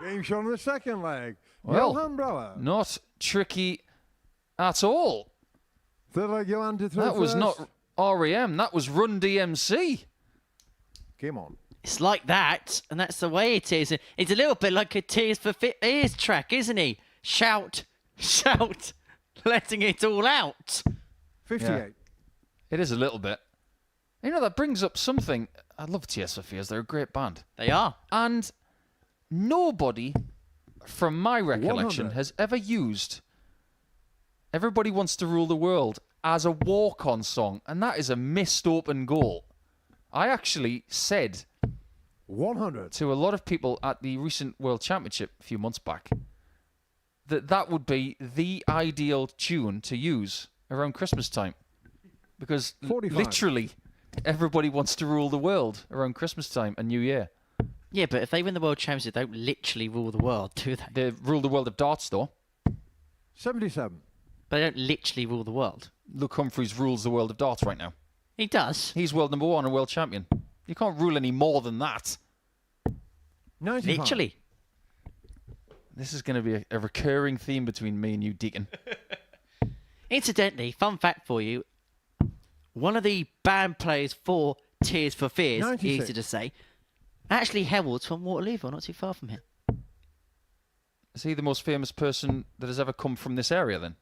Game shot on the second leg. Well, Johann Brouwer. not tricky at all. Third leg, Johann to throw That was first. not REM. That was Run DMC. Game on. It's like that, and that's the way it is. It's a little bit like a Tears for Fears track, isn't he? Shout, shout, letting it all out. 58. It is a little bit. You know, that brings up something. I love Tears for Fears. They're a great band. They are. And nobody, from my recollection, 100. has ever used Everybody Wants to Rule the World as a walk-on song, and that is a missed open goal. I actually said 100. to a lot of people at the recent World Championship a few months back that that would be the ideal tune to use around Christmas time. Because 45. literally everybody wants to rule the world around Christmas time and New Year. Yeah, but if they win the World Championship, they don't literally rule the world, do they? They rule the world of darts, though. 77. But they don't literally rule the world. Luke Humphries rules the world of darts right now. He does. He's world number one and world champion. You can't rule any more than that. 95. Literally. This is going to be a recurring theme between me and you, Deacon. Incidentally, fun fact for you. One of the band players for Tears for Fears, 96. easy to say. Actually, Herald's from Waterlooville, not too far from here. Is he the most famous person that has ever come from this area then?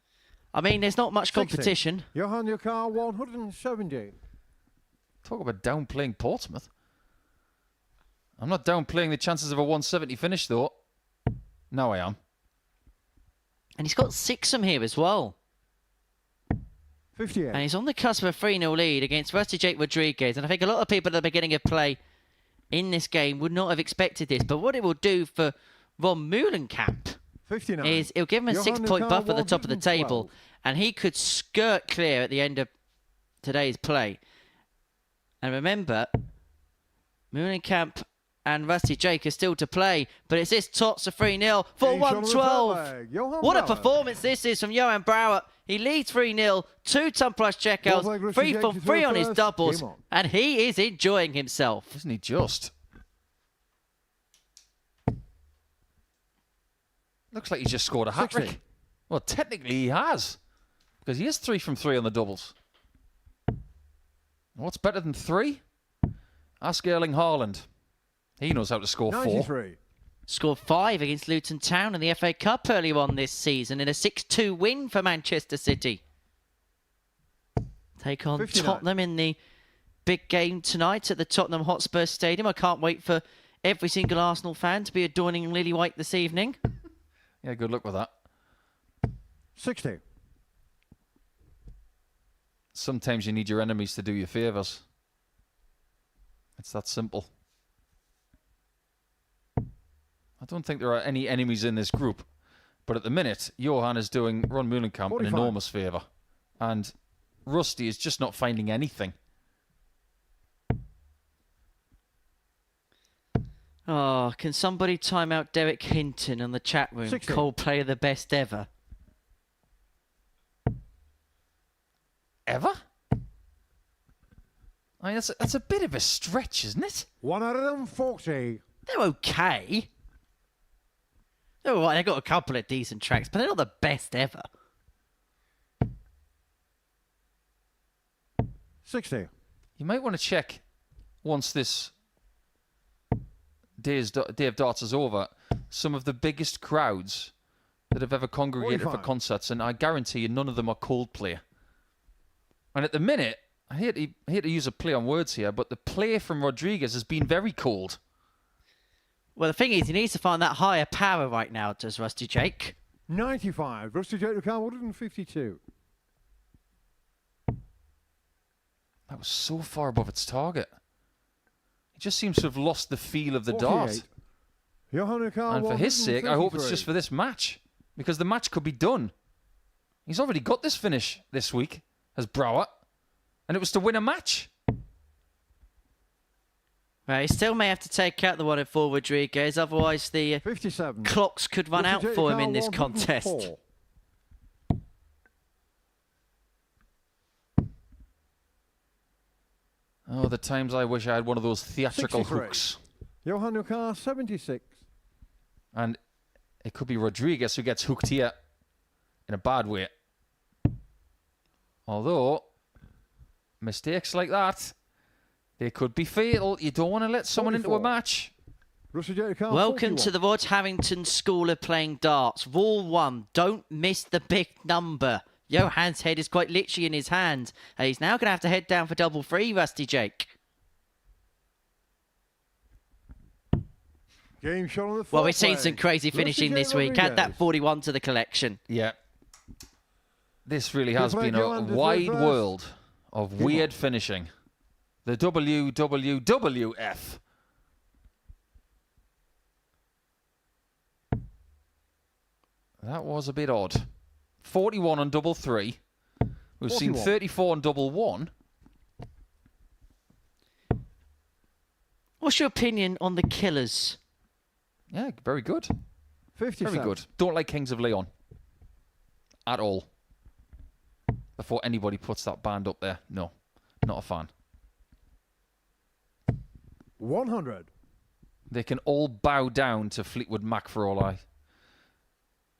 I mean, there's not much 60. competition. Johan, your car 170. Talk about downplaying Portsmouth. I'm not downplaying the chances of a 170 finish, though. Now I am. And he's got 6 from here as well. 58. And he's on the cusp of a 3-0 lead against Rusty Jake Rodriguez. And I think a lot of people at the beginning of play in this game would not have expected this. But what it will do for Ron Meulenkamp 59. is it'll give him a Johan 6-point Lucar, buffer at the top of the 112. table. And he could skirt clear at the end of today's play. And remember, Meulenkamp and Rusty Jake are still to play. But it's this Tots a 3-0 for Game shot on the third 112. leg. Johan What a Brouwer. performance this is from Johan Brouwer. He leads 3-0, 2-ton plus Fourth leg, checkouts, Rusty 3 Jake from to 3 third on his first. doubles, Game on. and he is enjoying himself. Isn't he just? Looks like he just scored a 60. hat-trick. Well, technically he has. Because he is 3 from 3 on the doubles. What's better than 3? Ask Erling Haaland. He knows how to score 4. 93. Scored 5 against Luton Town in the FA Cup earlier on this season in a 6-2 win for Manchester City. Take on 59. Tottenham in the big game tonight at the Tottenham Hotspur Stadium. I can't wait for every single Arsenal fan to be adorning Lily White this evening. Yeah, good luck with that. 60. Sometimes you need your enemies to do you favours. It's that simple. I don't think there are any enemies in this group. But at the minute, Johan is doing Ron Meulenkamp an 45. enormous favour. And Rusty is just not finding anything. Oh, can somebody time out Derek Hinton in the chat room? 60. Coldplay are the best ever. Ever? I mean, that's a bit of a stretch, isn't it? 140. They're okay. They're all right. They've got a couple of decent tracks, but they're not the best ever. 60. You might want to check once this day of darts is over, some of the biggest crowds that have ever congregated for 45. concerts, and I guarantee you none of them are Coldplay. And at the minute, I hate to use a play on words here, but the play from Rodriguez has been very cold. Well, the thing is, he needs to find that higher power right now, does Rusty Jake? 95. Rusty Jake Lucar 152. That was so far above its target. He just seems to have lost the feel of the 48. dart. Johan Lucar And for his sake, I hope it's 153. just for this match. Because the match could be done. He's already got this finish this week as Brouwer. And it was to win a match. Well, he still may have to take out the 104 Rodriguez, otherwise the 57. clocks could run out Rusty Jake for him Lucar in this contest. 104. Oh, the times I wish I had one of those theatrical 63. hooks. Johan Lucar 76. And it could be Rodriguez who gets hooked here in a bad way. Although, mistakes like that, they could be fatal. You don't want to let someone into a 44. match. Rusty Jake Lucar Welcome 41. to the Rod Harrington School of Playing Darts. Rule 1, don't miss the big number. Johan's head is quite literally in his hand. And he's now going to have to head down for double 3, Rusty Jake. Game shot on the Well, fourth we've seen leg. some crazy Rusty finishing Jake this week. Add that Rodriguez. 41 to the collection. Yeah. This really has Good play, been a Johan, to wide first. world of weird finishing. The WWWF. That was a bit odd. 41 on double 3. We've seen 41. 34 on double 1. What's your opinion on the Killers? Yeah, very good. 57. Very good. Don't like Kings of Leon. At all. Before anybody puts that band up there. No. Not a fan. 100. They can all bow down to Fleetwood Mac for all I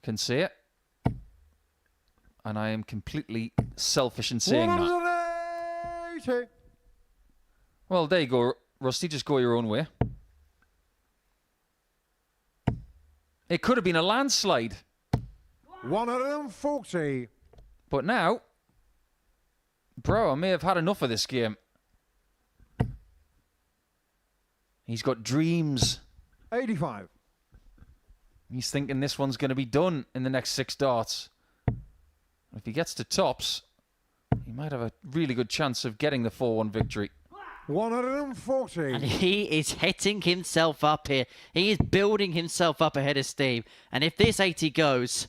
can say it. And I am completely selfish in saying that. 180. Well, there you go, Rusty. Just go your own way. It could have been a landslide. 140. But now, Brouwer may have had enough of this game. He's got dreams. 85. He's thinking this one's going to be done in the next 6 darts. If he gets to tops, he might have a really good chance of getting the 4-1 victory. 140. And he is hitting himself up here. He is building himself up ahead of steam. And if this 80 goes,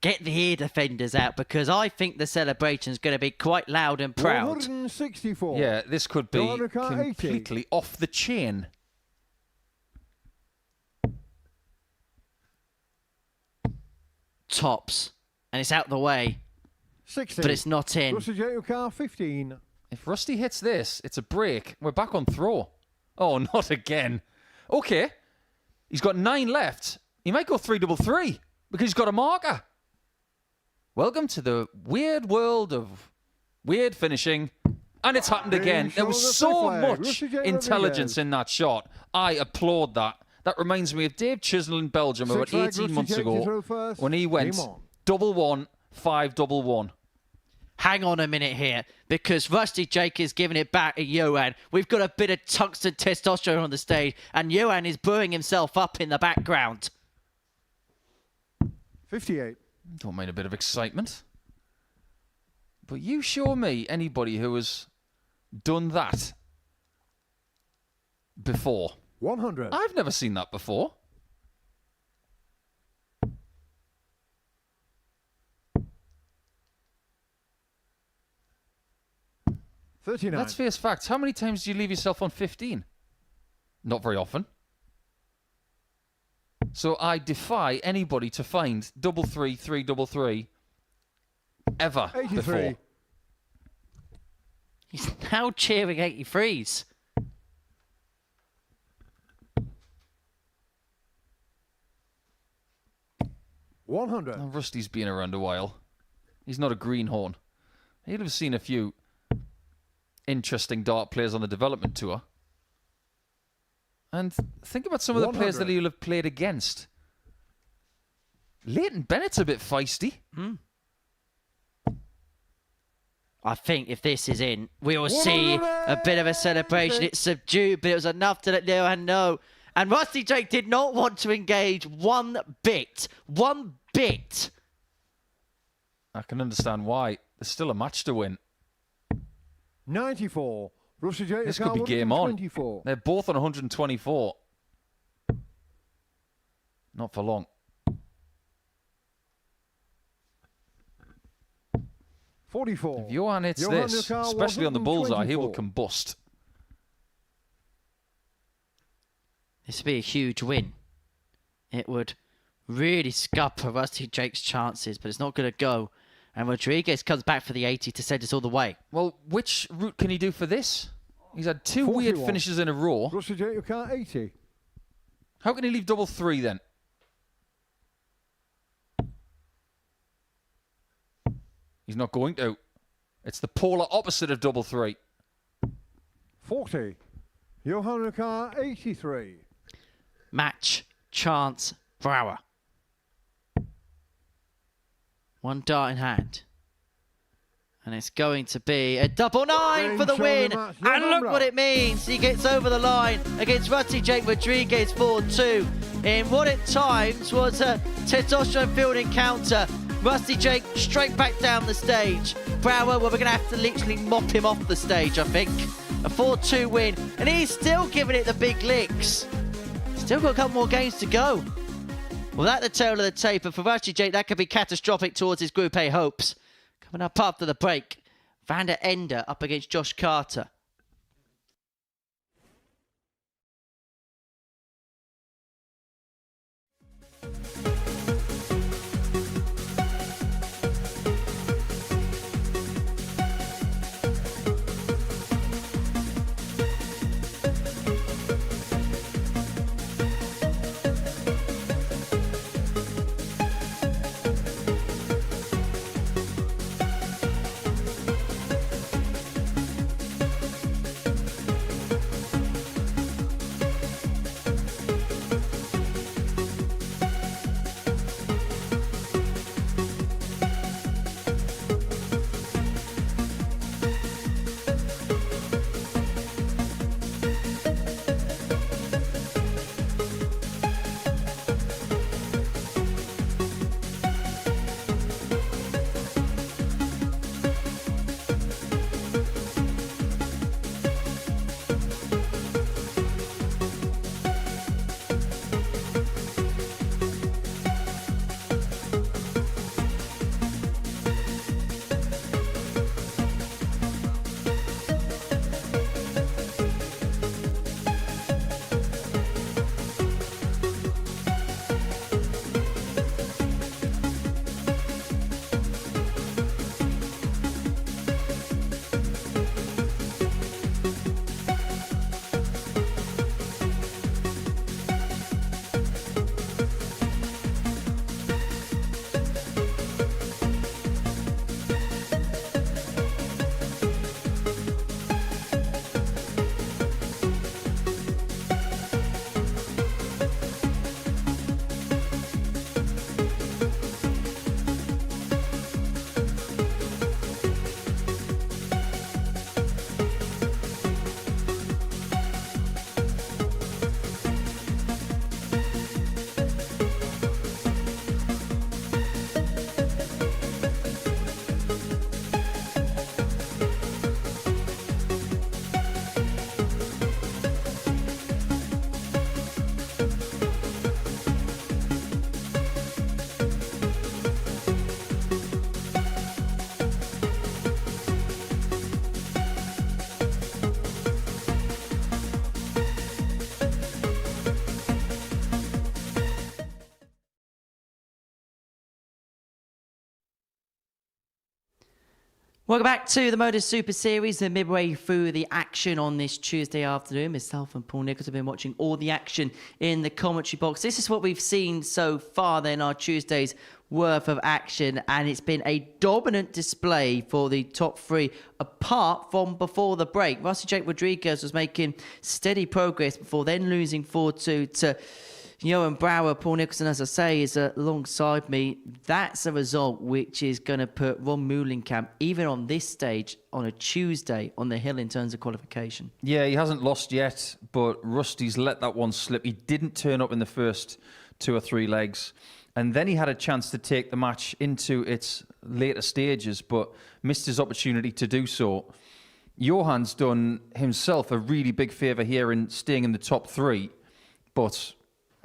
get the ear defenders out, because I think the celebration is going to be quite loud and proud. 164. Yeah, this could be 180. completely off the chain. Tops. And it's out the way, 60. but it's not in. Rusty J. Your car 15. If Rusty hits this, it's a break. We're back on throw. Oh, not again. Okay. He's got 9 left. He might go 3-3-3 because he's got a marker. Welcome to the weird world of weird finishing. And it's happened again. There was so much intelligence in that shot. I applaud that. That reminds me of Dave Chisnell in Belgium about 18 months ago when he went 1-1, 5-1-1. Hang on a minute here, because Rusty Jake is giving it back to Johan. We've got a bit of tungsten testosterone on the stage, and Johan is brewing himself up in the background. 58. Don't mind a bit of excitement. But you show me anybody who has done that before. 100. I've never seen that before. Let's face facts. How many times do you leave yourself on 15? Not very often. So I defy anybody to find 3-3, 3-3-3 ever 83. before. He's now cheering 83s. $100. Rusty's been around a while. He's not a greenhorn. He'll have seen a few interesting dart players on the development tour. And think about some of the players that he'll have played against. Leighton Bennett's a bit feisty. I think if this is in, we will see a bit of a celebration. It's subdued, but it was enough to let Johan know. And Rusty Jake did not want to engage one bit. One bit. I can understand why. There's still a match to win. 94. Rusty J. This could be game on. 24. They're both on 124. Not for long. 44. If Johan hits this, especially on the bullseye, he will combust. This would be a huge win. It would really scupper Rusty Jake's chances, but it's not going to go. And Rodriguez comes back for the 80 to send us all the way. Well, which route can he do for this? He's had 2 weird finishes in a row. Rusty J. Your car 80. How can he leave 3-3 then? He's not going to. It's the polar opposite of 3-3. 40. Johan car 83. Match, chance, Brouwer. 1 dart in hand. And it's going to be a 9 for the win. And look what it means. He gets over the line against Rusty Jake Rodriguez 4-2 in what at times was a testosterone-filled encounter. Rusty Jake straight back down the stage. Brouwer, well, we're going to have to literally mop him off the stage, I think. A 4-2 win. And he's still giving it the big licks. Still got a couple more games to go. Well, that's the tail of the tape. And for Rusty Jake, that could be catastrophic towards his Group A hopes. Coming up after the break, Ende up against Josh Carter. Welcome back to the Modus Super Series. We're midway through the action on this Tuesday afternoon. Myself and Paul Nichols have been watching all the action in the commentary box. This is what we've seen so far then, our Tuesday's worth of action, and it's been a dominant display for the top three apart from before the break. Rusty Jake Rodriguez was making steady progress before then losing 4-2 to Johan Brouwer. Paul Nicholson, as I say, is alongside me. That's a result which is going to put Ron Meulenkamp, even on this stage, on a Tuesday, on the hill in terms of qualification. Yeah, he hasn't lost yet, but Rusty's let that one slip. He didn't turn up in the first 2 or 3 legs, and then he had a chance to take the match into its later stages, but missed his opportunity to do so. Johan's done himself a really big favour here in staying in the top 3, but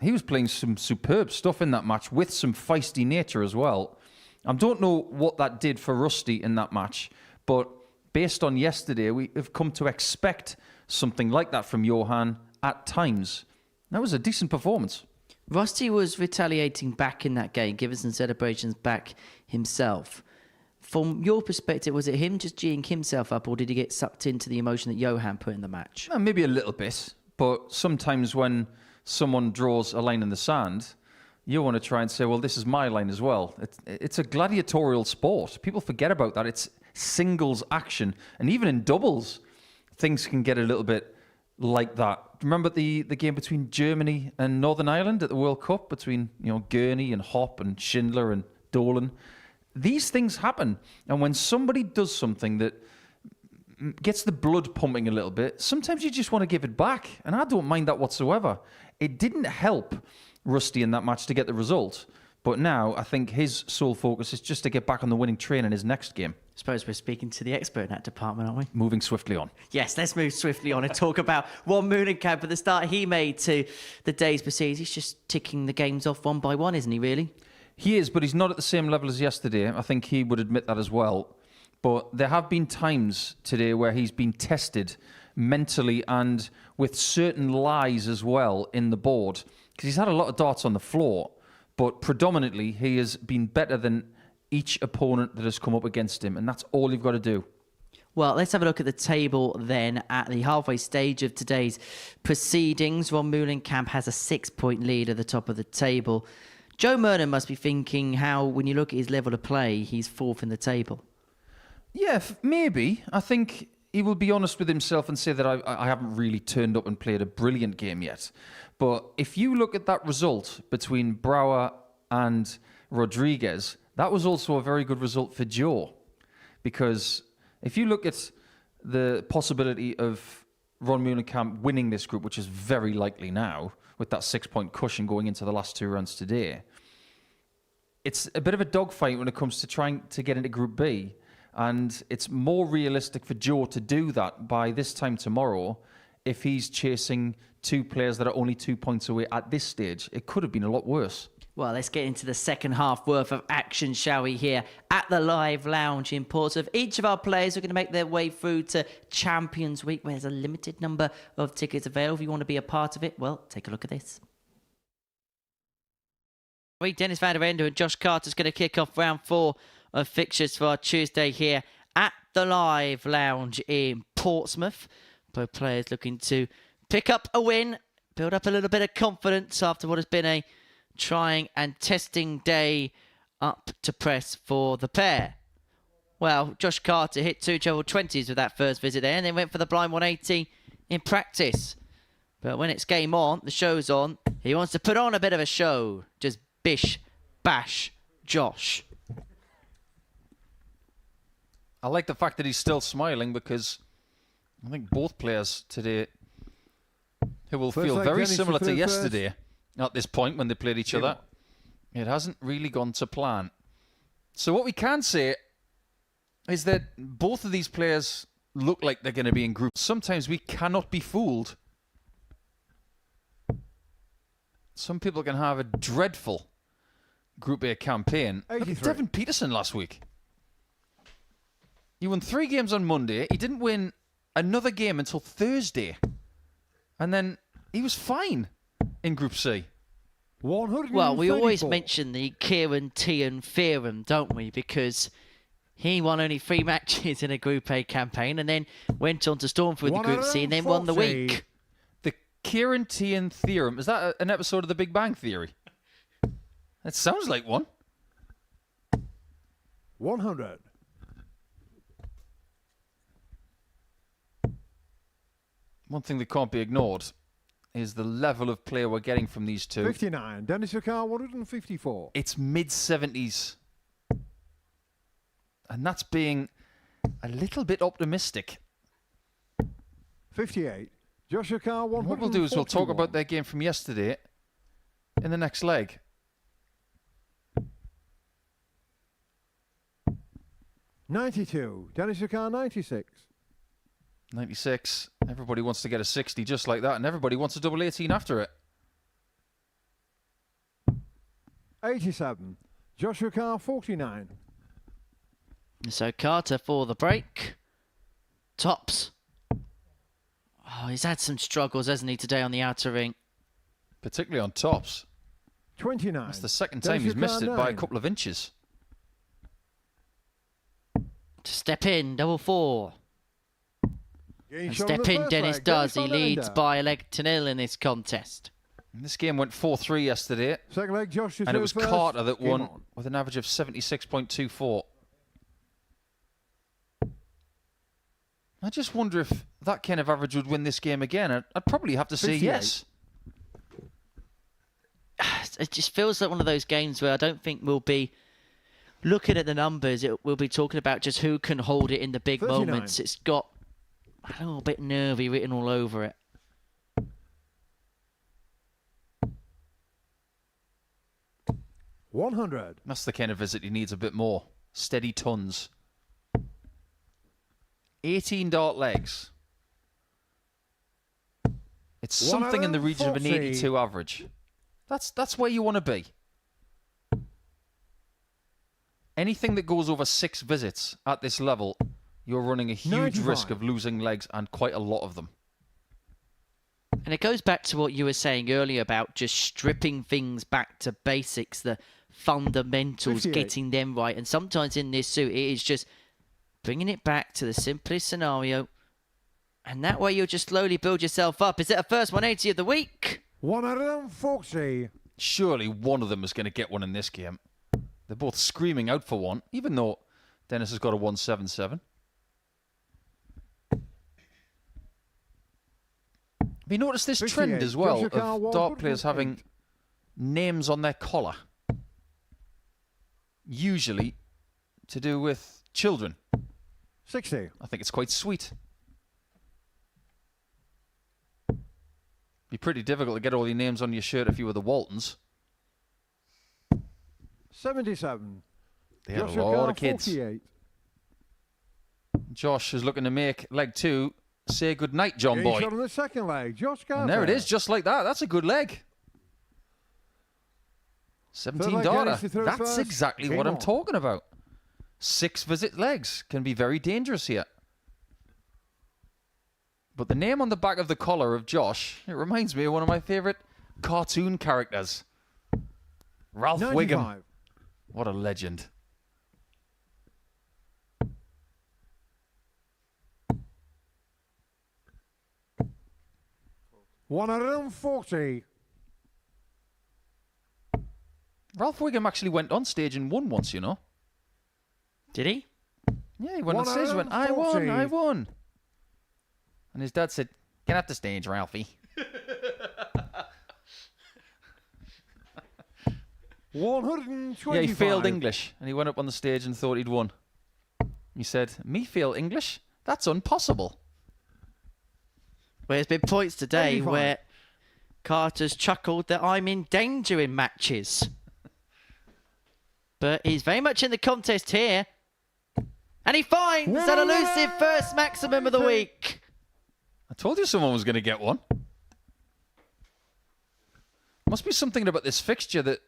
he was playing some superb stuff in that match with some feisty nature as well. I don't know what that did for Rusty in that match, but based on yesterday, we have come to expect something like that from Johan at times. That was a decent performance. Rusty was retaliating back in that game, giving some celebrations back himself. From your perspective, was it him just geeing himself up, or did he get sucked into the emotion that Johan put in the match? Maybe a little bit, but sometimes when someone draws a line in the sand, you want to try and say, well, this is my line as well. It's a gladiatorial sport. People forget about that. It's singles action. And even in doubles, things can get a little bit like that. Remember the game between Germany and Northern Ireland at the World Cup, between Gurney and Hopp and Schindler and Dolan? These things happen. And when somebody does something that gets the blood pumping a little bit, sometimes you just want to give it back. And I don't mind that whatsoever. It didn't help Rusty in that match to get the result. But now I think his sole focus is just to get back on the winning train in his next game. I suppose we're speaking to the expert in that department, aren't we? Moving swiftly on. Yes, let's move swiftly on and talk about Ron Meulenkamp at the start he made to the day's proceedings. He's just ticking the games off one by one, isn't he, really? He is, but he's not at the same level as yesterday. I think he would admit that as well. But there have been times today where he's been tested mentally and with certain lies as well in the board. Because he's had a lot of darts on the floor, but predominantly he has been better than each opponent that has come up against him. And that's all you've got to do. Well, let's have a look at the table then at the halfway stage of today's proceedings. Ron Meulenkamp has a 6-point lead at the top of the table. Joe Murnan must be thinking how, when you look at his level of play, he's 4th in the table. Yeah, maybe. I think he will be honest with himself and say that I haven't really turned up and played a brilliant game yet. But if you look at that result between Brouwer and Rodriguez, that was also a very good result for Joe. Because if you look at the possibility of Ron Meulenkamp winning this group, which is very likely now, with that 6-point cushion going into the last 2 rounds today, it's a bit of a dogfight when it comes to trying to get into Group B. And it's more realistic for Joe to do that by this time tomorrow if he's chasing 2 players that are only 2 points away at this stage. It could have been a lot worse. Well, let's get into the second half worth of action, shall we, here at the Live Lounge in Portsmouth. Each of our players are going to make their way through to Champions Week, where there's a limited number of tickets available. If you want to be a part of it, well, take a look at this. Dennis van der Ende and Josh Carter's going to kick off round 4 of fixtures for our Tuesday here at the Live Lounge in Portsmouth. Both players looking to pick up a win, build up a little bit of confidence after what has been a trying and testing day up to press for the pair. Well, Josh Carter hit 2 treble 20s with that first visit there and then went for the blind 180 in practice. But when it's game on, the show's on, he wants to put on a bit of a show. Just bish, bash, Josh. I like the fact that he's still smiling because I think both players today who will feel very similar to yesterday at this point when they played each other. It hasn't really gone to plan. So what we can say is that both of these players look like they're going to be in groups. Sometimes we cannot be fooled. Some people can have a dreadful Group A campaign. Look at Devin Peterson last week. He won 3 games on Monday. He didn't win another game until Thursday. And then he was fine in Group C. Well, we always mention the Kieran Tian theorem, don't we? Because He won only 3 matches in a Group A campaign and then went on to storm through the Group C and then won the week. The Kieran theorem, is that an episode of The Big Bang Theory? It sounds like one. 100. One thing that can't be ignored is the level of play we're getting from these two. 59. Dennis Ricard, 154. It's mid-70s. And that's being a little bit optimistic. 58. Josh Ricard, 141. What we'll do is we'll talk about their game from yesterday in the next leg. 92. Dennis Ricard, 96. 96. Everybody wants to get a 60 just like that, and everybody wants a double 18 after it. 87. Josh Ricard, 49. So Carter for the break. Tops. Oh, he's had some struggles, hasn't he, today on the outer ring? Particularly on tops. 29. That's the second time he's missed it by a couple of inches. To step in, double 4. And step in, Dennis does. He leads by a leg to 0 in this contest. And this game went 4-3 yesterday. Second leg, Josh. And it was Carter that won with an average of 76.24. I just wonder if that kind of average would win this game again. I'd probably have to say 58. yes. It just feels like one of those games where I don't think we'll be looking at the numbers. We'll be talking about just who can hold it in the big 39. moments. It's got a little bit nervy written all over it. $100. That's the kind of visit he needs a bit more. Steady tons. 18 dart legs. It's something in the region of an 82 average. That's where you want to be. Anything that goes over 6 visits at this level, you're running a huge 95. risk of losing legs, and quite a lot of them. And it goes back to what you were saying earlier about just stripping things back to basics, the fundamentals, 58. getting them right. And sometimes in this suit, it is just bringing it back to the simplest scenario. And that way you'll just slowly build yourself up. Is it a first 180 of the week? 140. Surely one of them is going to get one in this game. They're both screaming out for one, even though Dennis has got a 177. Have you noticed this 58. trend as well Joshua Carr, of dart players having 108. names on their collar? Usually to do with children. 60. I think it's quite sweet. Be pretty difficult to get all your names on your shirt if you were the Waltons. 77. They had a Joshua lot Carr, of kids. 48. Josh is looking to make leg 2 say goodnight, John Getting Boy. shot on the second leg. Josh Carter. And there it is, just like that. That's a good leg. 17 leg, darter. Dennis, you throw That's first. exactly Game what I'm on. talking about. 6 visit legs can be very dangerous here. But the name on the back of the collar of Josh, it reminds me of one of my favourite cartoon characters. Ralph 95. Wiggum. What a legend. $140. Ralph Wiggum actually went on stage and won once, you know. Did he? Yeah, he went on stage and went, I won, I won. And his dad said, get off the stage, Ralphie. 125. Yeah, he failed English, and he went up on the stage and thought he'd won. He said, me fail English? That's impossible. Well, there's been points today 85. where Carter's chuckled that I'm in danger in matches. But he's very much in the contest here. And he finds that elusive first maximum of the week. I told you someone was going to get one. Must be something about this fixture that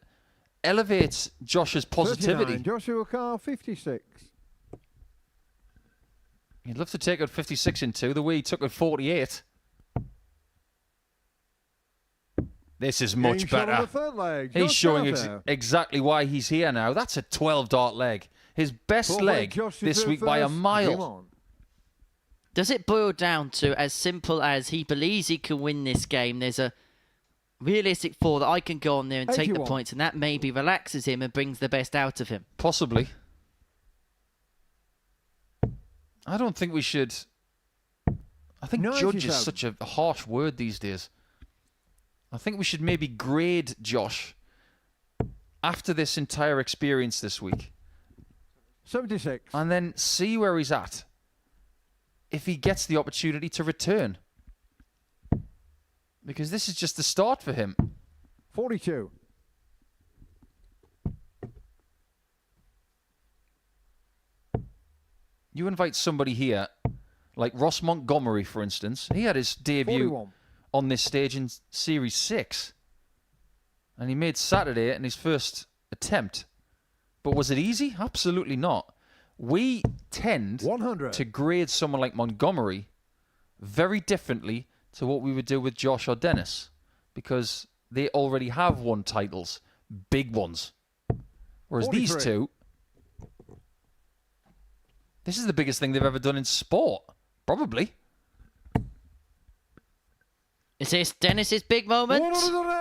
elevates Josh's positivity. 39. Joshua Carr, 56. You'd love to take out 56 in 2, the way he took out 48. This is much Getting shot on better. the third leg. He's Josh showing Carter. exactly why he's here now. That's a 12 dart leg. His best Brouwer, leg Josh, you this through week by a first. Game mile. on. Does it boil down to as simple as he believes he can win this game? There's a realistic thought that I can go on there and take the 81. points, and that maybe relaxes him and brings the best out of him. Possibly. I don't think we should... I think judge is 97. such a harsh word these days. I think we should maybe grade Josh after this entire experience this week 76. and then see where he's at if he gets the opportunity to return. Because this is just the start for him. 42. You invite somebody here, like Ross Montgomery, for instance. He had his debut 41. on this stage in Series 6. And he made Saturday in his first attempt. But was it easy? Absolutely not. We tend 100. to grade someone like Montgomery very differently to what we would do with Josh or Dennis. Because they already have won titles. Big ones. Whereas these 43. two... This is the biggest thing they've ever done in sport. Probably. Is this Dennis's big moment?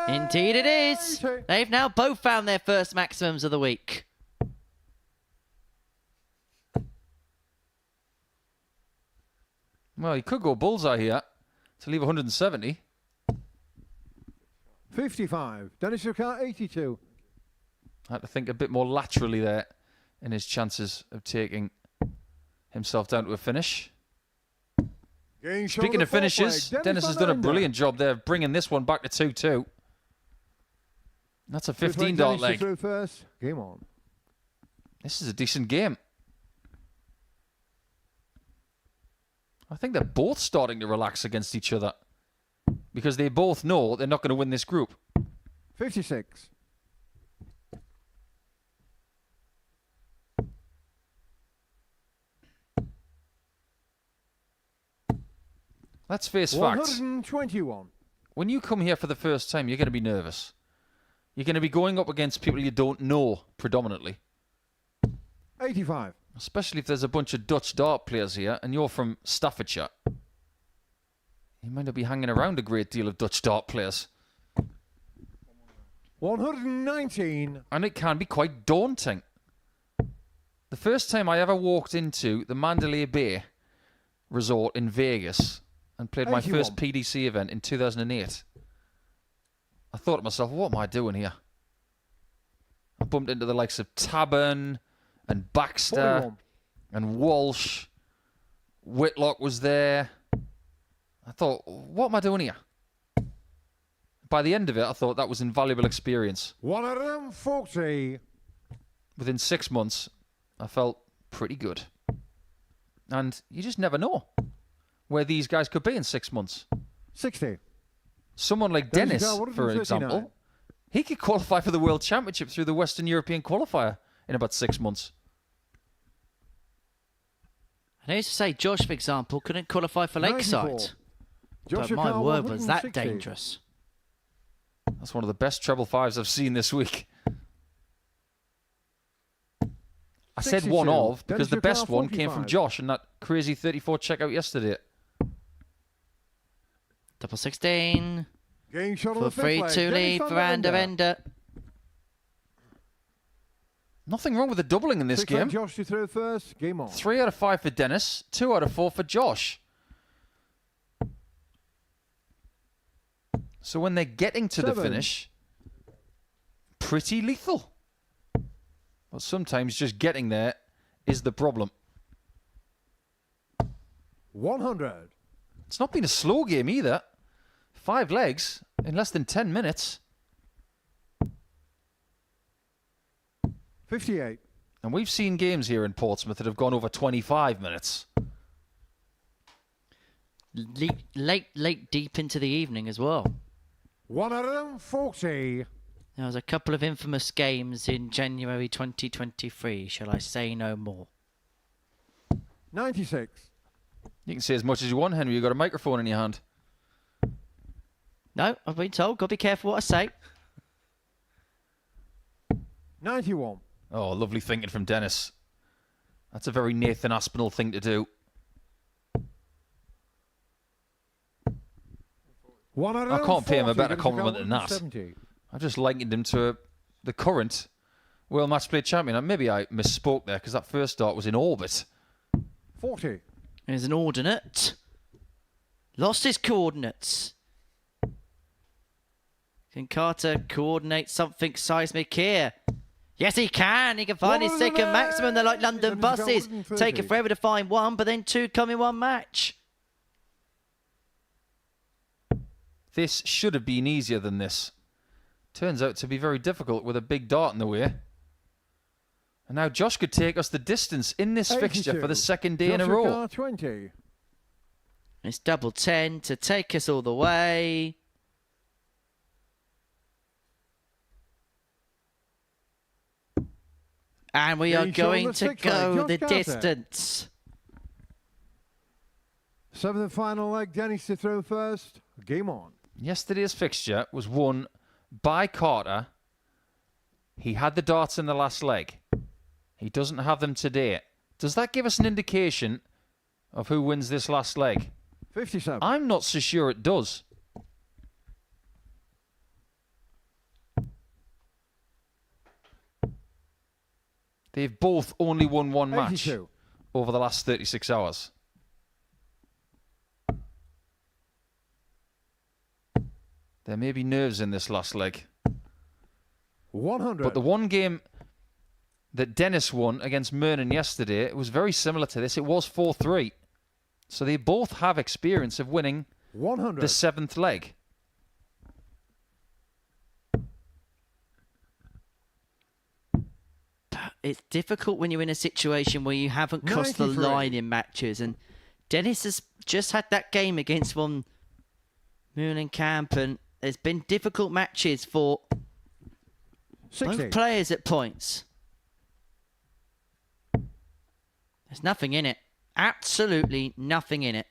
Indeed it is. They've now both found their first maximums of the week. Well, he could go bullseye here to leave 170. 55. Dennis Ricard, 82. I had to think a bit more laterally there in his chances of taking himself down to a finish. Game shot Speaking the of fourth finishes, leg. Dennis has van done a Ende. brilliant job there of bringing this one back to 2-2. That's a We're playing 15 Dennis leg. through first. Game on. This is a decent game. I think they're both starting to relax against each other because they both know they're not going to win this group. 56. Let's face facts. 121. When you come here for the first time, you're going to be nervous. You're going to be going up against people you don't know predominantly. 85. Especially if there's a bunch of Dutch dart players here and you're from Staffordshire. You might not be hanging around a great deal of Dutch dart players. 119. And it can be quite daunting. The first time I ever walked into the Mandalay Bay Resort in Vegas and played my 81. first PDC event in 2008, I thought to myself, what am I doing here? I bumped into the likes of Taburn and Baxter 41. and Walsh. Whitlock was there. I thought, what am I doing here? By the end of it, I thought that was invaluable experience. 140. Within 6 months, I felt pretty good. And you just never know where these guys could be in 6 months. 60. Someone like Dennis Dennis, Ricard, for 139. example, he could qualify for the World Championship through the Western European qualifier in about 6 months. And I used to say, Josh, for example, couldn't qualify for Lakeside. 94. But Josh my Ricard, word, was that 160. dangerous. That's one of the best treble fives I've seen this week. I said 62. one of because Dennis the best Ricard, one came from 45. Josh and that crazy 34 checkout yesterday. Double 16 Game shot on for the fifth leg. 3-2 Dennis lead van for Ende. Ende. Nothing wrong with the doubling in this Six leg game. Josh to throw first. Game on. 3 out of 5 for Dennis, 2 out of 4 for Josh. So when they're getting to the 7. finish, pretty lethal. But sometimes just getting there is the problem. 100. It's not been a slow game either. 5 legs in less than 10 minutes. 58. And we've seen games here in Portsmouth that have gone over 25 minutes. Late, deep into the evening as well. 140. There was a couple of infamous games in January 2023. Shall I say no more? 96. You can say as much as you want, Henry. You've got a microphone in your hand. No, I've been told. Got to be careful what I say. 91. Oh, lovely thinking from Dennis. That's a very Nathan Aspinall thing to do. 140. I can't pay him a better Gonna compliment go than that. 170. I've just likened him to the current World Match Play champion. And maybe I misspoke there because that first start was in orbit. 40. There's an ordinate. Lost his coordinates. Can Carter coordinate something seismic here? Yes, he can. He can find his second maximum. They're like London buses. Taking forever to find one, but then two come in one match. This should have been easier than this. Turns out to be very difficult with a big dart in the way. And now Josh could take us the distance in this fixture for the second day in a row. 20. It's double 10 to take us all the way. And we are going to go the distance. Seventh and final leg. Dennis to throw first. Game on. Yesterday's fixture was won by Carter. He had the darts in the last leg. He doesn't have them today. Does that give us an indication of who wins this last leg? 57. I'm not so sure it does. They've both only won one match 82. over the last 36 hours. There may be nerves in this last leg. 100. But the one game that Dennis won against Murnan yesterday, it was very similar to this. It was 4-3. So they both have experience of winning 100. the seventh leg. It's difficult when you're in a situation where you haven't crossed the 93. line in matches. And Dennis has just had that game against one Meulenkamp, and there's been difficult matches for 60. both players at points. There's nothing in it. Absolutely nothing in it.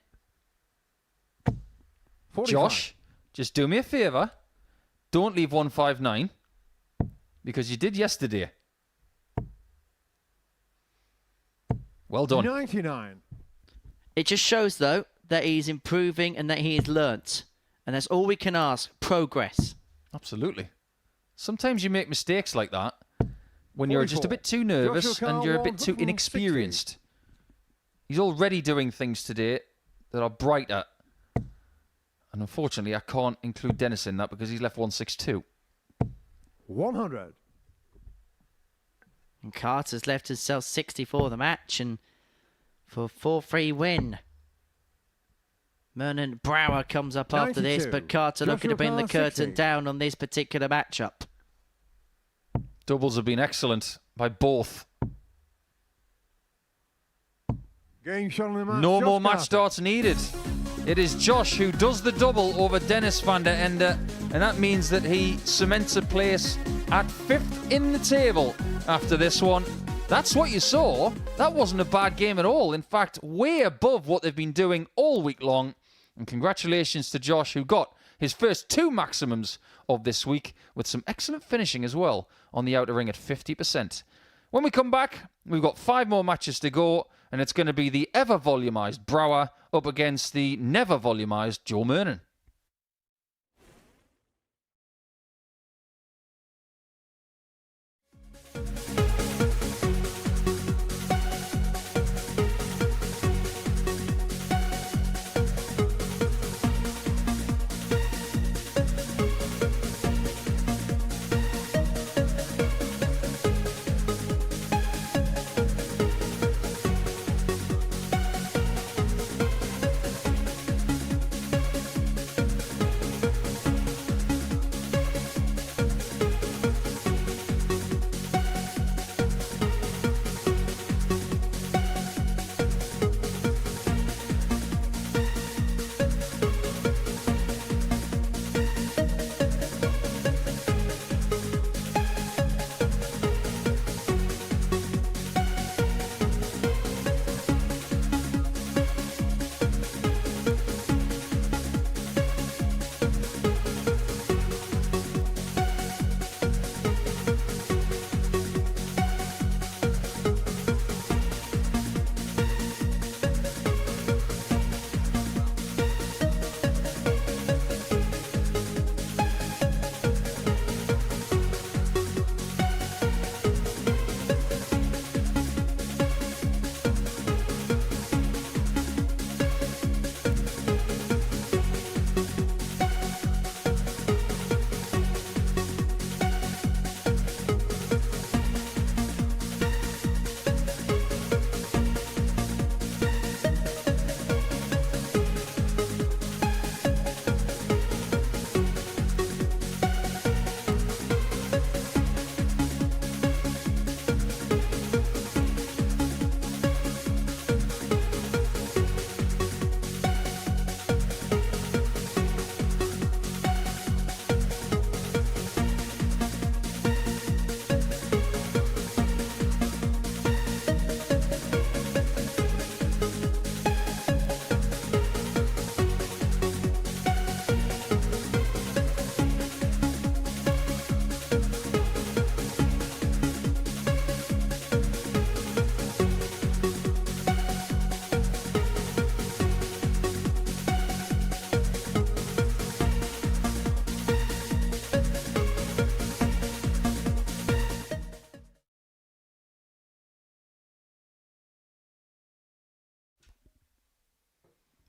45. Josh, just do me a favour. Don't leave 159 because you did yesterday. Well done. 99. It just shows, though, that he's improving and that he has learnt. And that's all we can ask. Progress. Absolutely. Sometimes you make mistakes like that when you're just a 44. bit too nervous Joshua and you're a bit too 160. inexperienced. He's already doing things today that are brighter. And unfortunately, I can't include Dennis in that because he's left 162. 100. And Carter's left himself 60 for the match and for a 4-3 win. Murnan Brouwer comes up after this, 92. but Carter looking to bring the Joshua curtain 60. down on this particular matchup. Doubles have been excellent by both. Game shot on the match. No Josh more match Carter. starts needed. It is Josh who does the double over Dennis van der Ende, and that means that he cements a place at 5th in the table after this one. That's what you saw. That wasn't a bad game at all. In fact, way above what they've been doing all week long. And congratulations to Josh, who got his first 2 maximums of this week with some excellent finishing as well on the outer ring at 50%. When we come back, we've got 5 more matches to go, and it's going to be the ever-volumized Brouwer up against the never-volumized Joe Murnan.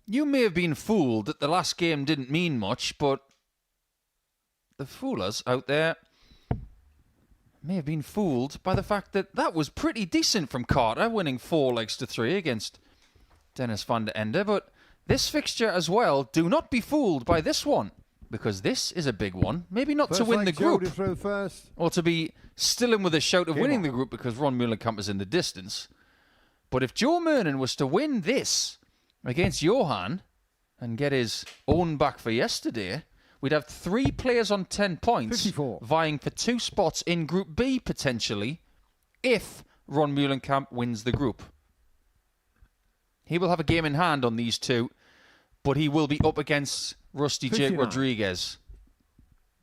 You may have been fooled that the last game didn't mean much, but the foolers out there may have been fooled by the fact that that was pretty decent from Carter, winning 4-3 against Dennis van der Ende. But this fixture as well, do not be fooled by this one, because this is a big one. Maybe not to win the group, or to be still in with a shout of winning the group because Ron Meulenkamp is in the distance. But if Joe Murnan was to win this against Johan and get his own back for yesterday, we'd have 3 players on 10 points 54. vying for 2 spots in Group B, potentially, if Ron Meulenkamp wins the group. He will have a game in hand on these 2, but he will be up against Rusty Jake 59. Rodriguez.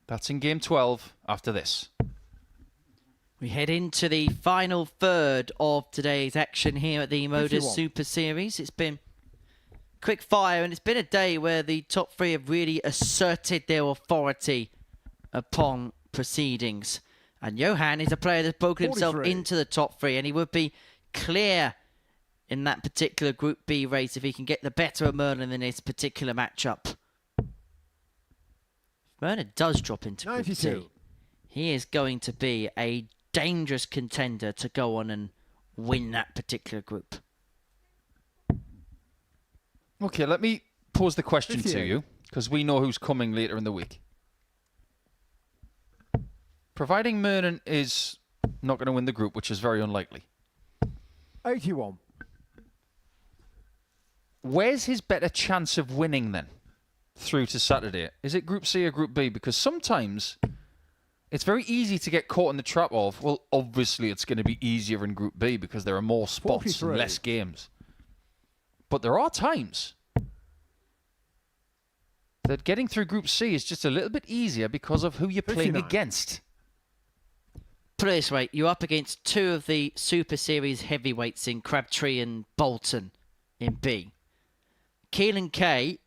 That's in Game 12 after this. We head into the final third of today's action here at the Modus 51. Super Series. It's been quick fire, and it's been a day where the top 3 have really asserted their authority upon proceedings. And Johan is a player that's broken himself 43. into the top 3, and he would be clear in that particular Group B race if he can get the better of Murnan in this particular matchup. If Murnan does drop into Group 92. C, he is going to be a dangerous contender to go on and win that particular group. Okay, let me pose the question 58. to you, because we know who's coming later in the week. Providing Murnan is not going to win the group, which is very unlikely, 81. where's his better chance of winning then through to Saturday? Is it Group C or Group B? Because sometimes it's very easy to get caught in the trap of, well, obviously it's going to be easier in Group B because there are more spots 43. and less games. But there are times that getting through Group C is just a little bit easier because of who you're playing 59. against. Put it this way, you're up against 2 of the Super Series heavyweights in Crabtree and Bolton in B. Keelan Kay,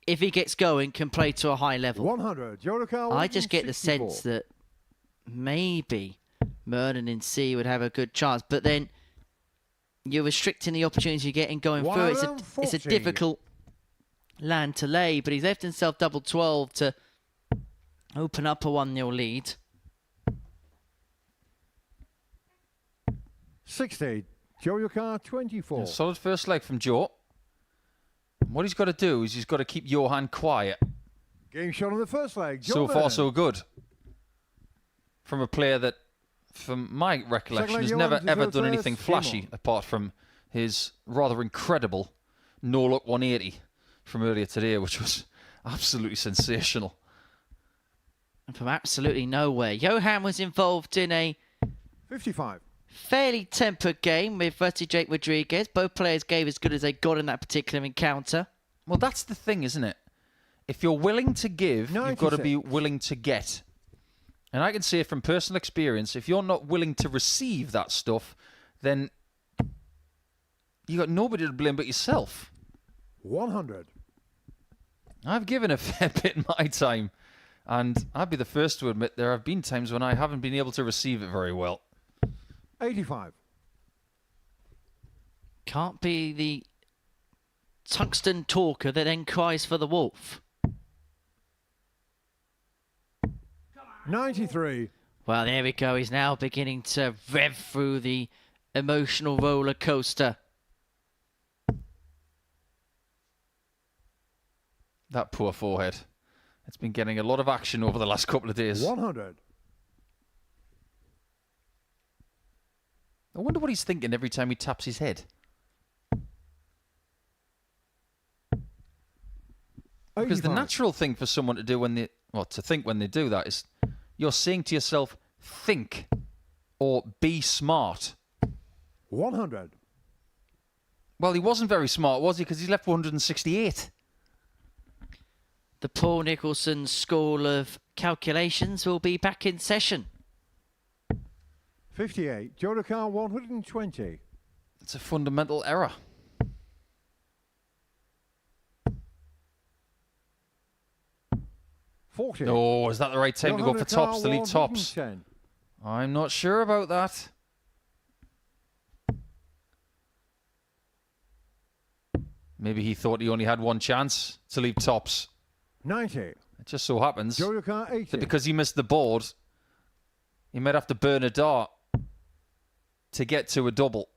if he gets going, can play to a high level. 100. Jolicoeur, I just get the 164. sense that maybe Murnan in C would have a good chance, but then you're restricting the opportunity you're getting going through. It's a 140. difficult land to lay, but he's left himself double 12 to open up a 1-0 lead. 60. Jolicoeur, 24. A solid first leg from Joe. What he's got to do is he's got to keep Johan quiet. Game shot on the first leg. So John far, Murnan. so good. From a player that, from my recollection, Second has leg, never Johan, ever to done the anything first. flashy Game on. apart from his rather incredible no-look 180 from earlier today, which was absolutely sensational. And from absolutely nowhere, Johan was involved in a 55. fairly tempered game with Rusty Jake Rodriguez. Both players gave as good as they got in that particular encounter. Well, that's the thing, isn't it? If you're willing to give, you've got to be 96. willing to get. And I can say from personal experience, if you're not willing to receive that stuff, then you got nobody to blame but yourself. 100. I've given a fair bit in my time, and I'd be the first to admit there have been times when I haven't been able to receive it very well. 85. Can't be the tungsten talker that then cries for the wolf. 93. Well, there we go. He's now beginning to rev through the emotional roller coaster. That poor forehead. It's been getting a lot of action over the last couple of days. 100. I wonder what he's thinking every time he taps his head. Because the 85. natural thing for someone to do when they, well, to think when they do that is you're saying to yourself, think or be smart. 100. Well, he wasn't very smart, was he? Because he left 168. The Paul Nicholson School of Calculations will be back in session. 58. Jolicoeur, 120. It's a fundamental error. $40. Oh, is that the right time to go for tops, to lead tops? 110. I'm not sure about that. Maybe he thought he only had one chance to leave tops. 90. It just so happens Show your car 80. that because he missed the board, he might have to burn a dart to get to a double.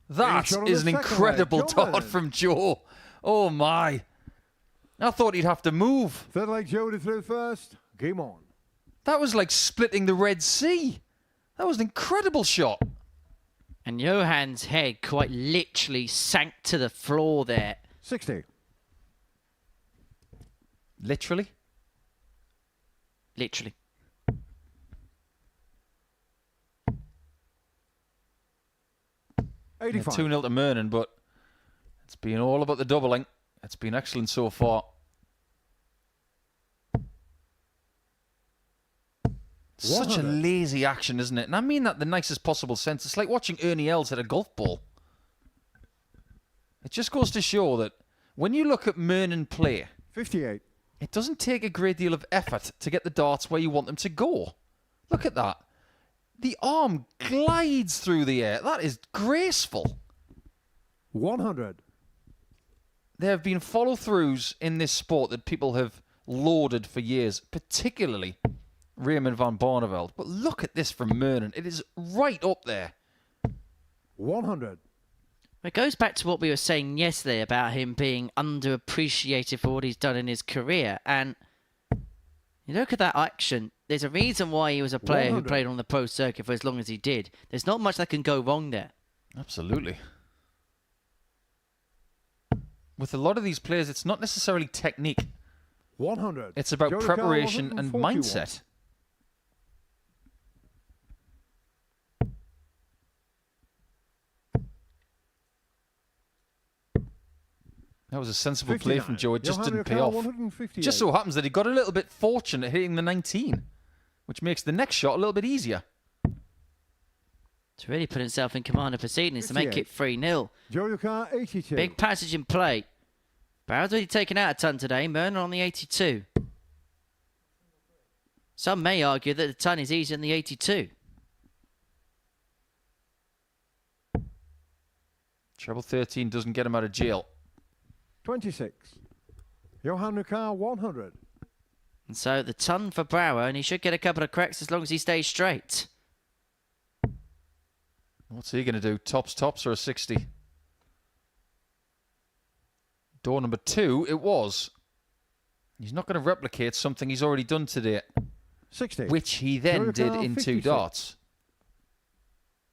That shot on is the an second incredible leg. Joe dart Murnan. from Joe. Oh my. I thought he'd have to move. Third leg Joe to through first. Game on. That was like splitting the Red Sea. That was an incredible shot. And Johan's head quite literally sank to the floor there. 60. Literally. Literally. Yeah, 85. 2-0 to Murnan, but it's been all about the doubling. It's been excellent so far. Such a 100. lazy action, isn't it? And I mean that in the nicest possible sense. It's like watching Ernie Els hit a golf ball. It just goes to show that when you look at Murnan play, 58. it doesn't take a great deal of effort to get the darts where you want them to go. Look at that. The arm glides through the air. That is graceful. 100. There have been follow-throughs in this sport that people have lauded for years, particularly Raymond van Barneveld. But look at this from Murnan. It is right up there. 100. It goes back to what we were saying yesterday about him being underappreciated for what he's done in his career. And you look at that action, there's a reason why he was a player who 100. played on the pro circuit for as long as he did. There's not much that can go wrong there. Absolutely. With a lot of these players, it's not necessarily technique. 100. It's about Joe Ricardo, preparation and 141. mindset. That was a sensible play from 59. Joe. It just Johan didn't pay Ricardo, off. 158. Just so happens that he got a little bit fortunate hitting the 19, which makes the next shot a little bit easier. To really put himself in command of proceedings to make it 3-0. Joe Ricardo, 82. Big passage in play. Brouwer's already taken out a ton today. Murnan on the 82. Some may argue that the ton is easier than the 82. Treble 13 doesn't get him out of jail. 26. Johan Ricardo, 100. And so the ton for Brouwer, and he should get a couple of cracks as long as he stays straight. What's he going to do? Tops or a 60? Door number 2, it was. He's not going to replicate something he's already done today, 60. which he then Joe did Ricardo, in 2 56. darts.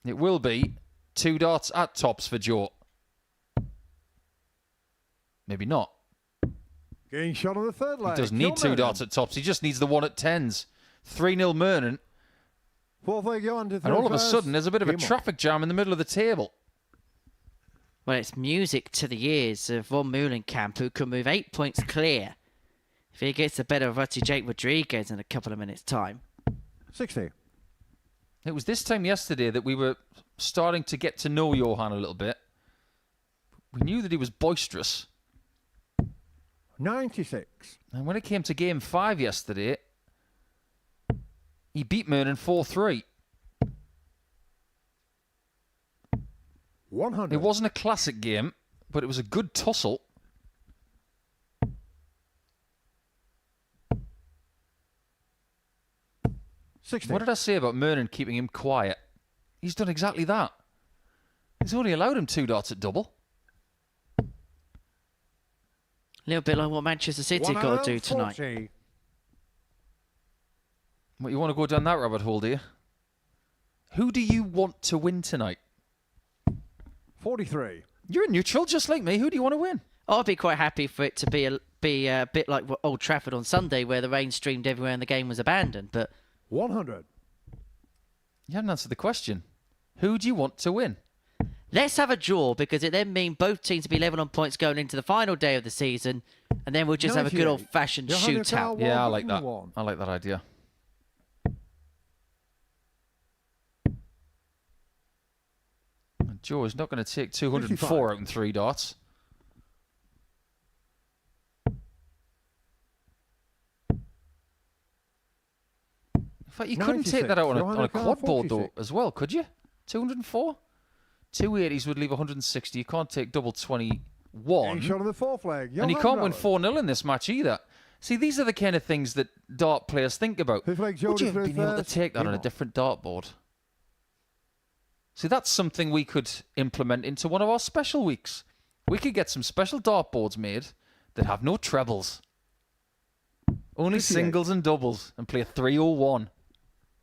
It will be 2 darts at tops for Joe. Maybe not. Getting shot on the third leg. He doesn't need 2 darts at tops. He just needs the one at 10s. 3-0 Murnan. Fourth leg Johan to And through all of a first. sudden, there's a bit of a Game on. traffic jam in the middle of the table. Well, it's music to the ears of Von Meulenkamp, who can move 8 points clear if he gets the better of Rutty Jake Rodriguez in a couple of minutes' time. 60. It was this time yesterday that we were starting to get to know Johan a little bit. We knew that he was boisterous. 96. And when it came to game 5 yesterday, he beat Murnan 4-3. 100. It wasn't a classic game, but it was a good tussle. What did I say about Murnan keeping him quiet? He's done exactly that. He's only allowed him 2 darts at double. A little bit like what Manchester City got to do tonight. 140. What, you want to go down that rabbit hole, do you? Who do you want to win tonight? 43. You're a neutral, just like me. Who do you want to win? I'd be quite happy for it to be a bit like Old Trafford on Sunday, where the rain streamed everywhere and the game was abandoned. But 100. You haven't answered the question. Who do you want to win? let's have a draw, because it then means both teams will be level on points going into the final day of the season, and then we'll just have a good 98. old-fashioned Johanna shootout. Carl Yeah, I like that. 101. I like that idea. And Joe is not going to take 204 55. out in 3 darts. In fact, you couldn't take that out on a 96. quad board, though, 46. as well, could you? 204? Two 80s would leave 160. You can't take double 21. Shot on the fourth leg. And you can't win 4-0 in this match either. See, these are the kind of things that dart players think about. Fifth leg, Would you have Jody been able to first. take that on a different dartboard? See, that's something we could implement into one of our special weeks. We could get some special dartboards made that have no trebles. Only 58. singles and doubles, and play a 3-0-1.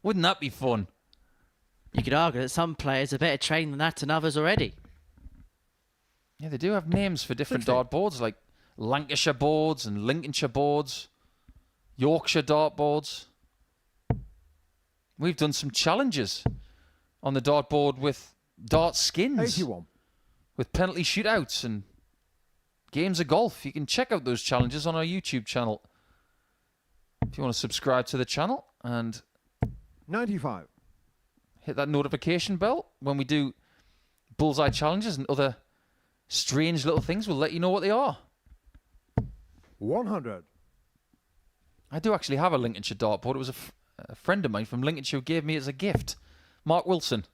Wouldn't that be fun? You could argue that some players are better trained than that than others already. Yeah, they do have names for different 60. dartboards, like Lancashire boards and Lincolnshire boards, Yorkshire dartboards. We've done some challenges on the dartboard with dart skins, 81. with penalty shootouts and games of golf. You can check out those challenges on our YouTube channel. If you want to subscribe to the channel and 95. hit that notification bell when we do bullseye challenges and other strange little things, we'll let you know what they are. 100. I do actually have a Lincolnshire dartboard. It was a friend of mine from Lincolnshire who gave me it as a gift. Mark Wilson,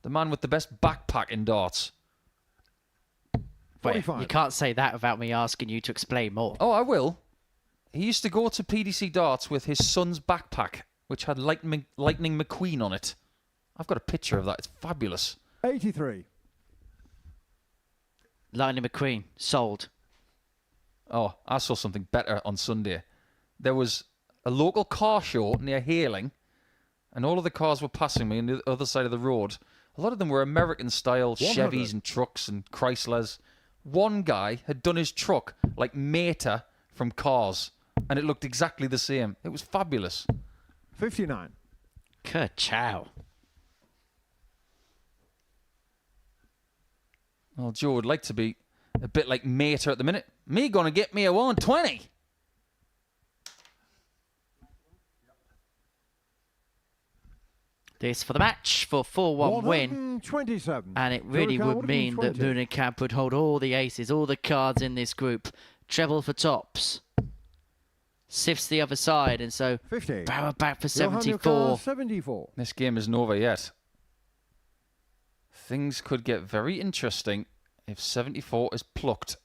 the man with the best backpack in darts. Wait, 45. you can't say that without me asking you to explain more. Oh, I will. He used to go to PDC darts with his son's backpack, which had Lightning McQueen on it. I've got a picture of that. It's fabulous. 83. Lightning McQueen, sold. Oh, I saw something better on Sunday. There was a local car show near Hayling, and all of the cars were passing me on the other side of the road. A lot of them were American-style 100. Chevys and trucks and Chryslers. One guy had done his truck like Mater from Cars, and it looked exactly the same. It was fabulous. 59. Ka-chow. Well, Joe would like to be a bit like Mater at the minute. Me gonna get me a 120. This for the match for 4-1 win. 127. And it really Jody would mean that 120. Meulenkamp would hold all the aces, all the cards in this group. Treble for tops. Sifts the other side, and so 50. Brouwer back for Johan 74. 74. This game isn't over yet. Things could get very interesting if 74 is plucked.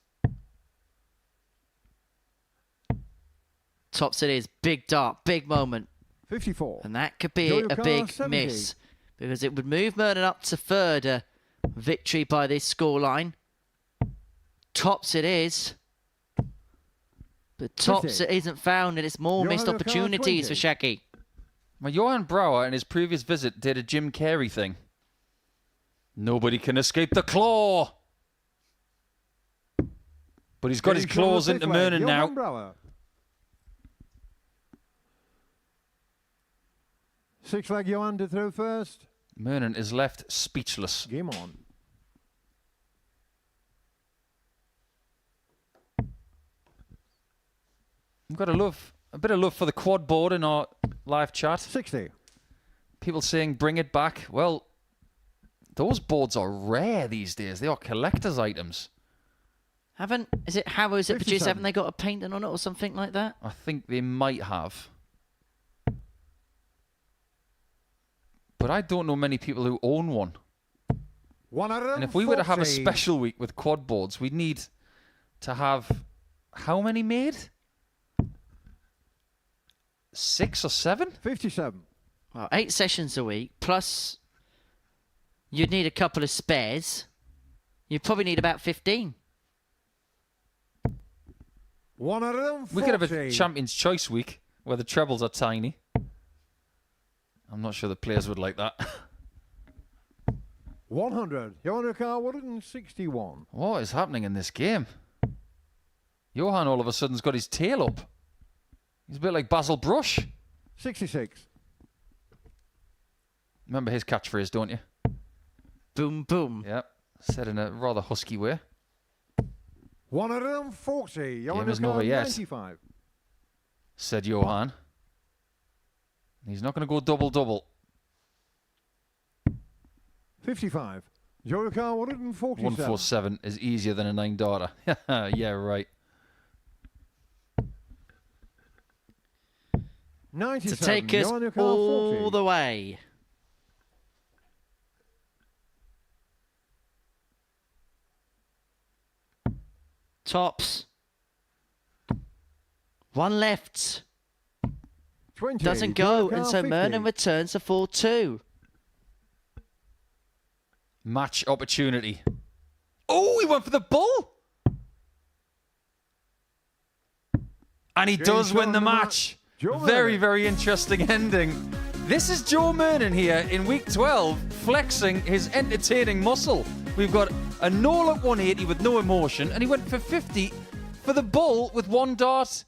Tops it is. Big dart, big moment. 54. And that could be Jojo a Carr, big 70. miss. Because it would move Murnan up to third. Victory by this scoreline. Tops it is. But tops 50. it isn't found, and it's more Johan missed Carr, opportunities 20. for Shaki. Well, Johan Brouwer in his previous visit did a Jim Carrey thing. Nobody can escape the claw. But he's got his Getting shot on the claws fifth into leg. Murnan Johan now. Brouwer. 6 leg Johan to throw first. Murnan is left speechless. Game on. We've got a bit of love for the quad board in our live chat. 60. People saying bring it back. Well, those boards are rare these days. They are collector's items. Is it Harrows that produced? 57. Haven't they got a painting on it or something like that? I think they might have. But I don't know many people who own one. 140. And if we were to have a special week with quad boards, we'd need to have how many made? 6 or 7? 57. Well, 8 sessions a week, plus you'd need a couple of spares. You'd probably need about 15. 140. We could have a Champions Choice week where the trebles are tiny. I'm not sure the players would like that. 100. Johan Carr 161. What is happening in this game? Johan all of a sudden's got his tail up. He's a bit like Basil Brush. 66. Remember his catchphrase, don't you? Boom, boom. Yep. Said in a rather husky way. 140. Johan isn't over yet. 95. Said Johan. He's not going to go double-double. 55. Johan Carr 147. 147 is easier than a 9-darter. Yeah, right. 97. To take us Johan Carr all 40. the way. Tops. One left. 20. Doesn't go, and Meulenkamp, so 50. Murnan returns to 4-2. Match opportunity. Oh, he went for the bull. And he James does win the Murnan. match. Joe Very, Murnan. very interesting ending. This is Joe Murnan here in week 12, flexing his entertaining muscle. We've got a null at 180 with no emotion, and he went for 50 for the bull with one dart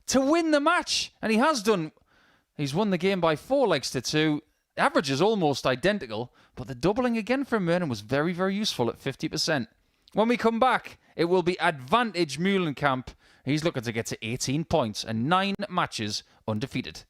to win the match. And he has done. He's won the game by 4 legs to 2. Average is almost identical, but the doubling again from Murnan was very, very useful at 50%. When we come back, it will be advantage Meulenkamp. He's looking to get to 18 points and 9 matches undefeated.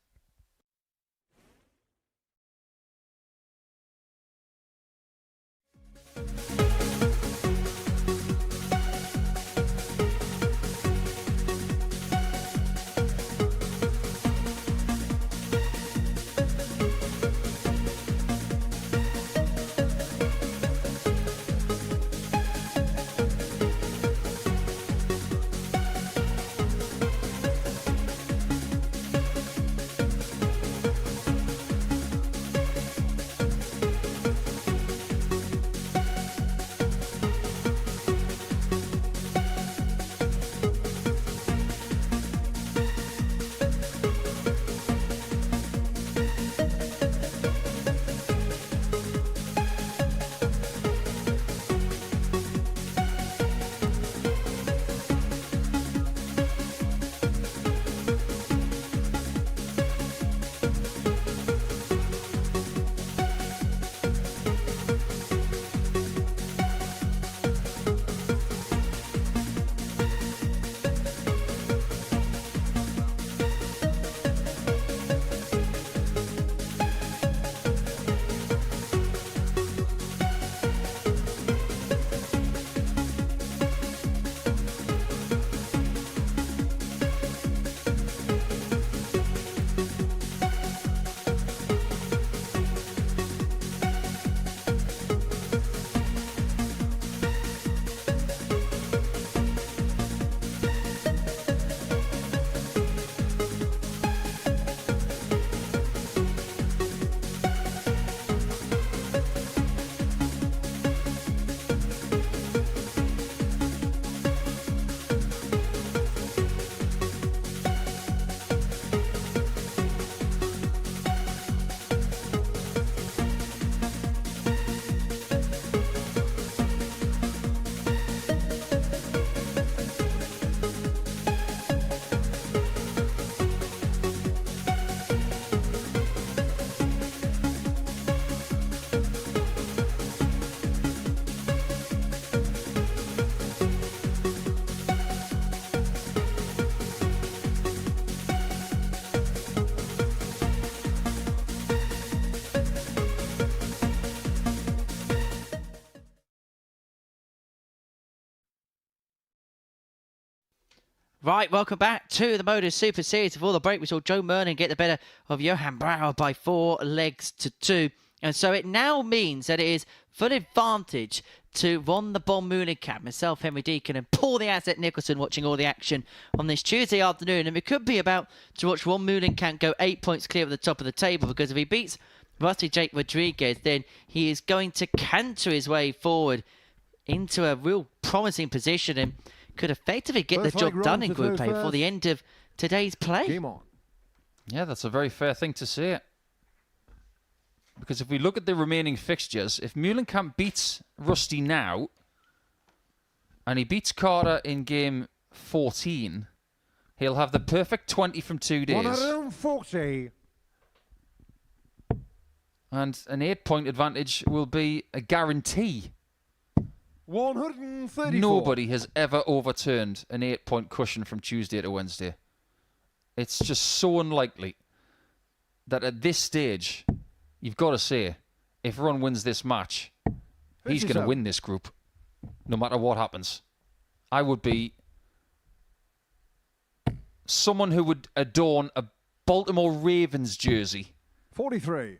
Right, welcome back to the Modus Super Series. Before the break, we saw Joe Murnan get the better of Johan Brouwer by 4 legs to 2. And so it now means that it is full advantage to Ron the Bomb Meulenkamp, myself, Henry Deacon, and Paul the Asset Nicholson watching all the action on this Tuesday afternoon. And we could be about to watch Ron Meulenkamp go 8 points clear at the top of the table, because if he beats Rusty Jake Rodriguez, then he is going to canter his way forward into a real promising position and could effectively get First the job leg done runs in to Group A first. before the end of today's play. Game on. Yeah, that's a very fair thing to say. Because if we look at the remaining fixtures, if Meulenkamp beats Rusty now, and he beats Carter in game 14, he'll have the perfect 20 from 2 days. 140. And an 8-point advantage will be a guarantee. 134. Nobody has ever overturned an 8-point cushion from Tuesday to Wednesday. It's just so unlikely that at this stage, you've got to say, if Ron wins this match, he's going to 57. win this group, no matter what happens. I would be someone who would adorn a Baltimore Ravens jersey 43.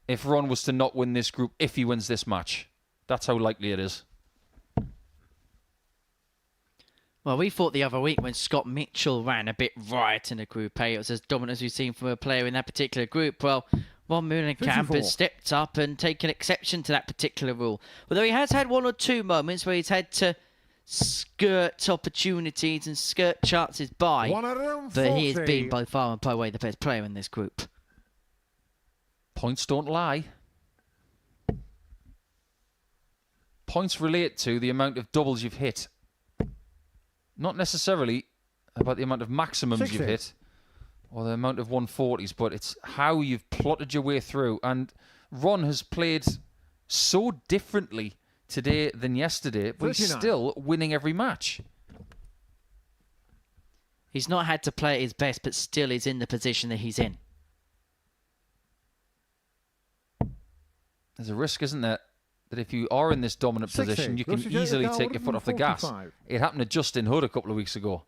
if Ron was to not win this group, if he wins this match. That's how likely it is. Well, we thought the other week when Scott Mitchell ran a bit riot in the Group A, it was as dominant as we've seen from a player in that particular group. Well, Ron Meulenkamp 54. has stepped up and taken exception to that particular rule. Although he has had one or two moments where he's had to skirt opportunities and skirt chances by. 140. But he has been by far and away the best player in this group. Points don't lie. Points relate to the amount of doubles you've hit. Not necessarily about the amount of maximums 60. you've hit or the amount of 140s, but it's how you've plotted your way through. And Ron has played so differently today than yesterday, but he's 39. still winning every match. He's not had to play at his best, but still is in the position that he's in. There's a risk, isn't there, that if you are in this dominant 60. position, you can Looks as though easily the take your foot off the gas. 145. It happened to Justin Hood a couple of weeks ago.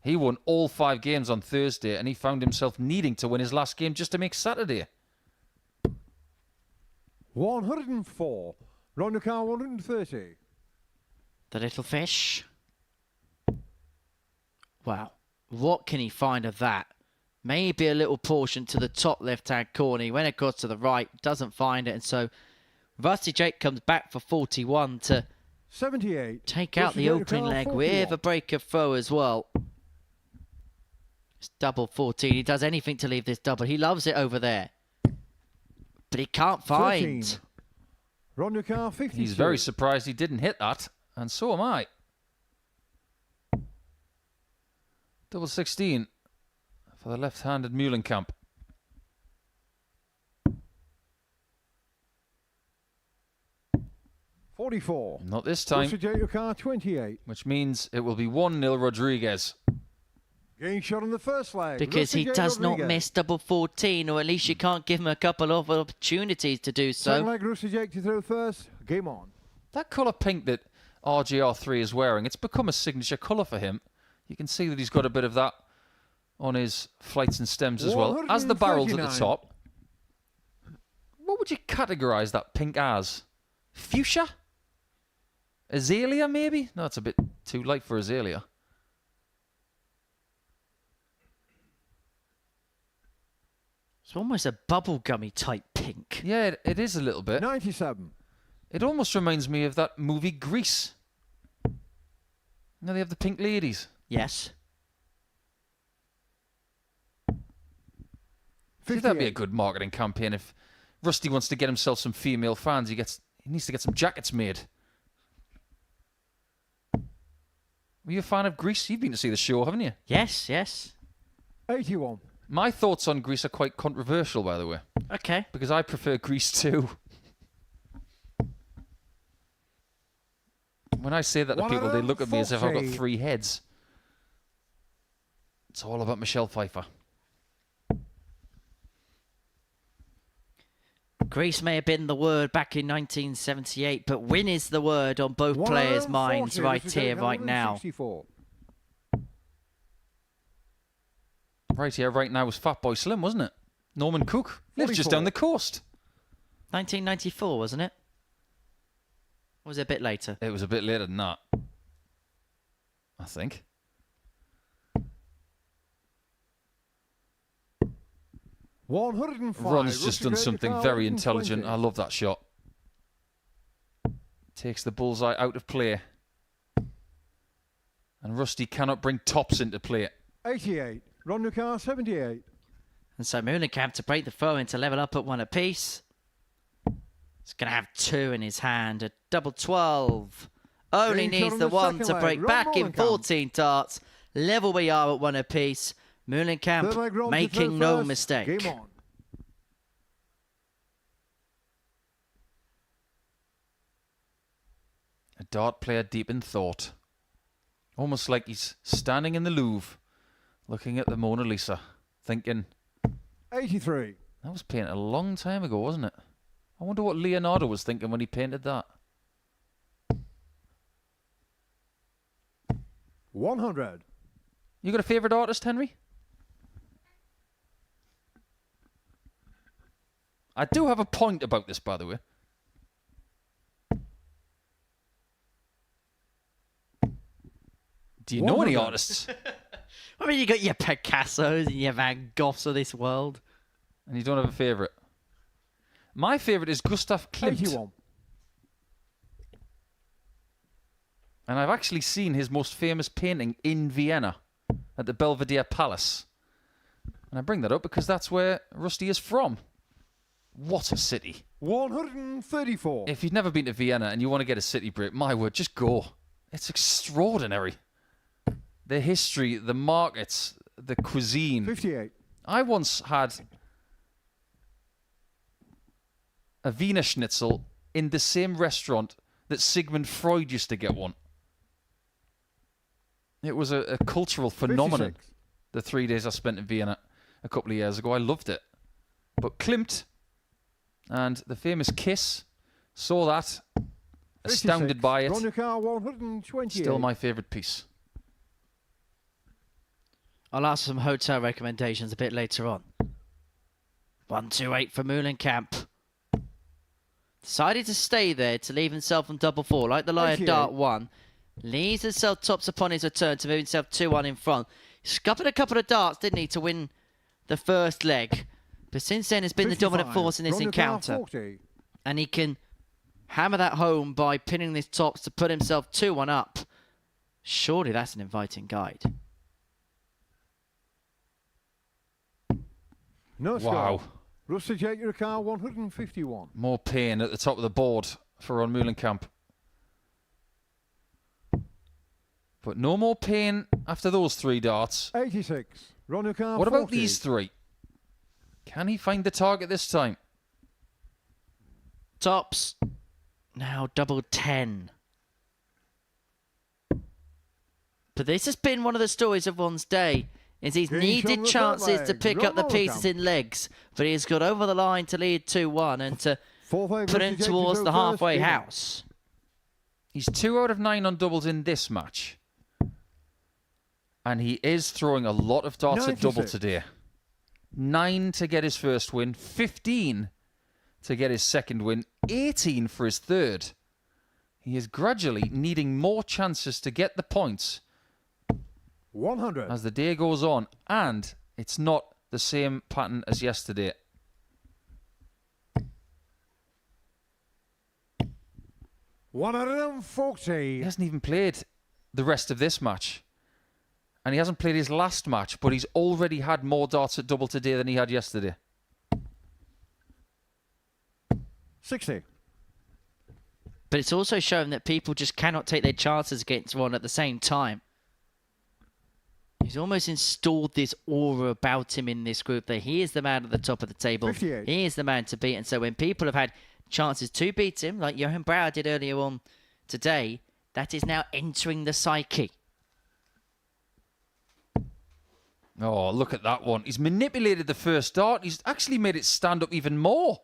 He won all 5 games on Thursday, and he found himself needing to win his last game just to make Saturday. 104. Ronducar 130. The little fish. Wow. What can he find of that? Maybe a little portion to the top left-hand corner. He went across to the right, doesn't find it, and so Rusty Jake comes back for 41 to 78. take out Rusty the Jake opening Car leg 41. with a breaker throw as well. It's double 14. He does anything to leave this double. He loves it over there. But he can't 13. find. Ronducar 52. He's very surprised he didn't hit that, and so am I. Double 16 for the left-handed Meulenkamp. $44. Not this time, Rusty Jake Car 28. which means it will be 1-0 Rodriguez. Getting shot on the first leg. Because Rusty he Jake does not Rodriguez. miss double 14, or at least you can't give him a couple of opportunities to do Second so. leg, Rusty Jake to throw first. Game on. That colour pink that RGR3 is wearing, it's become a signature colour for him. You can see that he's got a bit of that on his flights and stems as well. As the barrels at the 139. top. What would you categorise that pink as? Fuchsia? Azalea, maybe? No, it's a bit too light for azalea. It's almost a bubblegummy type pink. Yeah, it is a little bit. 97. It almost reminds me of that movie Grease. Now they have the pink ladies. Yes. See, that'd be a 58. good marketing campaign. If Rusty wants to get himself some female fans, he needs to get some jackets made. Were you a fan of Grease? You've been to see the show, haven't you? Yes, yes. 81. My thoughts on Grease are quite controversial, by the way, Okay. because I prefer Grease too. When I say that to people, they look at me as if I've got 3 heads. It's all about Michelle Pfeiffer. Greece may have been the word back in 1978, but win is the word on both players' minds 140, right Rusty here, Jake right now. 164. Right here, right now was Fatboy Slim, wasn't it? Norman Cook lives just 44. down the coast. 1994, wasn't it? Or was it a bit later? It was a bit later than that, I think. 105. Ron's just Rusty done Jake something Car very intelligent. 120. I love that shot. Takes the bullseye out of play. And Rusty cannot bring tops into play. 88. Ronducar 78. And so Meulenkamp to break the throw in to level up at 1 apiece. He's going to have 2 in his hand. A double 12. Only Being shot needs on the the 1 second to leg. break Ron back in Meulenkamp. 14 darts. Level we are at 1 apiece. Third leg, Meulenkamp Ron to throw making no first. mistake. Game on. A dart player deep in thought. Almost like he's standing in the Louvre, looking at the Mona Lisa, thinking, 83. that was painted a long time ago, wasn't it? I wonder what Leonardo was thinking when he painted that. 100. You got a favourite artist, Henry? I do have a point about this, by the way. Do you know any 100. artists? I mean, you got your Picassos and your Van Goghs of this world. And you don't have a favourite? My favourite is Gustav Klimt. 81. And I've actually seen his most famous painting in Vienna at the Belvedere Palace. And I bring that up because that's where Rusty is from. What a city. 134. If you've never been to Vienna and you want to get a city break, my word, just go. It's extraordinary. The history, the markets, the cuisine. 58. I once had a Wiener Schnitzel in the same restaurant that Sigmund Freud used to get one. It was a cultural phenomenon. 56. The 3 days I spent in Vienna a couple of years ago, I loved it. But Klimt and the famous Kiss, saw that, astounded 56. by it. Ronica 128. Still my favourite piece. I'll ask some hotel recommendations a bit later on. 128 for Meulenkamp. Decided to stay there to leave himself on double four, like the Lion 88. Dart 1. Leaves himself tops upon his return to move himself 2-1 in front. Scuppered a couple of darts, didn't he, to win the first leg. But since then has been the dominant 55. force in this Ronica encounter. 40. And he can hammer that home by pinning his tops to put himself 2-1 up. Surely that's an inviting guide. No Wow. score. Rusty Jake your car 151. More pain at the top of the board for Ron Meulenkamp. But no more pain after those 3 darts. 86. Ronica What about 40. these 3? Can he find the target this time? Tops. Now double 10. But this has been one of the stories of Ron's day. Is he's He's needed on the chances third to leg. pick up the Ron pieces Meulenkamp. in legs. But he's got over the line to lead 2-1 and to 4-5 put him Rusty Jake towards to the go first. halfway Game. house. He's 2 out of 9 on doubles in this match. And he is throwing a lot of darts at double 96. today. 9 to get his first win, 15 to get his second win, 18 for his third. He is gradually needing more chances to get the points 100. as the day goes on, and it's not the same pattern as yesterday. He 140. hasn't even played the rest of this match. And he hasn't played his last match, but he's already had more darts at double today than he had yesterday. 60. But it's also shown that people just cannot take their chances against Ron at the same time. He's almost installed this aura about him in this group that he is the man at the top of the table. 58. He is the man to beat. And so when people have had chances to beat him, like Johan Brouwer did earlier on today, that is now entering the psyche. Oh, look at that one. He's manipulated the first dart. He's actually made it stand up even more.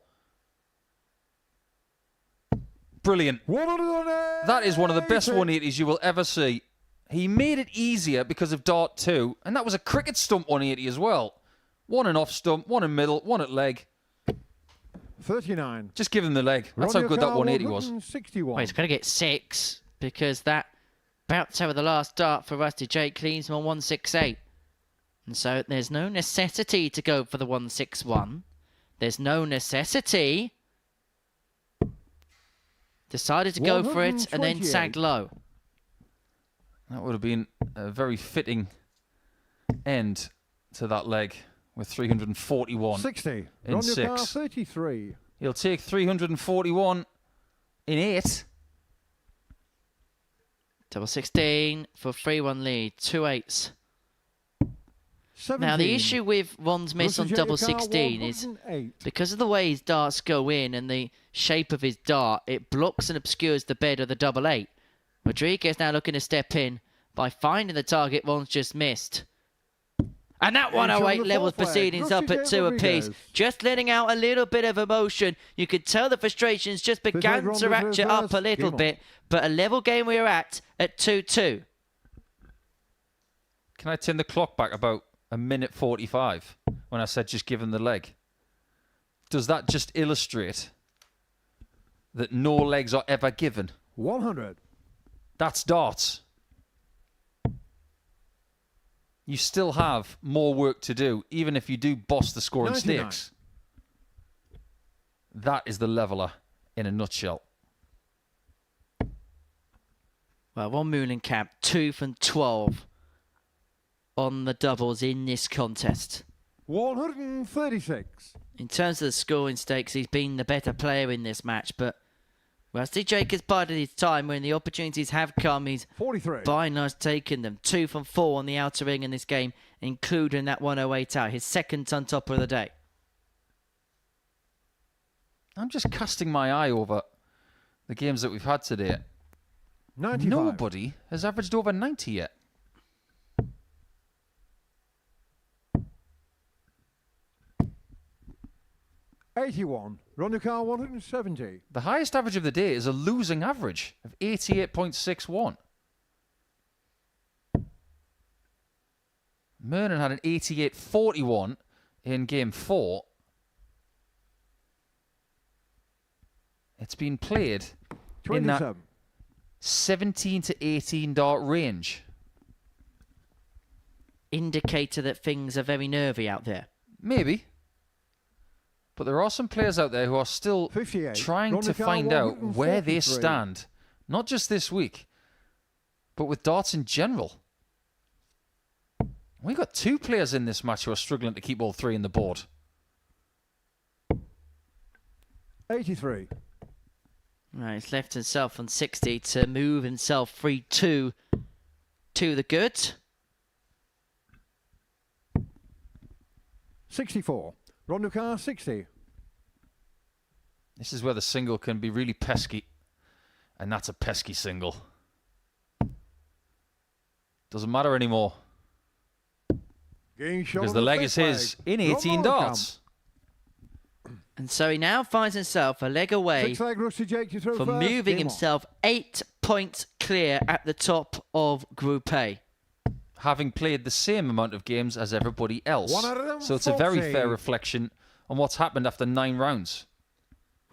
Brilliant. 180. That is one of the best 180s you will ever see. He made it easier because of dart 2, and that was a cricket stump 180 as well. 1 and off stump, 1 in middle, 1 at leg. 39. Just give him the leg. That's how good that 180 was. 161. Well, he's going to get 6 because that bounce over the last dart for Rusty Jake cleans him on 168. And so there's no necessity to go for the 161. There's no necessity. Decided to go for it and then 128. sagged low. That would have been a very fitting end to that leg with 341 60. in Ron your car 6. 33. He'll take 341 in 8. Double 16 for 3-1 lead. 2 8s. 17. Now, the issue with Ron's miss on Rusty double Jake your car 16 is 108. because of the way his darts go in and the shape of his dart, it blocks and obscures the bed of the double 8. Rodriguez now looking to step in by finding the target Ron's just missed. And that He's on 108 the levels fourth flag. proceedings up Rusty at Jake 2 apiece. Rodriguez. Just letting out a little bit of emotion. You could tell the frustrations just began leg to Ron ratchet up a reverse. little Game on. bit. But a level game we're at 2-2. Can I turn the clock back about a minute 45 when I said just give him the leg? Does that just illustrate that no legs are ever given? 100. That's darts. you still have more work to do, even if you do boss the scoring 99. stakes. That is the leveler in a nutshell. Well, Ron Meulenkamp, 2 from 12 on the doubles in this contest. 136. In terms of the scoring stakes, he's been the better player in this match, but Rusty Jake has bided his time when the opportunities have come. He's 43. by and large taken them. 2 from 4 on the outer ring in this game, including that 108 out, his second ton topper of the day. I'm just casting my eye over the games that we've had today. 95. Nobody has averaged over 90 yet. $81. Run your car 170. The highest average of the day is a losing average of 88.61. Murnan had an 88.41 in game 4. It's been played in that 27. 17 to 18 dart range. Indicator that things are very nervy out there. Maybe. But there are some players out there who are still 58. trying to Ron find out where they 143. stand. Not just this week, but with darts in general. We've got 2 players in this match who are struggling to keep all 3 in the board. 83. Right, he's left himself on 60 to move himself 3-2 to the good. 64. Run your car 60. This is where the single can be really pesky. And that's a pesky single. Doesn't matter anymore. Getting shot Because on the leg is fifth his leg. in 18 Ron darts. And so he now finds himself a leg away Six leg Rusty Jake to throw from first. moving Game on. himself 8 points clear at the top of Group A. Having played the same amount of games as everybody else. 140. So it's a very fair reflection on what's happened after 9 rounds.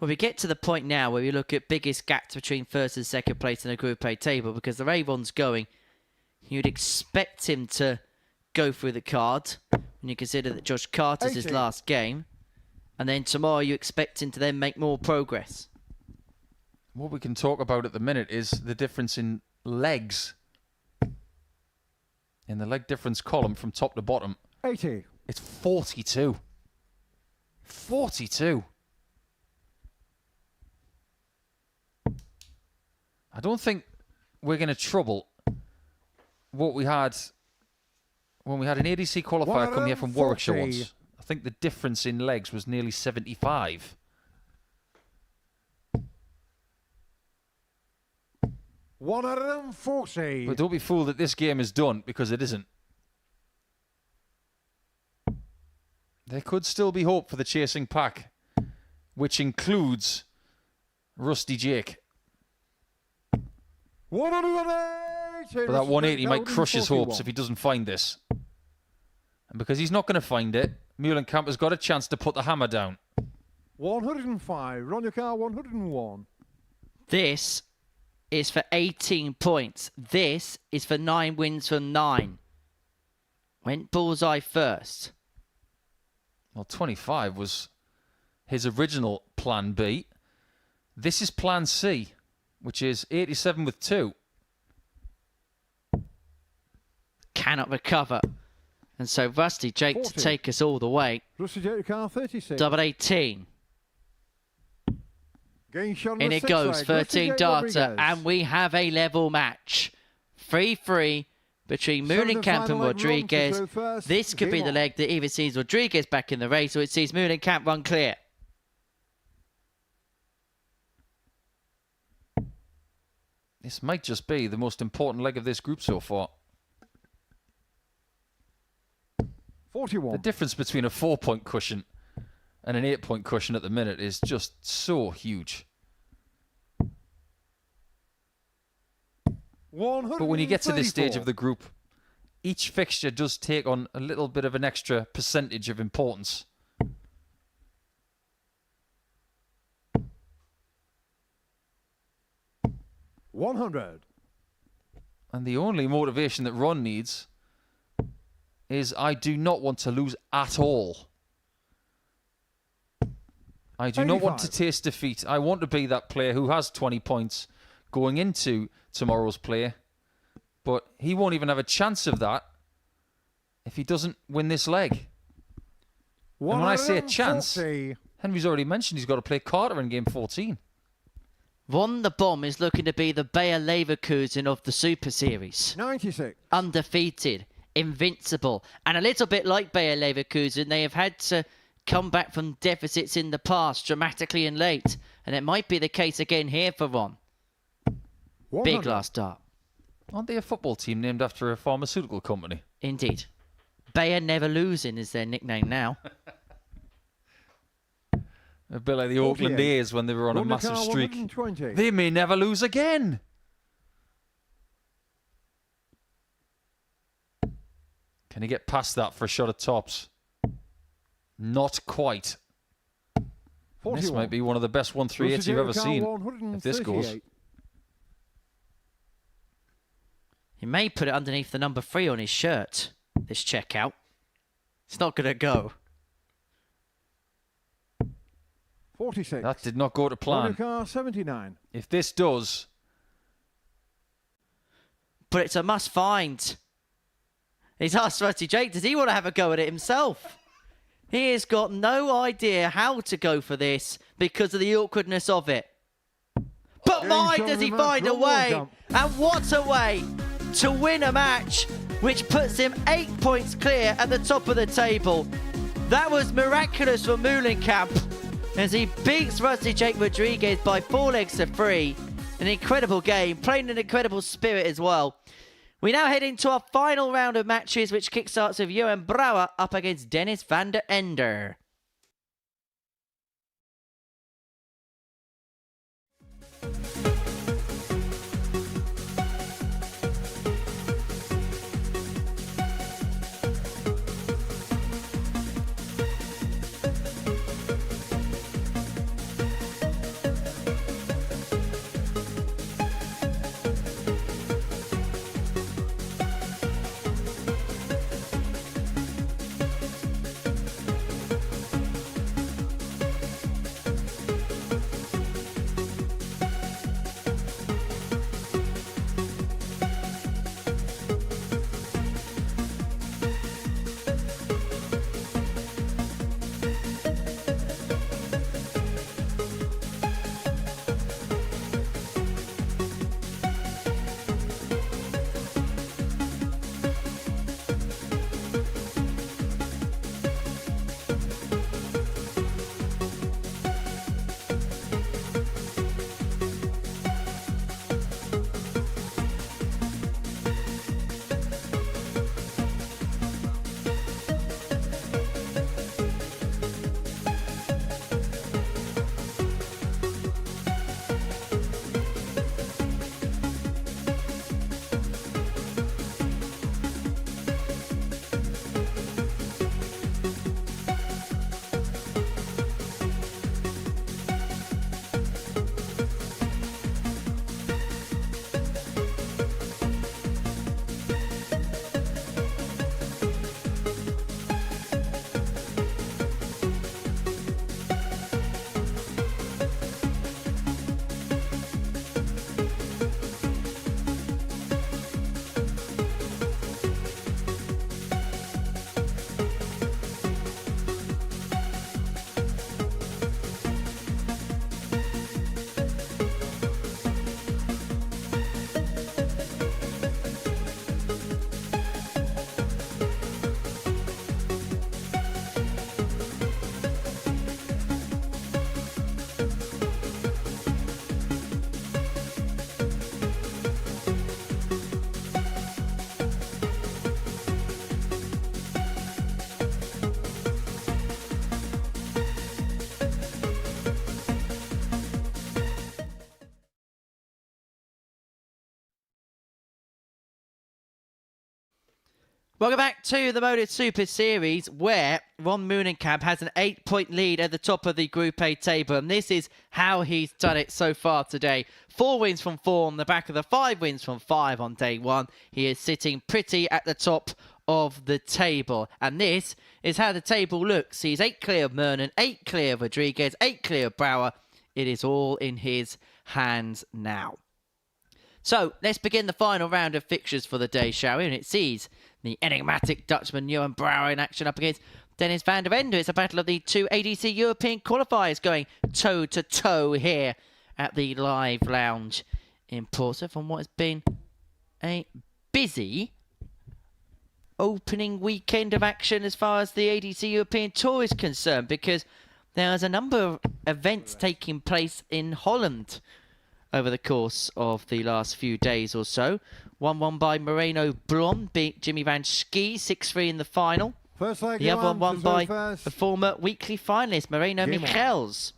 Well, we get to the point now where we look at biggest gaps between first and second place in a Group A table, because the way Ron's going, you'd expect him to go through the card when you consider that Josh Carter's his 80. last game. And then tomorrow you expect him to then make more progress. What we can talk about at the minute is the difference in legs. In the leg difference column from top to bottom, 80. it's 42. 42. I don't think we're going to trouble what we had when we had an ADC qualifier come here from Warwickshire 140. once. I think the difference in legs was nearly 75. 140. But don't be fooled that this game is done, because it isn't. There could still be hope for the chasing pack, which includes Rusty Jake. 180. But that 180 might Golden crush his 41. hopes if he doesn't find this. And because he's not going to find it, Meulenkamp has got a chance to put the hammer down. 105. Run your car 101. This is for 18 points. This is for 9 wins from 9. Went bullseye first. Well, 25 was his original plan B. This is plan C, which is 87 with 2. Cannot recover. And so Rusty Jake 40. to take us all the way. Rusty Jake car 36. Double 18. Getting shot on In the it sixth goes, leg. 13 Rusty Jake darter, Rodriguez. and we have a level match. 3-3 between Seven and Meulenkamp and final leg, Ron to Rodriguez. throw first. This could be Game the on. leg that either sees Rodriguez back in the race, or it sees Meulenkamp run clear. This might just be the most important leg of this group so far. 41. The difference between a 4-point cushion and an 8-point cushion at the minute is just so huge. But when you get to this stage of the group, each fixture does take on a little bit of an extra percentage of importance. $100. And the only motivation that Ron needs is I do not want to lose at all. I do not want to 85. taste defeat. I want to be that player who has 20 points going into tomorrow's play. But he won't even have a chance of that if he doesn't win this leg. And when I say a chance, 140. Henry's already mentioned he's got to play Carter in game 14. Ron the Bomb is looking to be the Bayer Leverkusen of the Super Series. 96. Undefeated, invincible, and a little bit like Bayer Leverkusen, they have had to come back from deficits in the past dramatically and late, and it might be the case again here for Ron. 100. Big last start. Aren't they a football team named after a pharmaceutical company? Indeed. Bayer Never Losing is their nickname now. A bit like the Auckland 48. A's when they were on a massive Meulenkamp, streak. 120. They may never lose again. Can he get past that for a shot at tops? Not quite. This 41. might be one of the best 138s you've ever seen. If this goes. 138. He may put it underneath the number 3 on his shirt, this checkout. It's not going to go. 46. That did not go to plan. Meulenkamp, 79. If this does, But it's a must find. He's asked Rusty Jake, does he want to have a go at it himself? He has got no idea how to go for this because of the awkwardness of it. But Game my, show does he match find a from way? Meulenkamp. And what a way to win a match, which puts him 8 points clear at the top of the table. That was miraculous for Meulenkamp as he beats Rusty Jake Rodriguez by 4 legs to 3. An incredible game, playing an incredible spirit as well. We now head into our final round of matches, which kickstarts with Johan Brouwer up against Dennis van der Ende. Welcome back to the Modus Super Series, where Ron Meulenkamp has an 8-point lead at the top of the Group A table, and this is how he's done it so far today. 4 wins from 4 on the back of the 5 wins from 5 on day 1. He is sitting pretty at the top of the table. And this is how the table looks. He's 8 clear of Murnan, 8 clear of Rodriguez, 8 clear of Brouwer. It is all in his hands now. So let's begin the final round of fixtures for the day, shall we? And it sees the enigmatic Dutchman Johan Brouwer in action up against Dennis van der Ende. It's a battle of the 2 ADC European qualifiers going toe-to-toe here at the Live Lounge in Portsmouth on what has been a busy opening weekend of action as far as the ADC European Tour is concerned, because there's a number of events taking place in Holland over the course of the last few days or so. One won by Moreno Blom, beat Jimmy Van Schie 6-3 in the final. First leg, The other one won by first. the former weekly finalist Moreno Game on. Michels,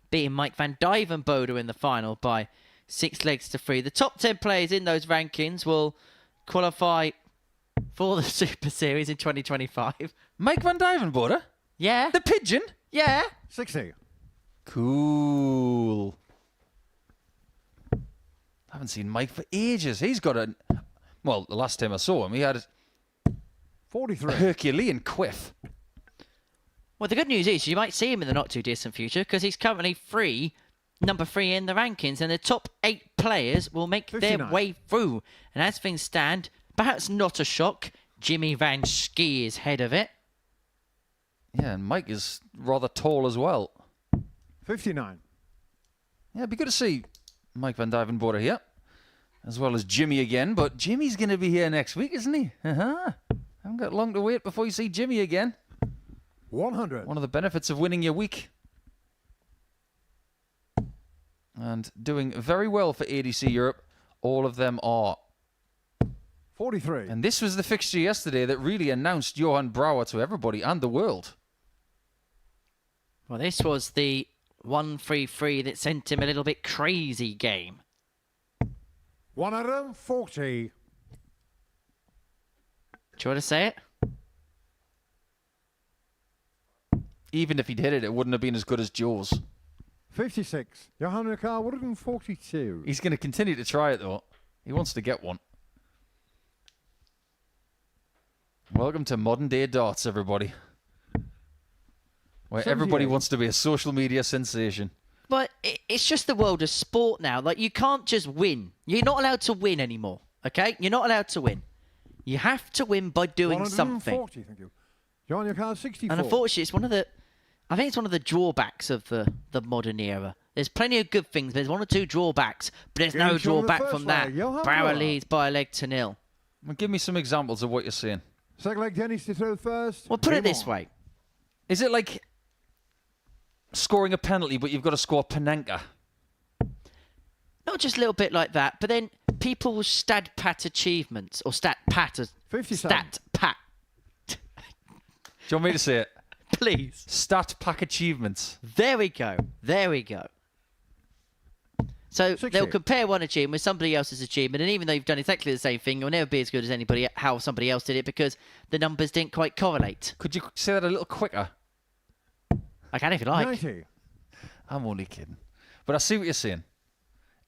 beating Mike van Dijvenbode in the final by 6 legs to 3. The top 10 players in those rankings will qualify for the Super Series in 2025. Mike van Dijvenbode? Yeah. The pigeon? Yeah. 60. Cool. I haven't seen Mike for ages. He's got a... Well, the last time I saw him, he had a 43. Herculean quiff. Well, the good news is you might see him in the not-too-distant future, because he's currently number 3 in the rankings, and the top 8 players will make 59. their way through. And as things stand, perhaps not a shock, Jimmy Van Schie is head of it. Yeah, and Mike is rather tall as well. 59. Yeah, it'd be good to see Mike van Dijvenbode here, as well as Jimmy again. But Jimmy's going to be here next week, isn't he? Haven't got long to wait before you see Jimmy again. 100. One of the benefits of winning your week. And doing very well for ADC Europe. All of them are. 43. And this was the fixture yesterday that really announced Johan Brouwer to everybody and the world. Well, this was the 1-3-3 that sent him a little bit crazy game. 140. Do you want to say it? Even if he'd hit it, it wouldn't have been as good as Joe's. 56. Johan Ricard 142. He's going to continue to try it, though. He wants to get one. Welcome to modern day darts, everybody. Where 78. everybody wants to be a social media sensation. But it's just the world of sport now. Like, you can't just win. You're not allowed to win anymore, okay? You're not allowed to win. You have to win by doing something. 140, thank you. Johan Ricard 64. And unfortunately, it's one of the... I think it's one of the drawbacks of the modern era. There's plenty of good things. There's 1 or 2 drawbacks, but there's no Game shown in the drawback first from that. leg, Johan Brouwer Brouwer. leads by a leg to 0. Well, give me some examples of what you're saying. Second leg, Dennis to throw first. Well, put it Game this on. way. Is it like scoring a penalty, but you've got to score Panenka? Not just a little bit like that, but then people's stat pat achievements, or stat pat, 57. stat pat, Do you want me to say it? please. Stat pack achievements. There we go. There we go. So 60. they'll compare one achievement with somebody else's achievement, and even though you've done exactly the same thing, you'll never be as good as anybody how somebody else did it, because the numbers didn't quite correlate. Could you say that a little quicker? I can if you like. 90. I'm only kidding. But I see what you're saying.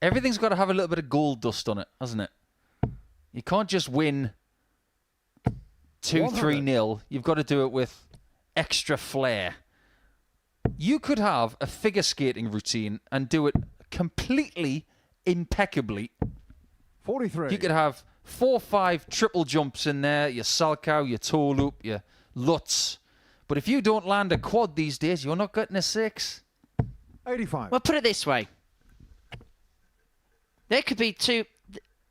Everything's got to have a little bit of gold dust on it, hasn't it? You can't just win 2-3-0. You've got to do it with extra flair. You could have a figure skating routine and do it completely impeccably. 43. You could have 4 or 5 triple jumps in there, your Salchow, your toe loop, your Lutz. But if you don't land a quad these days, you're not getting a 6. 85. Well, put it this way. There could be 2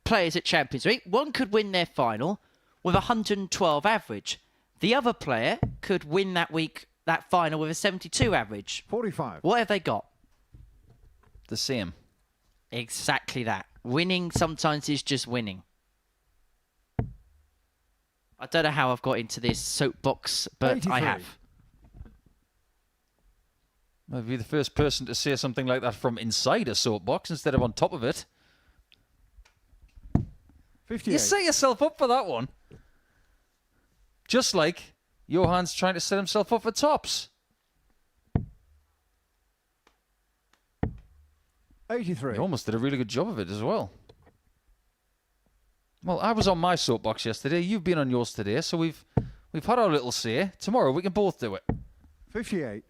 players at Champions League. One could win their final with 112 average. The other player could win that final with a 72 average. 45. What have they got? The same. Exactly that. Winning sometimes is just winning. I don't know how I've got into this soapbox, but 83. I have. I'd be the first person to say something like that from inside a soapbox instead of on top of it. 58. You set yourself up for that one. Just like Johan's trying to set himself up for tops. 83. He almost did a really good job of it as well. Well, I was on my soapbox yesterday. You've been on yours today, so we've had our little say. Tomorrow we can both do it. 58.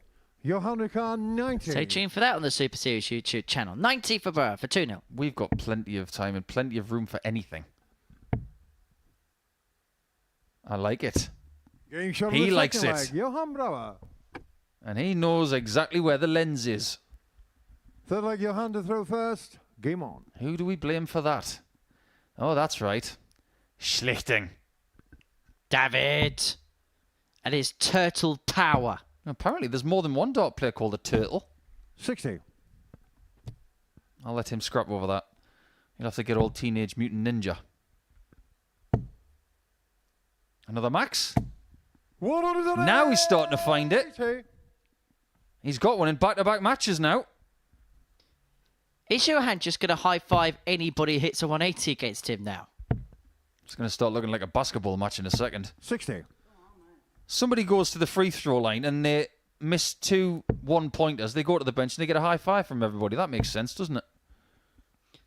Johan Khan 90. Stay tuned for that on the Super Series YouTube channel. 90 for Brouwer for 2-0. We've got plenty of time and plenty of room for anything. I like it. Game shot He on the likes second it. leg. Johan Brouwer. And he knows exactly where the lens is. Third leg, Johan to throw first. Game on. Who do we blame for that? Oh, that's right. Schlichting. David. And his turtle power. Apparently there's more than one dart player called a turtle. 60. I'll let him scrap over that. He'll have to get old Teenage Mutant Ninja. Another max. Now he's starting to find it. 80. He's got one in back-to-back matches now. Is Johan just going to high-five anybody who hits a 180 against him now? It's going to start looking like a basketball match in a second. 60. Somebody goes to the free throw line and they miss 2 one-pointers. They go to the bench and they get a high five from everybody. That makes sense, doesn't it?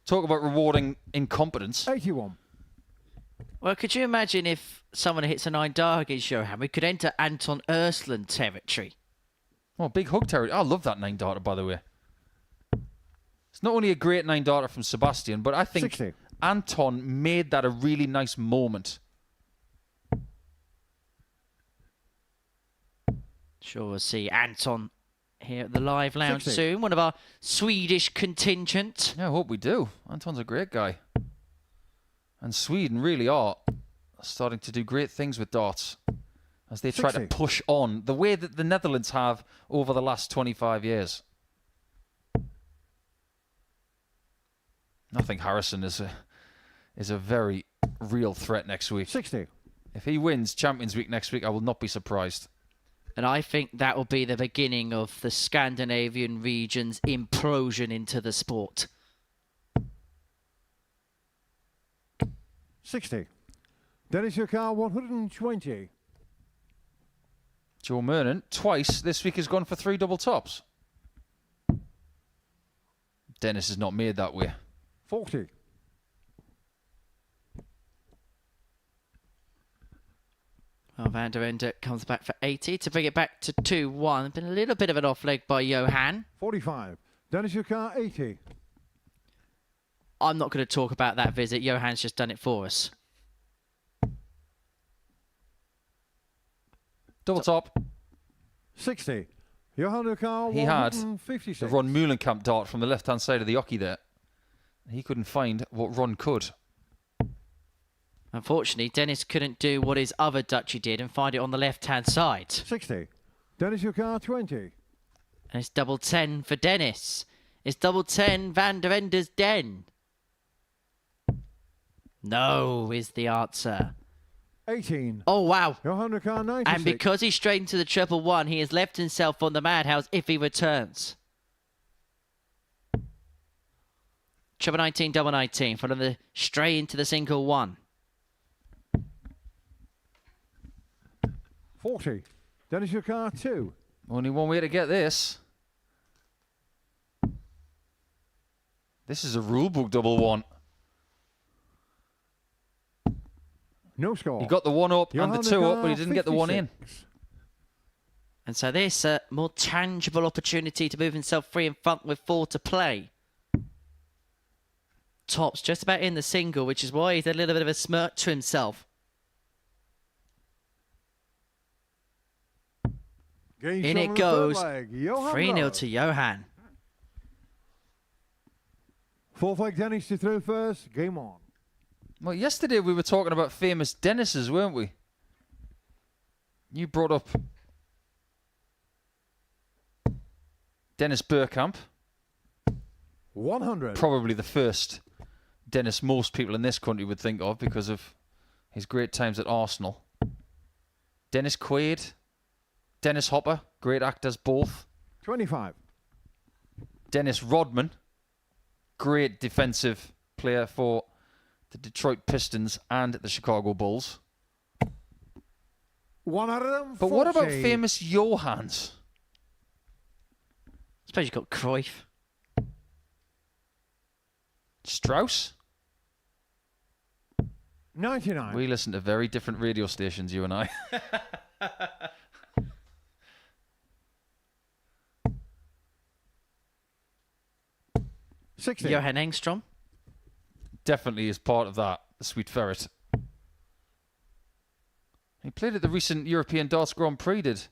Talk about rewarding incompetence. 81. Well, could you imagine if someone hits a 9-dart against Johan? We could enter Anton Ersland territory. Oh, big hug territory. I love that 9-darter, by the way. It's not only a great 9-darter from Sebastian, but I think 60. Anton made that a really nice moment. Sure, we'll see Anton here at the live lounge 60. soon. One of our Swedish contingent. Yeah, I hope we do. Anton's a great guy. And Sweden really are starting to do great things with darts as they try to 60. push on the way that the Netherlands have over the last 25 years. I think Harrison is a very real threat next week. 60. If he wins Champions Week next week, I will not be surprised. And I think that will be the beginning of the Scandinavian region's implosion into the sport. 60. Dennis Johan 120. Joe Murnan, twice this week, has gone for 3 double tops. Dennis is not made that way. 40. Well, Van der Ende comes back for 80 to bring it back to 2-1. Been a little bit of an off leg by Johan. 45. Dennis Johan 80. I'm not going to talk about that visit. Johan's just done it for us. Double top. 60. Johan Johan He had 156. the Ron Meulenkamp dart from the left-hand side of the hockey there. He couldn't find what Ron could. Unfortunately, Dennis couldn't do what his other Dutchie did and find it on the left-hand side. 60. Dennis Johan 20. And it's double 10 for Dennis. It's double 10 Van der Ende's den. No is the answer. 18. Oh, wow. Johan Johan 96. And because he's straight into the treble 1, he has left himself on the madhouse if he returns. Treble 19, double 19, following the straight into the single 1. 40. Dennis Johan 2. Only one way to get this. This is a rulebook double 1. No score. He got the 1 up Johan and the 2 up, but he Johan didn't get the 1 in. 56. And so this more tangible opportunity to move himself free in front with 4 to play. Tops just about in the single, which is why he's a little bit of a smirk to himself. Game In shot it on the third goes. leg. Johan 3-0 Brouwer. to Johan. Fourth leg Dennis to throw first. Game on. Well, yesterday we were talking about famous Dennises, weren't we? You brought up Dennis Burkamp, 100. probably the first Dennis most people in this country would think of because of his great times at Arsenal. Dennis Quaid, Dennis Hopper, great actors both. 25. Dennis Rodman, great defensive player for the Detroit Pistons and the Chicago Bulls. 140. But what about famous Johans? I suppose you've got Cruyff. Strauss? 99. We listen to very different radio stations, you and I. 60. Johan Engstrom. Definitely is part of that, the Sweet Ferret. He played at the recent European Darts Grand Prix, did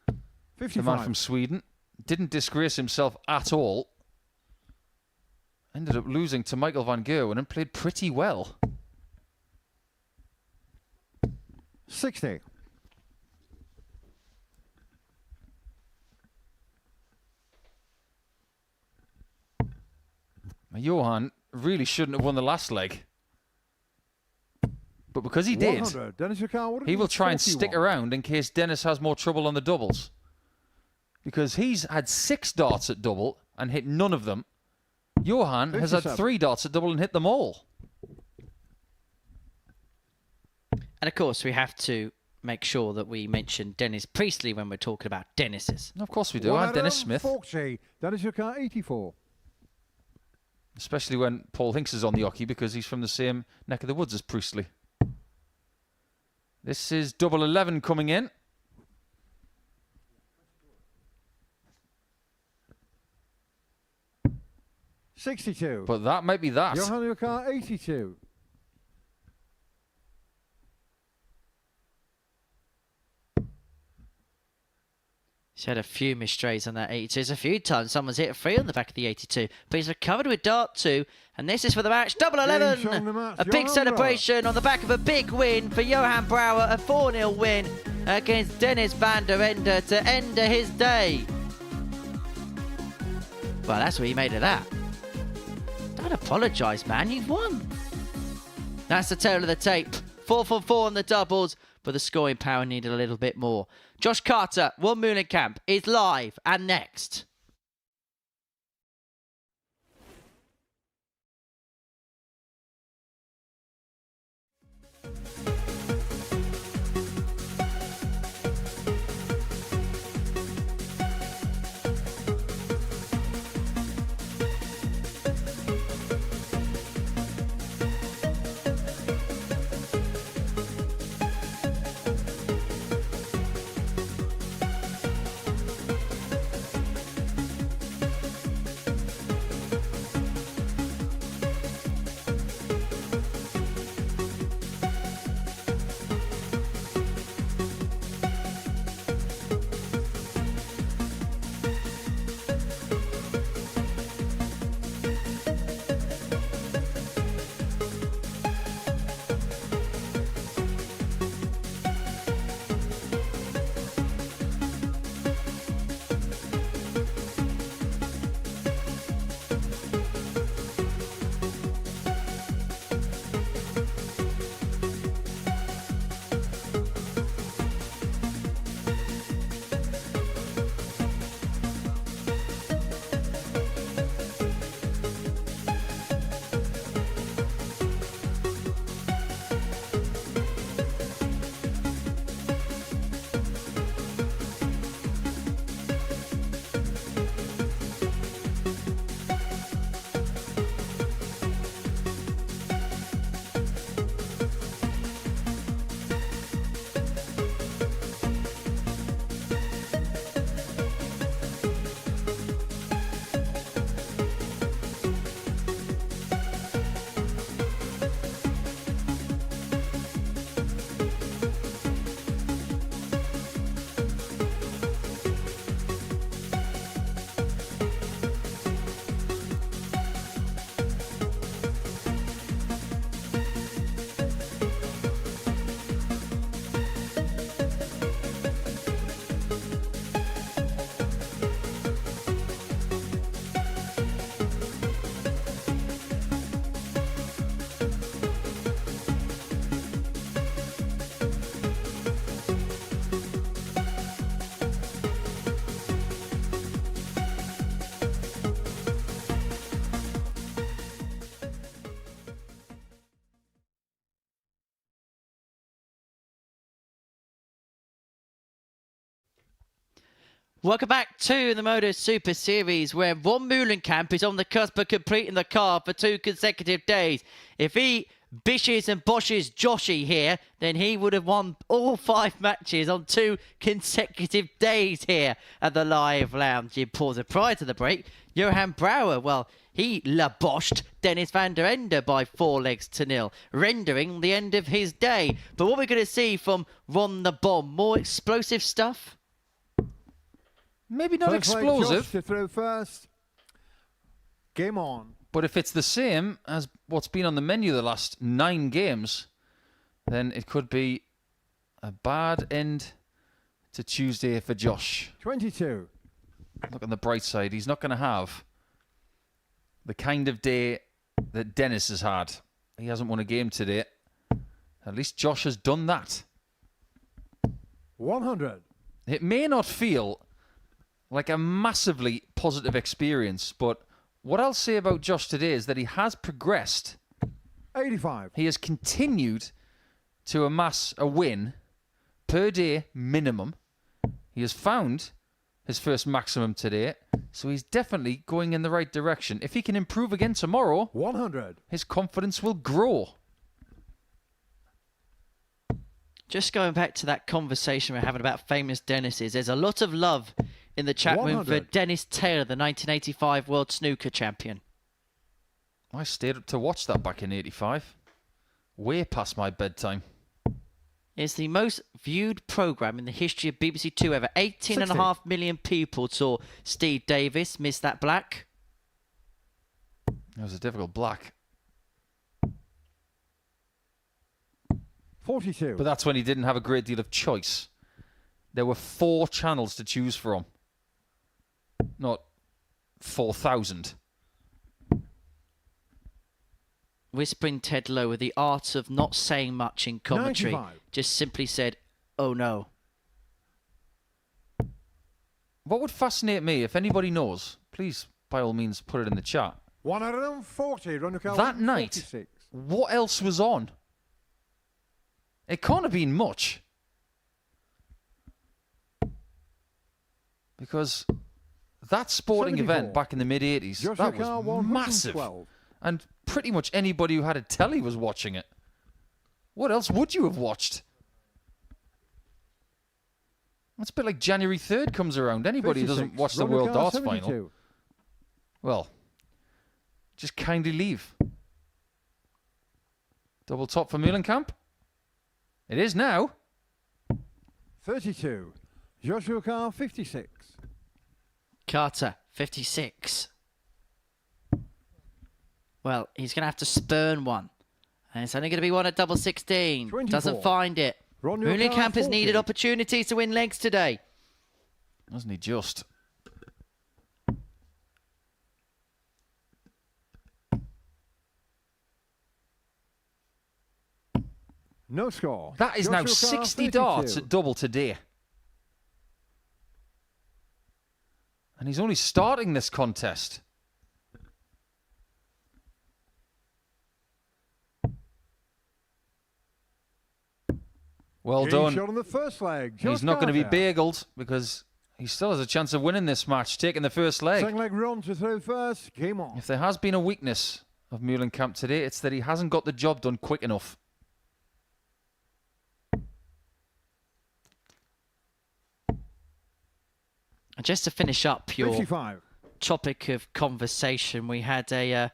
the 55. man from Sweden. Didn't disgrace himself at all. Ended up losing to Michael van Gerwen and played pretty well. 60. Johan really shouldn't have won the last leg. But because he did, 100. Dennis Ricard, he will try and stick 41. around in case Dennis has more trouble on the doubles. Because he's had 6 darts at double and hit none of them. Johan has had 57. 3 darts at double and hit them all. And of course, we have to make sure that we mention Dennis Priestley when we're talking about Dennis's. Of course we do. I'm Dennis Smith. 40. Dennis Ricard, 84. Especially when Paul Hinks is on the hockey because he's from the same neck of the woods as Priestley. This is double 11 coming in. $62. But that might be that. Johan Ricard, 82. He's had a few mistrays on that 82. There's a few times someone's hit a 3 on the back of the 82, but he's recovered with dart 2, and this is for the match. Double 11! Game on the match, A big Johan celebration on the back of a big win for Johan Brouwer, a 4-0 win against Dennis van der Ende to end his day. Well, that's what he made of that. Don't apologise, man. You've won. That's the tail of the tape. 4 for 4 on the doubles, but the scoring power needed a little bit more. Josh Carter, Meulenkamp is live and next. Welcome back to the Modus Super Series, where Meulenkamp is on the cusp of completing the card for 2 consecutive days. If he bishes and boshes Joshy here, then he would have won all 5 matches on 2 consecutive days here at the Live Lounge in Portsmouth. Prior to the break, Johan Brouwer, well, he laboshed Dennis van der Ende by 4-0, rendering the end of his day. But what we're going to see from Ron the Bomb, more explosive stuff? Maybe not First leg, explosive. Josh to throw first. Game on. But if it's the same as what's been on the menu the last 9 games, then it could be a bad end to Tuesday for Josh. 22. Look on the bright side. He's not going to have the kind of day that Dennis has had. He hasn't won a game today. At least Josh has done that. 100. It may not feel like a massively positive experience, but what I'll say about Josh today is that he has progressed. 85. He has continued to amass a win per day minimum. He has found his first maximum today, so he's definitely going in the right direction. If he can improve again tomorrow, 100. his confidence will grow. Just going back to that conversation we're having about famous Dennises, there's a lot of love in the chat room for 100. Dennis Taylor, the 1985 World Snooker Champion. I stayed up to watch that back in '85. Way past my bedtime. It's the most viewed programme in the history of BBC Two ever. 18.5 million people saw Steve Davis miss that black. It was a difficult black. 42. But that's when he didn't have a great deal of choice. There were 4 channels to choose from. Not 4,000. Whispering Ted Lowe with the art of not saying much in commentary. 95. Just simply said, oh no. What would fascinate me, if anybody knows, please, by all means, put it in the chat. 140. That night, what else was on? It can't have been much. Because that sporting 74. event back in the mid-'80s, Joshua that Carr, was massive. 112. And pretty much anybody who had a telly was watching it. What else would you have watched? It's a bit like January 3rd comes around. Anybody who doesn't 56. watch the Ronald World Carr, Darts 72. Final, well, just kindly leave. Double top for Meulenkamp. It is now. 32. Joshua Carr, 56. Carter, 56. Well, he's going to have to spurn one. And it's only going to be one at double 16. 24. Doesn't find it. Meulenkamp has needed opportunities to win legs today. Doesn't he just? No score. That is now Joshua Carr, 60 32. darts at double today. And he's only starting this contest. Well Game done. shot on the first leg. He's Josh not going to be Carter. bageled because he still has a chance of winning this match, taking the first leg. Second leg Ron to throw first. Game on. If there has been a weakness of Meulenkamp today, it's that he hasn't got the job done quick enough. And just to finish up your 55. topic of conversation, we had a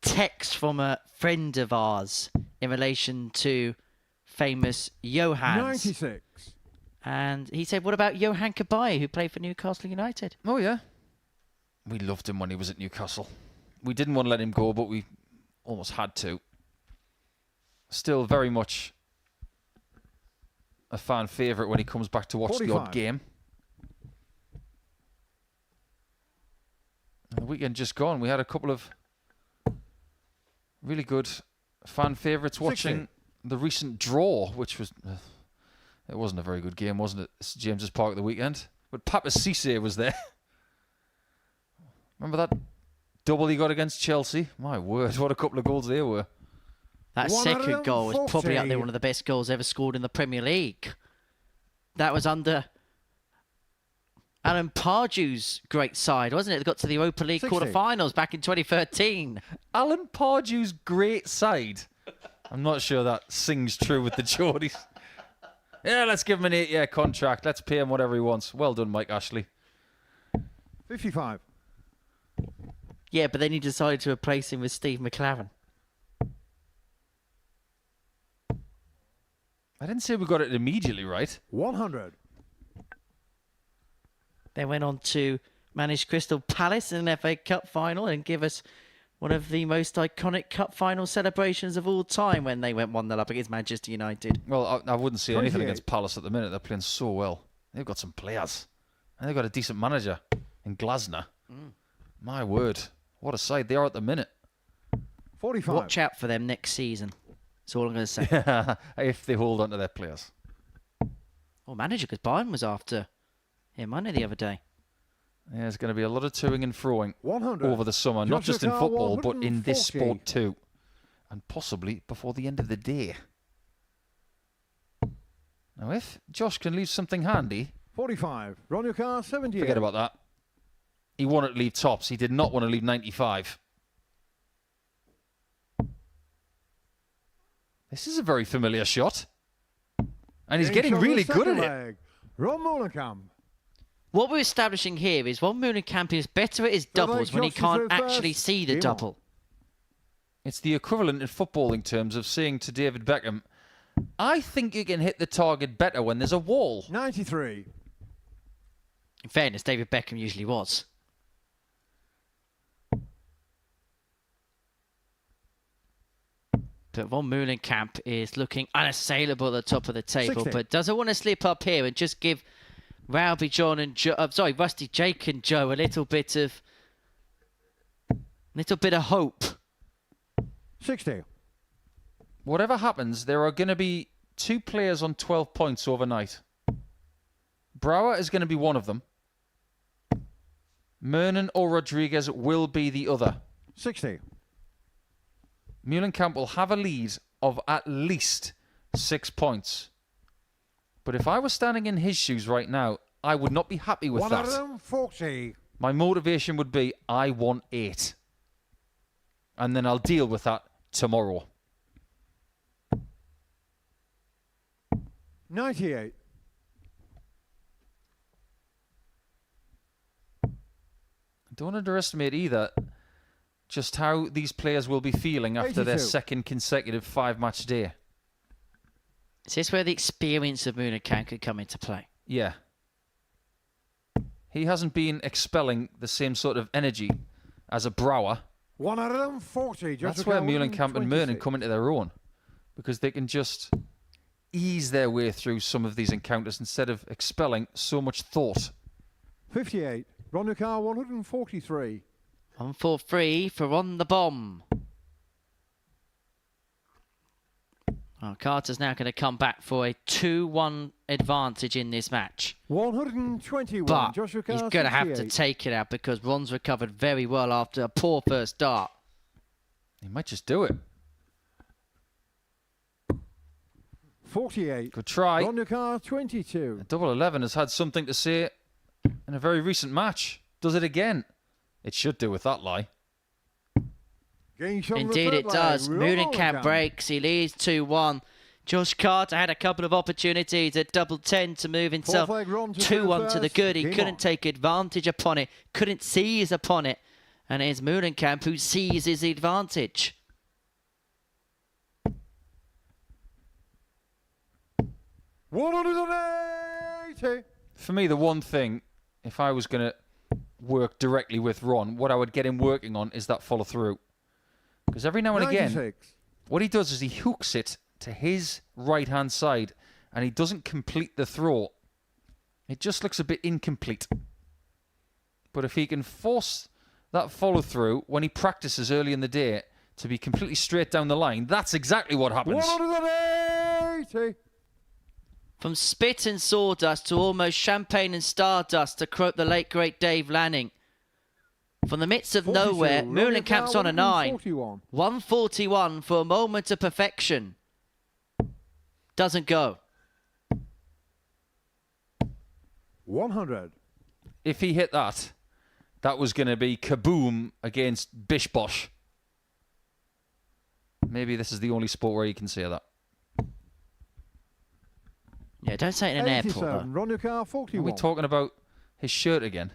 text from a friend of ours in relation to famous Johans. 96. And he said, what about Johan Cabaye, who played for Newcastle United? Oh, yeah. We loved him when he was at Newcastle. We didn't want to let him go, but we almost had to. Still very much a fan favourite when he comes back to watch 45. the odd game. And the weekend just gone, we had a couple of really good fan favourites watching 60. the recent draw, which was... it wasn't a very good game, wasn't it? St James's Park at the weekend. But Papa Cisse was there. Remember that double he got against Chelsea? My word, what a couple of goals they were. That second goal was probably up there, 140. one of the best goals ever scored in the Premier League. That was under Alan Pardew's great side, wasn't it? They got to the Europa League 60. quarterfinals back in 2013. Alan Pardew's great side. I'm not sure that sings true with the Geordies. Yeah, let's give him an 8-year contract. Let's pay him whatever he wants. Well done, Mike Ashley. 55. Yeah, but then he decided to replace him with Steve McLaren. I didn't say we got it immediately right. 100. They went on to manage Crystal Palace in an FA Cup final and give us one of the most iconic cup final celebrations of all time when they went 1-0 up against Manchester United. Well, I wouldn't say anything 28. against Palace at the minute. They're playing so well. They've got some players. And they've got a decent manager in Glasner. My word. What a side they are at the minute. 45. Watch out for them next season. That's all I'm going to say. If they hold on to their players. Well, manager, because Bayern was after him, wasn't he, the other day? Yeah, there's going to be a lot of toing and froing 100. over the summer, not just in Joshua football, but in this 140. sport too. And possibly before the end of the day. Now, if Josh can leave something handy, 45. Ron your car, 78. forget about that. He wanted to leave tops. He did not want to leave 95. This is a very familiar shot. And he's getting really good at it. Ron Meulenkamp. What we're establishing here is Ron Meulenkamp is better at his doubles when he Josh can't is through actually first. see the Game on. double. It's the equivalent in footballing terms of saying to David Beckham, I think you can hit the target better when there's a wall. 93. In fairness, David Beckham usually was. But Ron Meulenkamp is looking unassailable at the top of the table, 60. but doesn't want to slip up here and just give Rowby John and Rusty Jake and Joe a little bit of hope. 60. Whatever happens, there are going to be 2 players on 12 points overnight. Brouwer is going to be one of them. Murnan or Rodriguez will be the other. 60. Meulenkamp will have a lead of at least 6 points. But if I was standing in his shoes right now, I would not be happy with that. 140. My motivation would be, I want 8. And then I'll deal with that tomorrow. 98. Don't underestimate either just how these players will be feeling after their 82. second consecutive 5-match day. Is this where the experience of Meulenkamp could come into play? Yeah. He hasn't been expelling the same sort of energy as a Brouwer. 140. That's where Meulenkamp and Murnan come into their own. Because they can just ease their way through some of these encounters instead of expelling so much thought. 58. Ron your car, 143. 1-4-3 for On the Bomb. Well, Carter's now going to come back for a 2-1 advantage in this match. 121. But Joshua he's Carr, going to have to 68. take it out because Ron's recovered very well after a poor first start. He might just do it. 48. Good try. Ron your car, 22. Double 11 has had something to say in a very recent match. Does it again? It should do with that lie. Indeed it does. Meulenkamp breaks. He leads 2-1. Josh Carter had a couple of opportunities at double 10 to move himself 2-1 to the good. He couldn't take advantage upon it. Couldn't seize upon it. And it's Meulenkamp who seizes the advantage. $180. For me, the one thing, if I was going to work directly with Ron, what I would get him working on is that follow through. Because every now and again, 96. what he does is he hooks it to his right-hand side and he doesn't complete the throw. It just looks a bit incomplete. But if he can force that follow through when he practices early in the day to be completely straight down the line, that's exactly what happens. 180. From spit and sawdust to almost champagne and stardust, to quote the late great Dave Lanning. From the midst of 42. nowhere, Ron your Meulenkamp's car, on a 9. 141. 141 for a moment of perfection. Doesn't go. 100. if he hit that, that was going to be kaboom against Bish Bosh. Maybe this is the only sport where you can say that. Yeah, don't say it in an airport, though. Run your car, Are 41. we talking about his shirt again?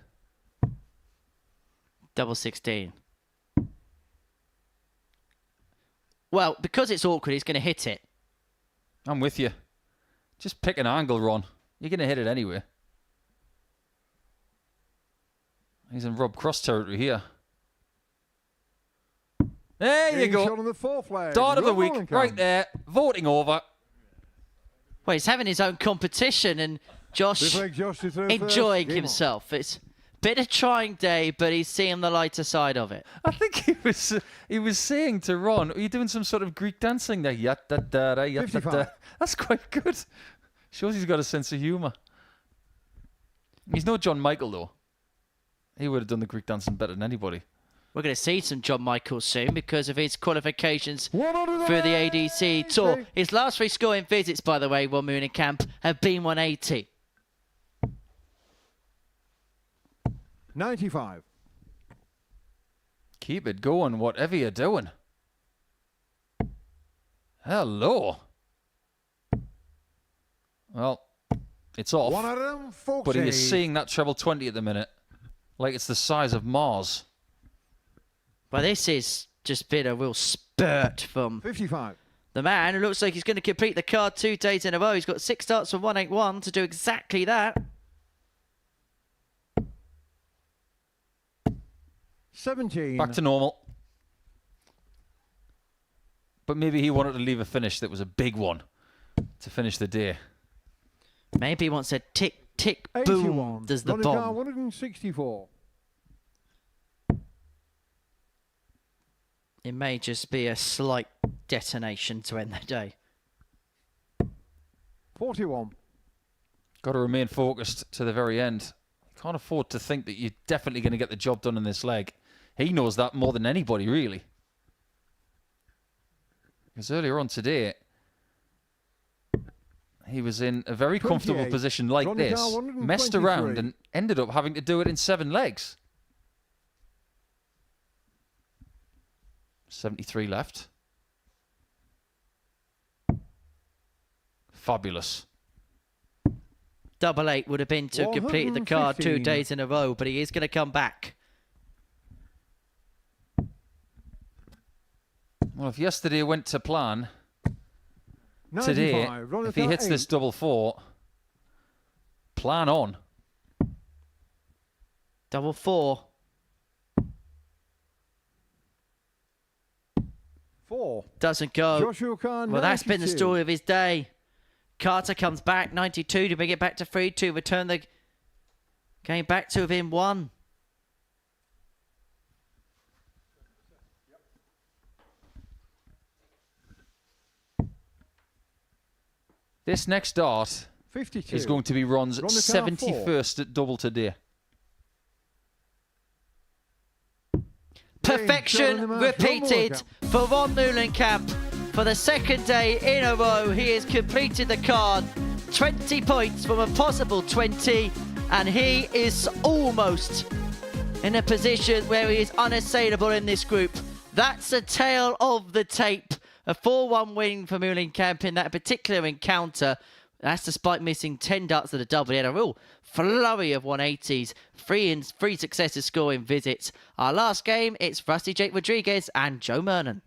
Double 16. Well, because it's awkward, he's going to hit it. I'm with you. Just pick an angle, Ron. You're going to hit it anyway. He's in Rob Cross territory here. There you Getting go. shot on the fourth leg. Start of the Rob week, Meulenkamp. right there. Voting over. Well, he's having his own competition, and Josh This leg, Josh is through enjoying first. Game on. himself. It's a bit of trying day, but he's seeing the lighter side of it. I think he was saying to Ron, are you doing some sort of Greek dancing there? Yatta-da-da, yatta-da. 55. That's quite good. Shows he's got a sense of humour. He's no John Michael, though. He would have done the Greek dancing better than anybody. We're going to see some John Michaels soon because of his qualifications 100 for the ADC Tour. ADC. His last 3 scoring visits, by the way, while Meulenkamp have been 180. 95. Keep it going, whatever you're doing. Hello. Well, it's off. 140. But he is seeing that treble 20 at the minute. Like it's the size of Mars. Well, this is just been a real spurt from 55. the man who looks like he's going to complete the card 2 days in a row. He's got 6 starts from 181 to do exactly that. 17. Back to normal. But maybe he wanted to leave a finish that was a big one to finish the day. Maybe he wants a tick, tick, 81. boom, does the Run your car, bomb. 164. It may just be a slight detonation to end the day. 41. Got to remain focused to the very end. Can't afford to think that you're definitely going to get the job done in this leg. He knows that more than anybody, really. Because earlier on today, he was in a very comfortable 28. position like Ronnie this, Carr, messed around 123. and ended up having to do it in 7 legs. 73 left. Fabulous. Double 8 would have been to have completed the card 2 115. days in a row, but he is going to come back. Well, if yesterday went to plan, today, 95. Run your if he car, hits this 8. double 4, plan on. Double 4. 4. Doesn't go. Joshua Khan, Well, that's been the 92. story of his day. Carter comes back, 92 to bring it back to 3-2. Return the game back to within 1. This next dart 52. is going to be Ron's Ron the car, 71st at double today. Perfection Shot on the mark, repeated Meulenkamp. for Ron Meulenkamp. For the second day in a row, he has completed the card. 20 points from a possible 20, and he is almost in a position where he is unassailable in this group. That's a tale of the tape. A 4-1 win for Meulenkamp in that particular encounter. That's despite missing 10 darts at the double. He had a real flurry of 180s, 3 successive scoring visits. Our last game, it's Rusty Jake Rodriguez and Joe Murnan.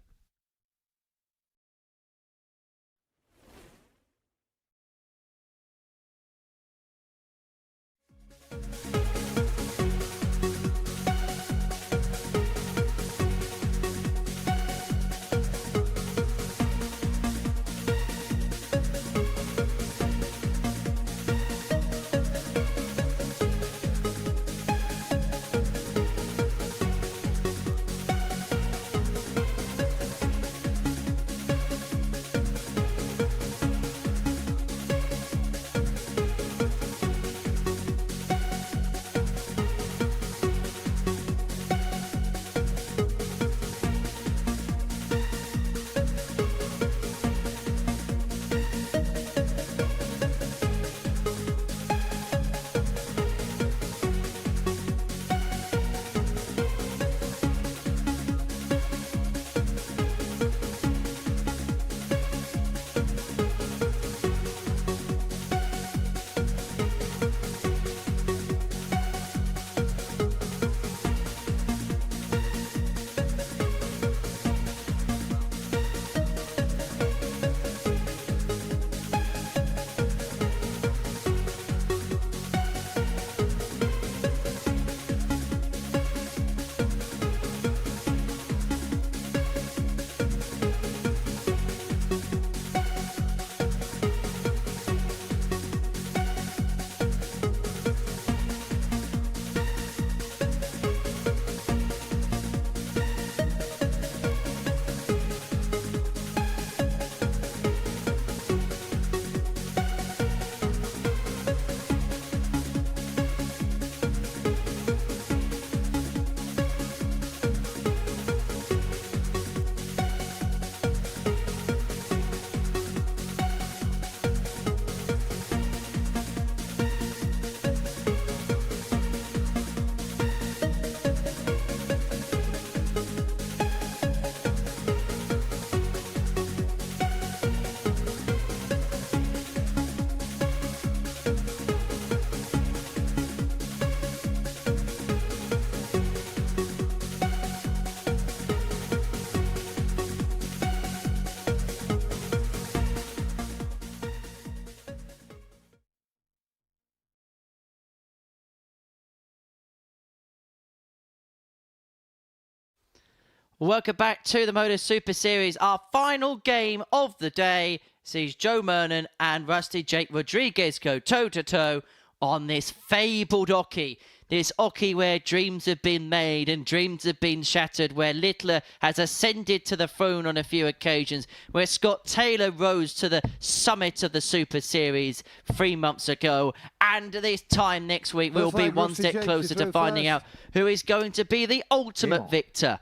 Welcome back to the Modus Super Series. Our final game of the day sees Joe Murnan and Rusty Jake Rodriguez go toe-to-toe on this fabled hockey. This hockey where dreams have been made and dreams have been shattered, where Littler has ascended to the throne on a few occasions, where Scott Taylor rose to the summit of the Super Series 3 months ago. And this time next week, we'll be one step closer to finding out who is going to be the ultimate victor.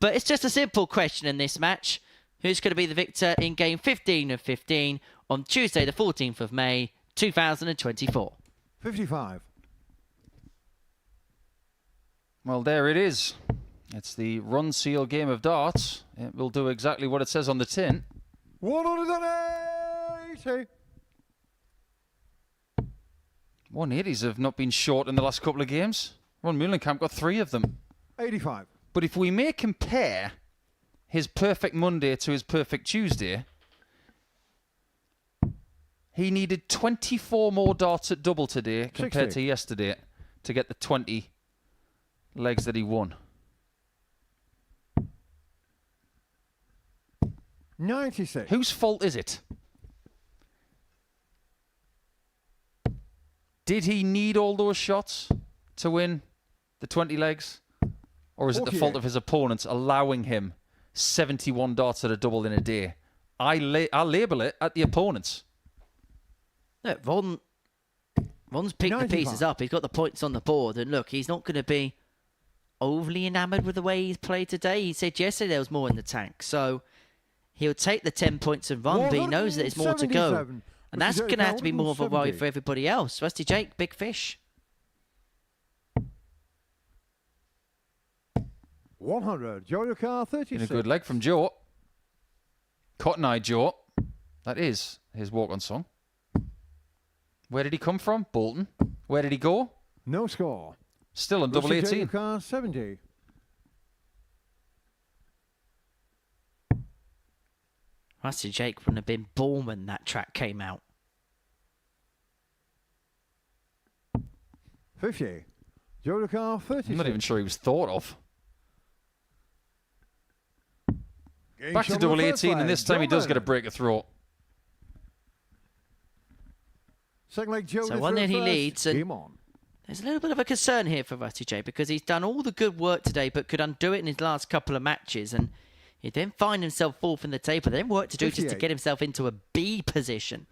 But it's just a simple question in this match. Who's going to be the victor in game 15 of 15 on Tuesday, the 14th of May, 2024? 55. Well, there it is. It's the run seal game of darts. It will do exactly what it says on the tin. 180. 180s have not been short in the last couple of games. Ron Meulenkamp got 3 of them. 85. But if we may compare his perfect Monday to his perfect Tuesday, he needed 24 more darts at double today compared to yesterday to get the 20 legs that he won. 96. Whose fault is it? Did he need all those shots to win the 20 legs? Or is it the fault of his opponents allowing him 71 darts at a double in a day? I'll label it at the opponents. Look, Ron's picked 95. the pieces up. He's got the points on the board. And look, he's not going to be overly enamoured with the way he's played today. He said yesterday there was more in the tank. So he'll take the 10 points and run, but he knows that there's more to go. And that's going to have to be more of a worry for everybody else. Rusty Jake, big fish. 100. Joe Car 36. Been a good leg from Joe. Cotton Eye Joe. That is his walk-on song. Where did he come from? Bolton. Where did he go? No score. Still on double 18. Car 70. Rusty Jake wouldn't have been born when that track came out. 50. Joe Car 36. I'm not even sure he was thought of. Back to double 18, and this time he does get a break of throat. Second leg, Joe. So 1-0 he leads, and Game on. there's a little bit of a concern here for Rusty J because he's done all the good work today but could undo it in his last couple of matches, and he then find himself fourth in the table. Then work to do just to get himself into a B position.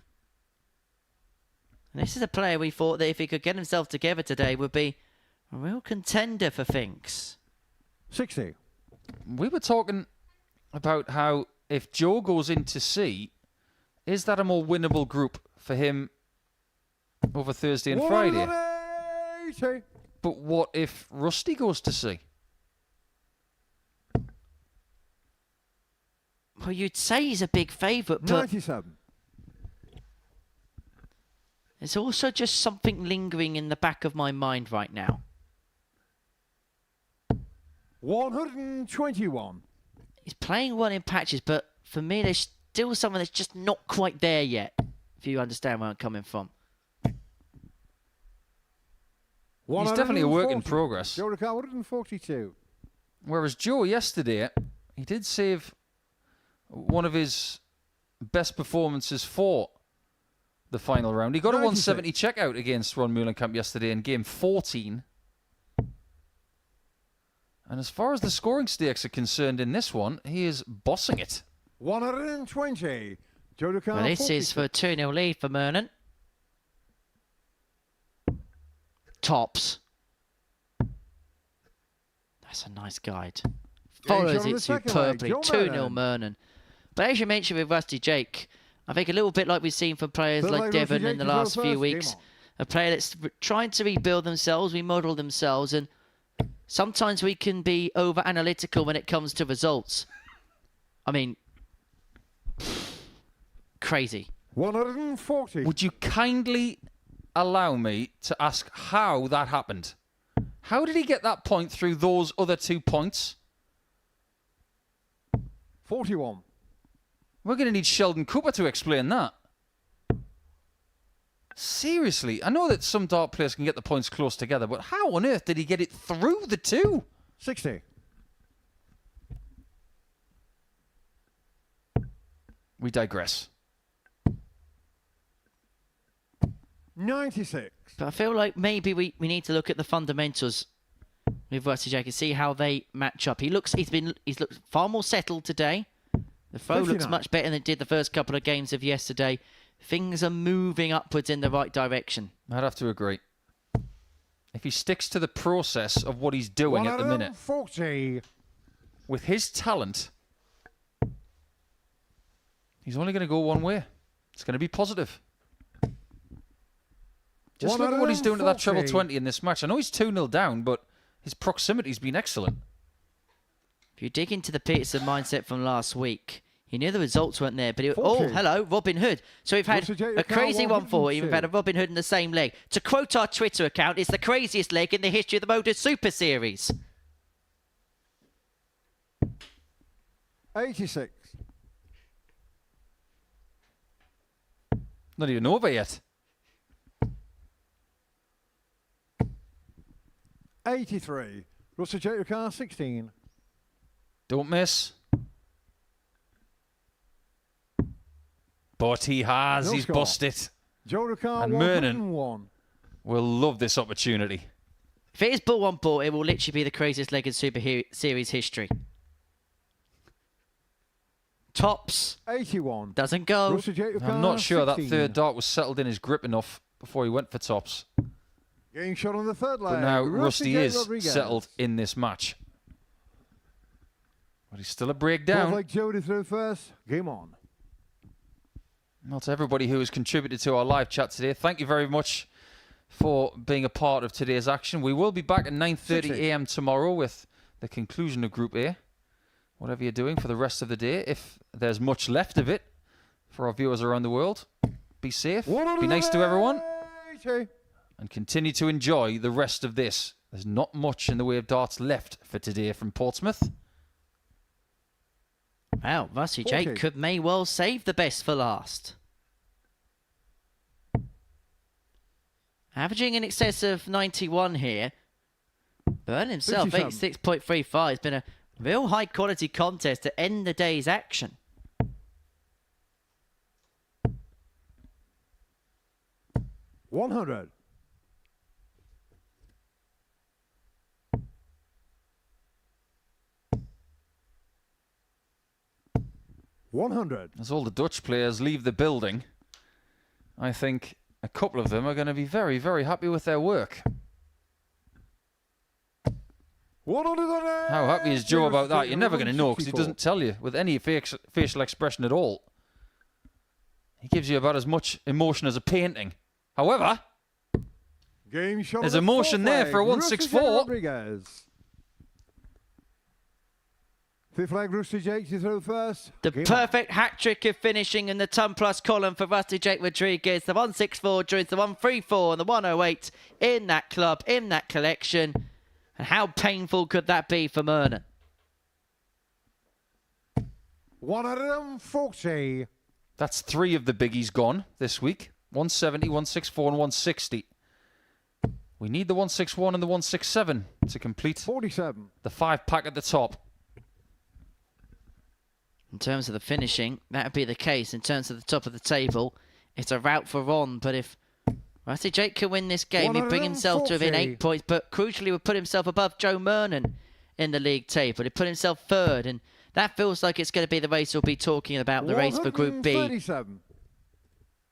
And this is a player we thought that if he could get himself together today would be a real contender for things. 60. We were talking about how if Joe goes into C, is that a more winnable group for him over Thursday and Friday? 180. But what if Rusty goes to C? Well, you'd say he's a big favourite, but 97. there's also just something lingering in the back of my mind right now. 121. He's playing well in patches, but for me, there's still something that's just not quite there yet, if you understand where I'm coming from. He's definitely a work in progress. Joe Car 142. Whereas Joe yesterday, he did save one of his best performances for the final round. He got a 170 checkout against Ron Meulenkamp yesterday in game 14. And as far as the scoring stakes are concerned in this one, he is bossing it. 120. Joe Car Well, this is for a 2-0 lead for Murnan. Tops. That's a nice guide. Follows it superbly. 2-0 Murnan. But as you mentioned with Rusty Jake, I think a little bit like we've seen from players like Devon in the last few weeks, a player that's trying to rebuild themselves, remodel themselves, and sometimes we can be over-analytical when it comes to results. I mean, crazy. 140. Would you kindly allow me to ask how that happened? How did he get that point through those other 2 points? 41. We're going to need Sheldon Cooper to explain that. Seriously, I know that some dart players can get the points close together, but how on earth did he get it through the 2? 60. We digress. 96. But I feel like maybe we need to look at the fundamentals with Rusty Jake and see how they match up. He's looked far more settled today. The throw looks 59. much better than it did the first couple of games of yesterday. Things are moving upwards in the right direction. I'd have to agree. If he sticks to the process of what he's doing at the minute, 140. with his talent, he's only going to go one way. It's going to be positive. Just look at what he's doing to that treble 20 in this match. I know he's 2-0 down, but his proximity's been excellent. If you dig into the Peterson mindset from last week, he knew the results weren't there, but it, 40. oh, hello, Robin Hood. So we've had Rusty Jake a crazy Car 140, we've had a 102. Robin Hood in the same leg. To quote our Twitter account, it's the craziest leg in the history of the Modus Super Series. 86. Not even over yet. 83. Rusty Jake Car 16. Don't miss. But he has. No He's score. busted. Joe Car And Murnan. 101. We'll love this opportunity. If it is ball on ball, it will literally be the craziest leg in Super Series history. Tops 81. doesn't go. Rusty Jake Car I'm not sure 16. that third dart was settled in his grip enough before he went for tops. Getting shot on the third leg. But now Rusty J. is Rodriguez. settled in this match. But he's still a Both breakdown. like Jody through first. Game on. Well, to everybody who has contributed to our live chat today, thank you very much for being a part of today's action. We will be back at 9:30 a.m. tomorrow with the conclusion of Group A. Whatever you're doing for the rest of the day, if there's much left of it for our viewers around the world, be safe, be nice to everyone, 80. and continue to enjoy the rest of this. There's not much in the way of darts left for today from Portsmouth. Wow, Rusty 40. Jake may well save the best for last. Averaging in excess of 91 here. Burn himself, 57. 86.35. It's been a real high quality contest to end the day's action. $100. $100. As all the Dutch players leave the building, I think a couple of them are going to be very, very happy with their work. $100. How happy is Joe about that? You're never going to know because he doesn't tell you with any facial expression at all. He gives you about as much emotion as a painting. However, Game shot there's on the emotion fourth there leg. for a Rusty 164. Jake Rodriguez. Fifth leg, Rusty Jake, you through first. The Game on. perfect hat trick of finishing in the ton plus column for Rusty Jake Rodriguez. The 164 joins the 134 and the 108 in that club, in that collection. And how painful could that be for Murnan? 140. that's 3 of the biggies gone this week. 170, 164 and 160. We need the 161 and the 167 to complete 47. the 5-pack at the top. In terms of the finishing, that would be the case. In terms of the top of the table, it's a rout for Ron. But if Rusty Jake can win this game, he'd bring himself to within 8 points. But crucially, would put himself above Joe Murnan in the league table. He'd put himself third. And that feels like it's going to be the race we'll be talking about, the race for Group B 137.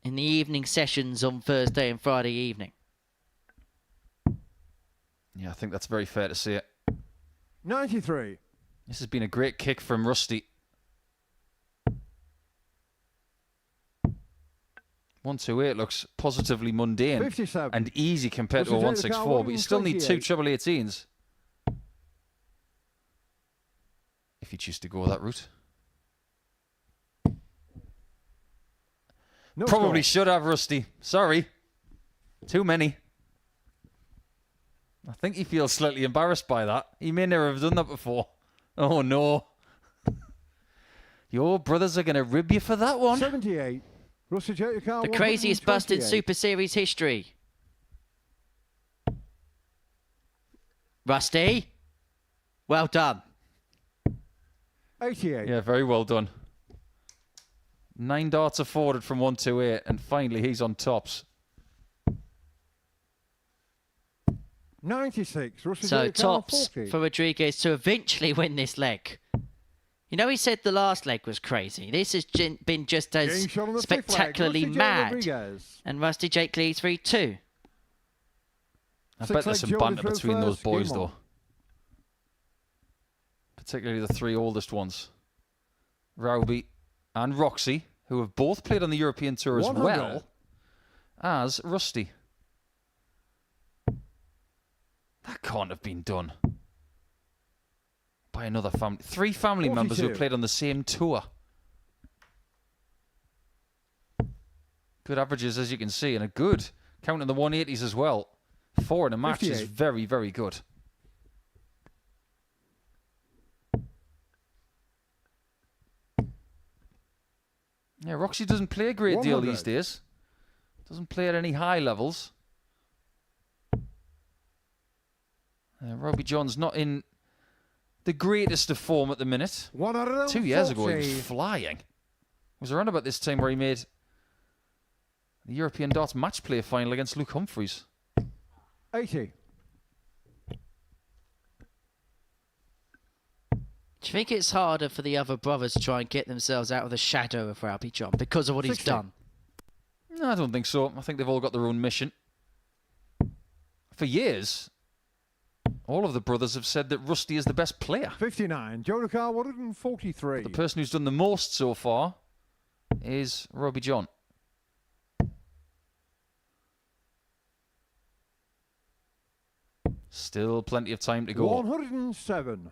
in the evening sessions on Thursday and Friday evening. Yeah, I think that's very fair to say it. 93. This has been a great kick from Rusty. 128 looks positively mundane 57. and easy compared to a Rusty Jake 164, but you still need 2 128. treble 18s. If you choose to go that route. No Probably score. should have, Rusty. Sorry. Too many. I think he feels slightly embarrassed by that. He may never have done that before. Oh, no. Your brothers are going to rib you for that one. 78. Rusty Jake Car The craziest bust in 128. Super Series history. Rusty, well done. 88. Yeah, very well done. 9 darts afforded from 128, and finally he's on tops. 96. So tops for Rodriguez to eventually win this leg. You know, he said the last leg was crazy. This has been just as spectacularly mad. And Rusty Jake leads 3-2. I bet there's some banter between those boys, though. Particularly the 3 oldest ones. Rowby and Roxy, who have both played on the European Tour as well as Rusty. That can't have been done by another family. 3 family members who have played on the same tour. Good averages, as you can see, and a good, counting the 180s as well. 4 in a match 58. Is very, very good. Yeah, Roxy doesn't play a great deal these days. Doesn't play at any high levels. Robbie John's not in the greatest of form at the minute. 2 years ago, he was flying. It was around about this time where he made the European Darts match play final against Luke Humphreys. 80. Do you think it's harder for the other brothers to try and get themselves out of the shadow of Robbie John because of what 60. he's done? No, I don't think so. I think they've all got their own mission. For years, all of the brothers have said that Rusty is the best player. 59. Joe Car 143. But the person who's done the most so far is Robbie John. Still plenty of time to go. 107.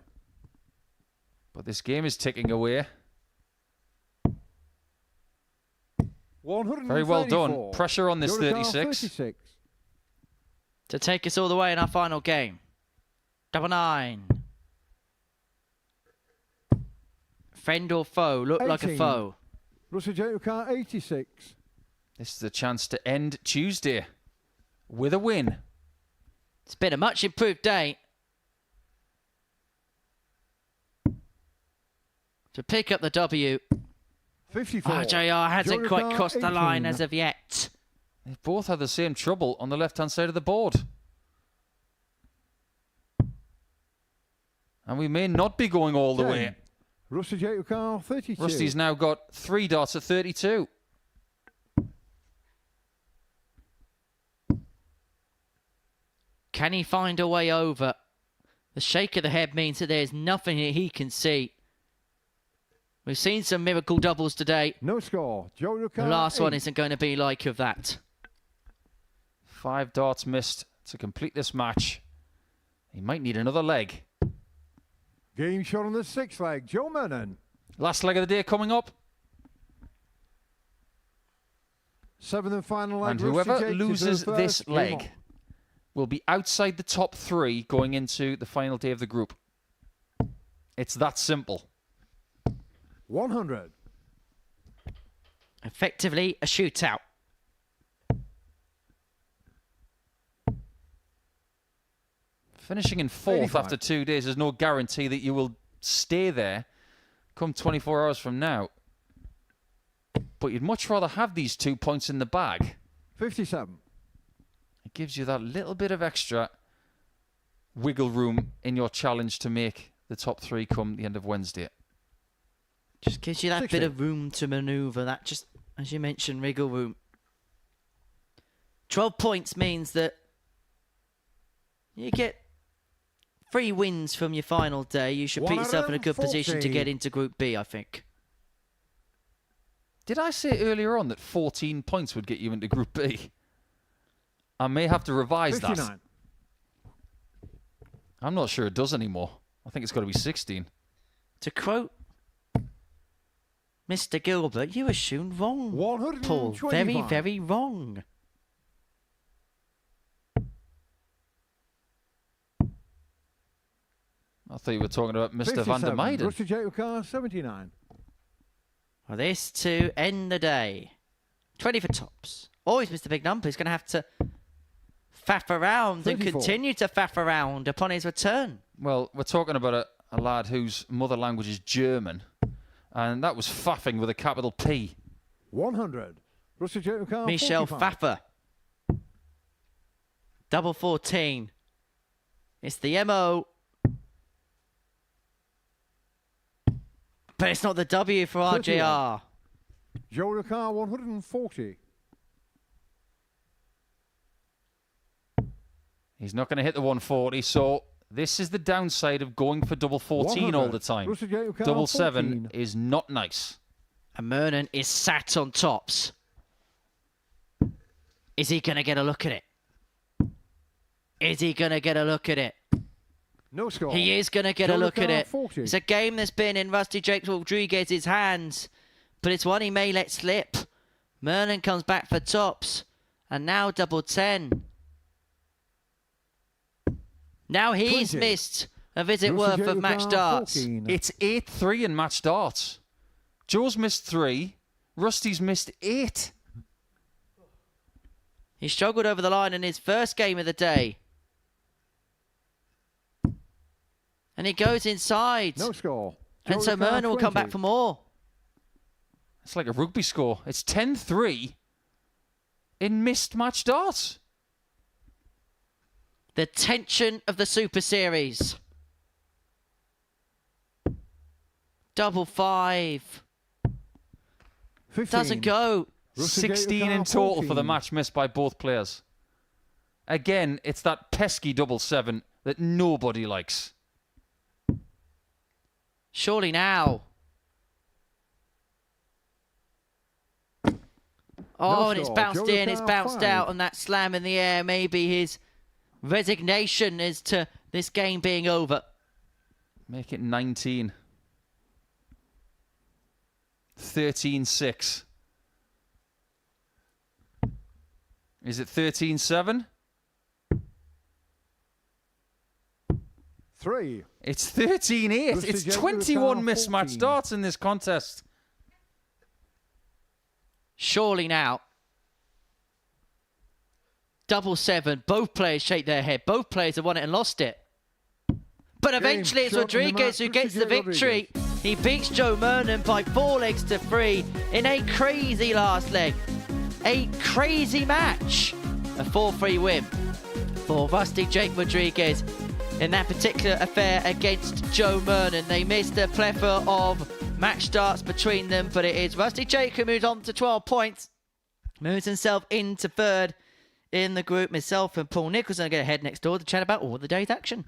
But this game is ticking away. Very well done. Pressure on this 36. To take us all the way in our final game. 99. Friend or foe? Look 18. like a foe. Russell J. Car 86. This is a chance to end Tuesday with a win. It's been a much improved day. To pick up the W. 54. RJR hasn't quite crossed the line as of yet. They've both had the same trouble on the left-hand side of the board. And we may not be going all the way. Rusty J. Car 32. Rusty's now got 3 darts at 32. Can he find a way over? The shake of the head means that there's nothing that he can see. We've seen some miracle doubles today. No score. Joe the last 8. One isn't going to be like of that. 5 darts missed to complete this match. He might need another leg. Game shot on the 6th leg. Joe Murnan. Last leg of the day coming up. 7th and final leg. And whoever loses this leg will be outside the top 3 going into the final day of the group. It's that simple. 100. Effectively a shootout. Finishing in 4th 85. After 2 days is no guarantee that you will stay there come 24 hours from now. But you'd much rather have these 2 points in the bag. 57. It gives you that little bit of extra wiggle room in your challenge to make the top 3 come the end of Wednesday. Just gives you that 60. bit of room to manoeuvre, that just, as you mentioned, wiggle room. 12 points means that you get 3 wins from your final day. You should put yourself in a good position to get into Group B, I think. Did I say earlier on that 14 points would get you into Group B? I may have to revise 59. that. I'm not sure it does anymore. I think it's got to be 16. To quote Mr. Gilbert, you assumed wrong, Paul. Very, very wrong. I thought you were talking about Mr. Van der Meijden. Rusty J. Car 79. Well, this to end the day. 20 for tops. Always Mr. Big Number is going to have to faff around 34. And continue to faff around upon his return. Well, we're talking about a lad whose mother language is German. And that was faffing with a capital P. 100. Rusty Jacob car Michel 45. Pfaffer. Double 14. It's the MO. But it's not the W for 31. RJR. Joe Ricard 140. He's not going to hit the 140, so this is the downside of going for double 14 all the time. Rusty Jacob car Double 14. 7 is not nice. And Murnan is sat on tops. Is he going to get a look at it? Is he going to get a look at it? No score. He is going to get Joe a look at Ricard it. 40. It's a game that's been in Rusty Jake Rodriguez's hands, but it's one he may let slip. Murnan comes back for tops, and now double 10. Now he's 20. missed a visit Rusty worth of Jacob match car darts. 14. It's 8-3 in match darts. Joe's missed 3. Rusty's missed 8. He struggled over the line in his first game of the day. And he goes inside. No score. And Joe so Ricard Murnan will come 20. back for more. It's like a rugby score. It's 10-3 in missed match darts. The tension of the Super Series. Double 5. 15. Doesn't go. Rusty 16 Jacob in car total for the 14. match missed by both players. Again, it's that pesky double 7 that nobody likes. Surely now. Oh, and it's score. bounced Joe in, it's Ricard bounced 5. out on that slam in the air. Maybe his resignation as to this game being over. Make it 19. 13-6. Is it 13-7? 3. It's 13-8. Rusty It's Jacob 21 Ricard mismatched 14. darts in this contest. Surely now. Double 7. Both players shake their head. Both players have won it and lost it. But eventually it's short in the Rodriguez match. who Rusty gets the Jacob victory. He beats Joe Murnan by 4 legs to 3 in a crazy last leg. A crazy match. A 4-3 win for Rusty Jake Rodriguez in that particular affair against Joe Murnan. They missed a plethora of match starts between them, but it is Rusty Jake who moves on to 12 points. Moves himself into third in the group. Myself and Paul Nicholson are going to head next door to chat about all the day's action.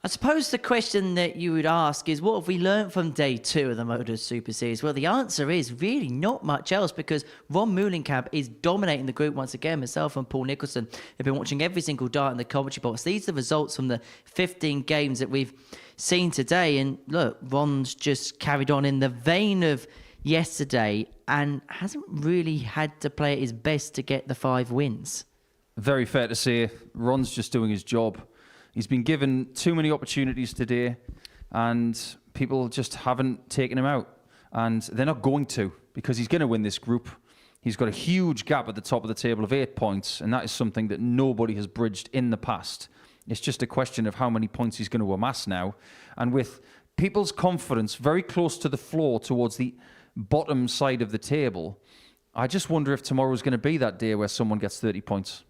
I suppose the question that you would ask is, what have we learned from day 2 of the Modus Super Series? Well, the answer is really not much else, because Ron Meulenkamp is dominating the group once again. Myself and Paul Nicholson have been watching every single dart in the commentary box. These are the results from the 15 games that we've seen today. And look, Ron's just carried on in the vein of yesterday and hasn't really had to play at his best to get the 5 wins. Very fair to say, Ron's just doing his job. He's been given too many opportunities today, and people just haven't taken him out. And they're not going to, because he's going to win this group. He's got a huge gap at the top of the table of 8 points, and that is something that nobody has bridged in the past. It's just a question of how many points he's going to amass now. And with people's confidence very close to the floor towards the bottom side of the table, I just wonder if tomorrow's going to be that day where someone gets 30 points.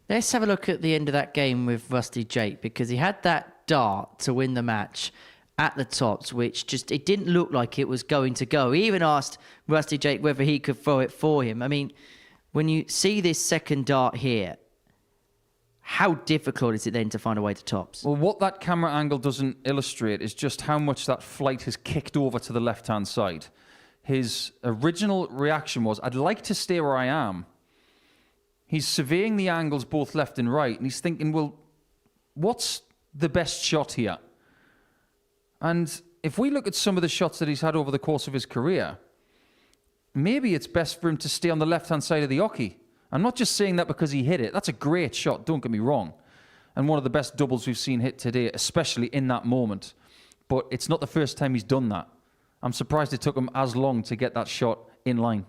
Let's have a look at the end of that game with Rusty Jake, because he had that dart to win the match at the tops, which just, it didn't look like it was going to go. He even asked Rusty Jake whether he could throw it for him. I mean, when you see this second dart here, how difficult is it then to find a way to tops? Well, what that camera angle doesn't illustrate is just how much that flight has kicked over to the left-hand side. His original reaction was, I'd like to stay where I am. He's surveying the angles both left and right, and he's thinking, well, what's the best shot here? And if we look at some of the shots that he's had over the course of his career, maybe it's best for him to stay on the left-hand side of the oche. I'm not just saying that because he hit it. That's a great shot, don't get me wrong. And one of the best doubles we've seen hit today, especially in that moment. But it's not the first time he's done that. I'm surprised it took him as long to get that shot in line.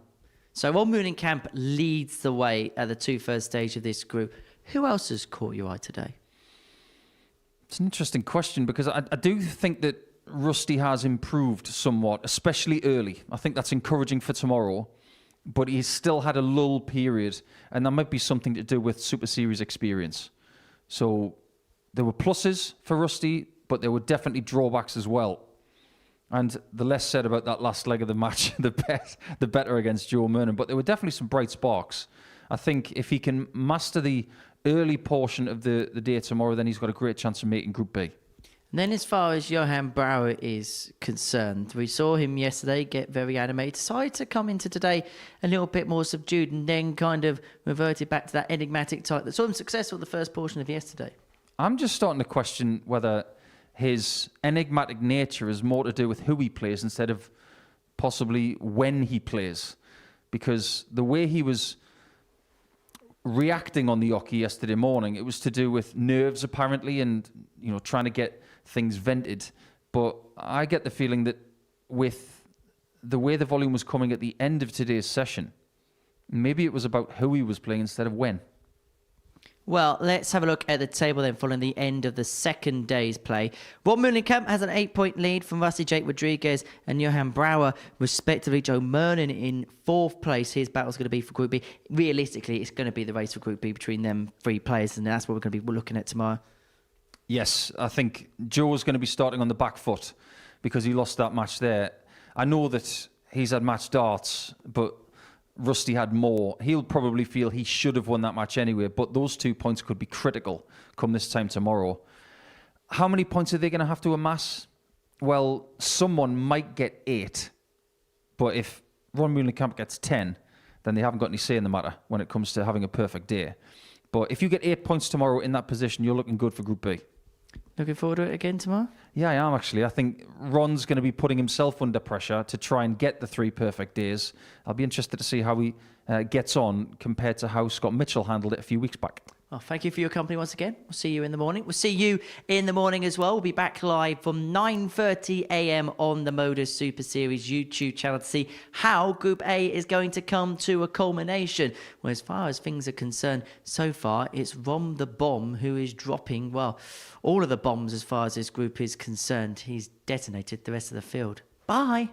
So while Meulenkamp leads the way at the two first stage of this group, who else has caught your eye today? It's an interesting question, because I do think that Rusty has improved somewhat, especially early. I think that's encouraging for tomorrow. But he's still had a lull period, and that might be something to do with Super Series experience. So there were pluses for Rusty, but there were definitely drawbacks as well. And the less said about that last leg of the match, the better against Joe Murnan. But there were definitely some bright sparks. I think if he can master the early portion of the day tomorrow, then he's got a great chance of making Group B. And then as far as Johan Brouwer is concerned, we saw him yesterday get very animated, decided to come into today a little bit more subdued, and then kind of reverted back to that enigmatic type that saw him successful the first portion of yesterday. I'm just starting to question whether his enigmatic nature is more to do with who he plays instead of possibly when he plays. Because the way he was reacting on the oche yesterday morning, it was to do with nerves apparently, and trying to get things vented. But I get the feeling that with the way the volume was coming at the end of today's session, maybe it was about who he was playing instead of when. Well, let's have a look at the table then following the end of the second day's play. Rob Meulenkamp has an 8-point lead from Rusty Jake Rodriguez and Johan Brouwer, respectively. Joe Murnan in 4th place. His battle's going to be for Group B. Realistically, it's going to be the race for Group B between them 3 players, and that's what we're going to be looking at tomorrow. Yes, I think Joe's going to be starting on the back foot because he lost that match there. I know that he's had match darts, but Rusty had more. He'll probably feel he should have won that match anyway, but those 2 points could be critical come this time tomorrow. How many points are they going to have to amass? Well, someone might get 8, but if Ron Meulenkamp gets 10, then they haven't got any say in the matter when it comes to having a perfect day. But if you get 8 points tomorrow in that position, you're looking good for Group B. Looking forward to it again tomorrow? Yeah, I am actually. I think Ron's going to be putting himself under pressure to try and get the 3 perfect days. I'll be interested to see how he gets on compared to how Scott Mitchell handled it a few weeks back. Well, thank you for your company once again. We'll see you in the morning. We'll see you in the morning as well. We'll be back live from 9:30 a.m. on the Modus Super Series YouTube channel to see how Group A is going to come to a culmination. Well, as far as things are concerned, so far, it's Rom the Bomb who is dropping, well, all of the bombs as far as this group is concerned. He's detonated the rest of the field. Bye.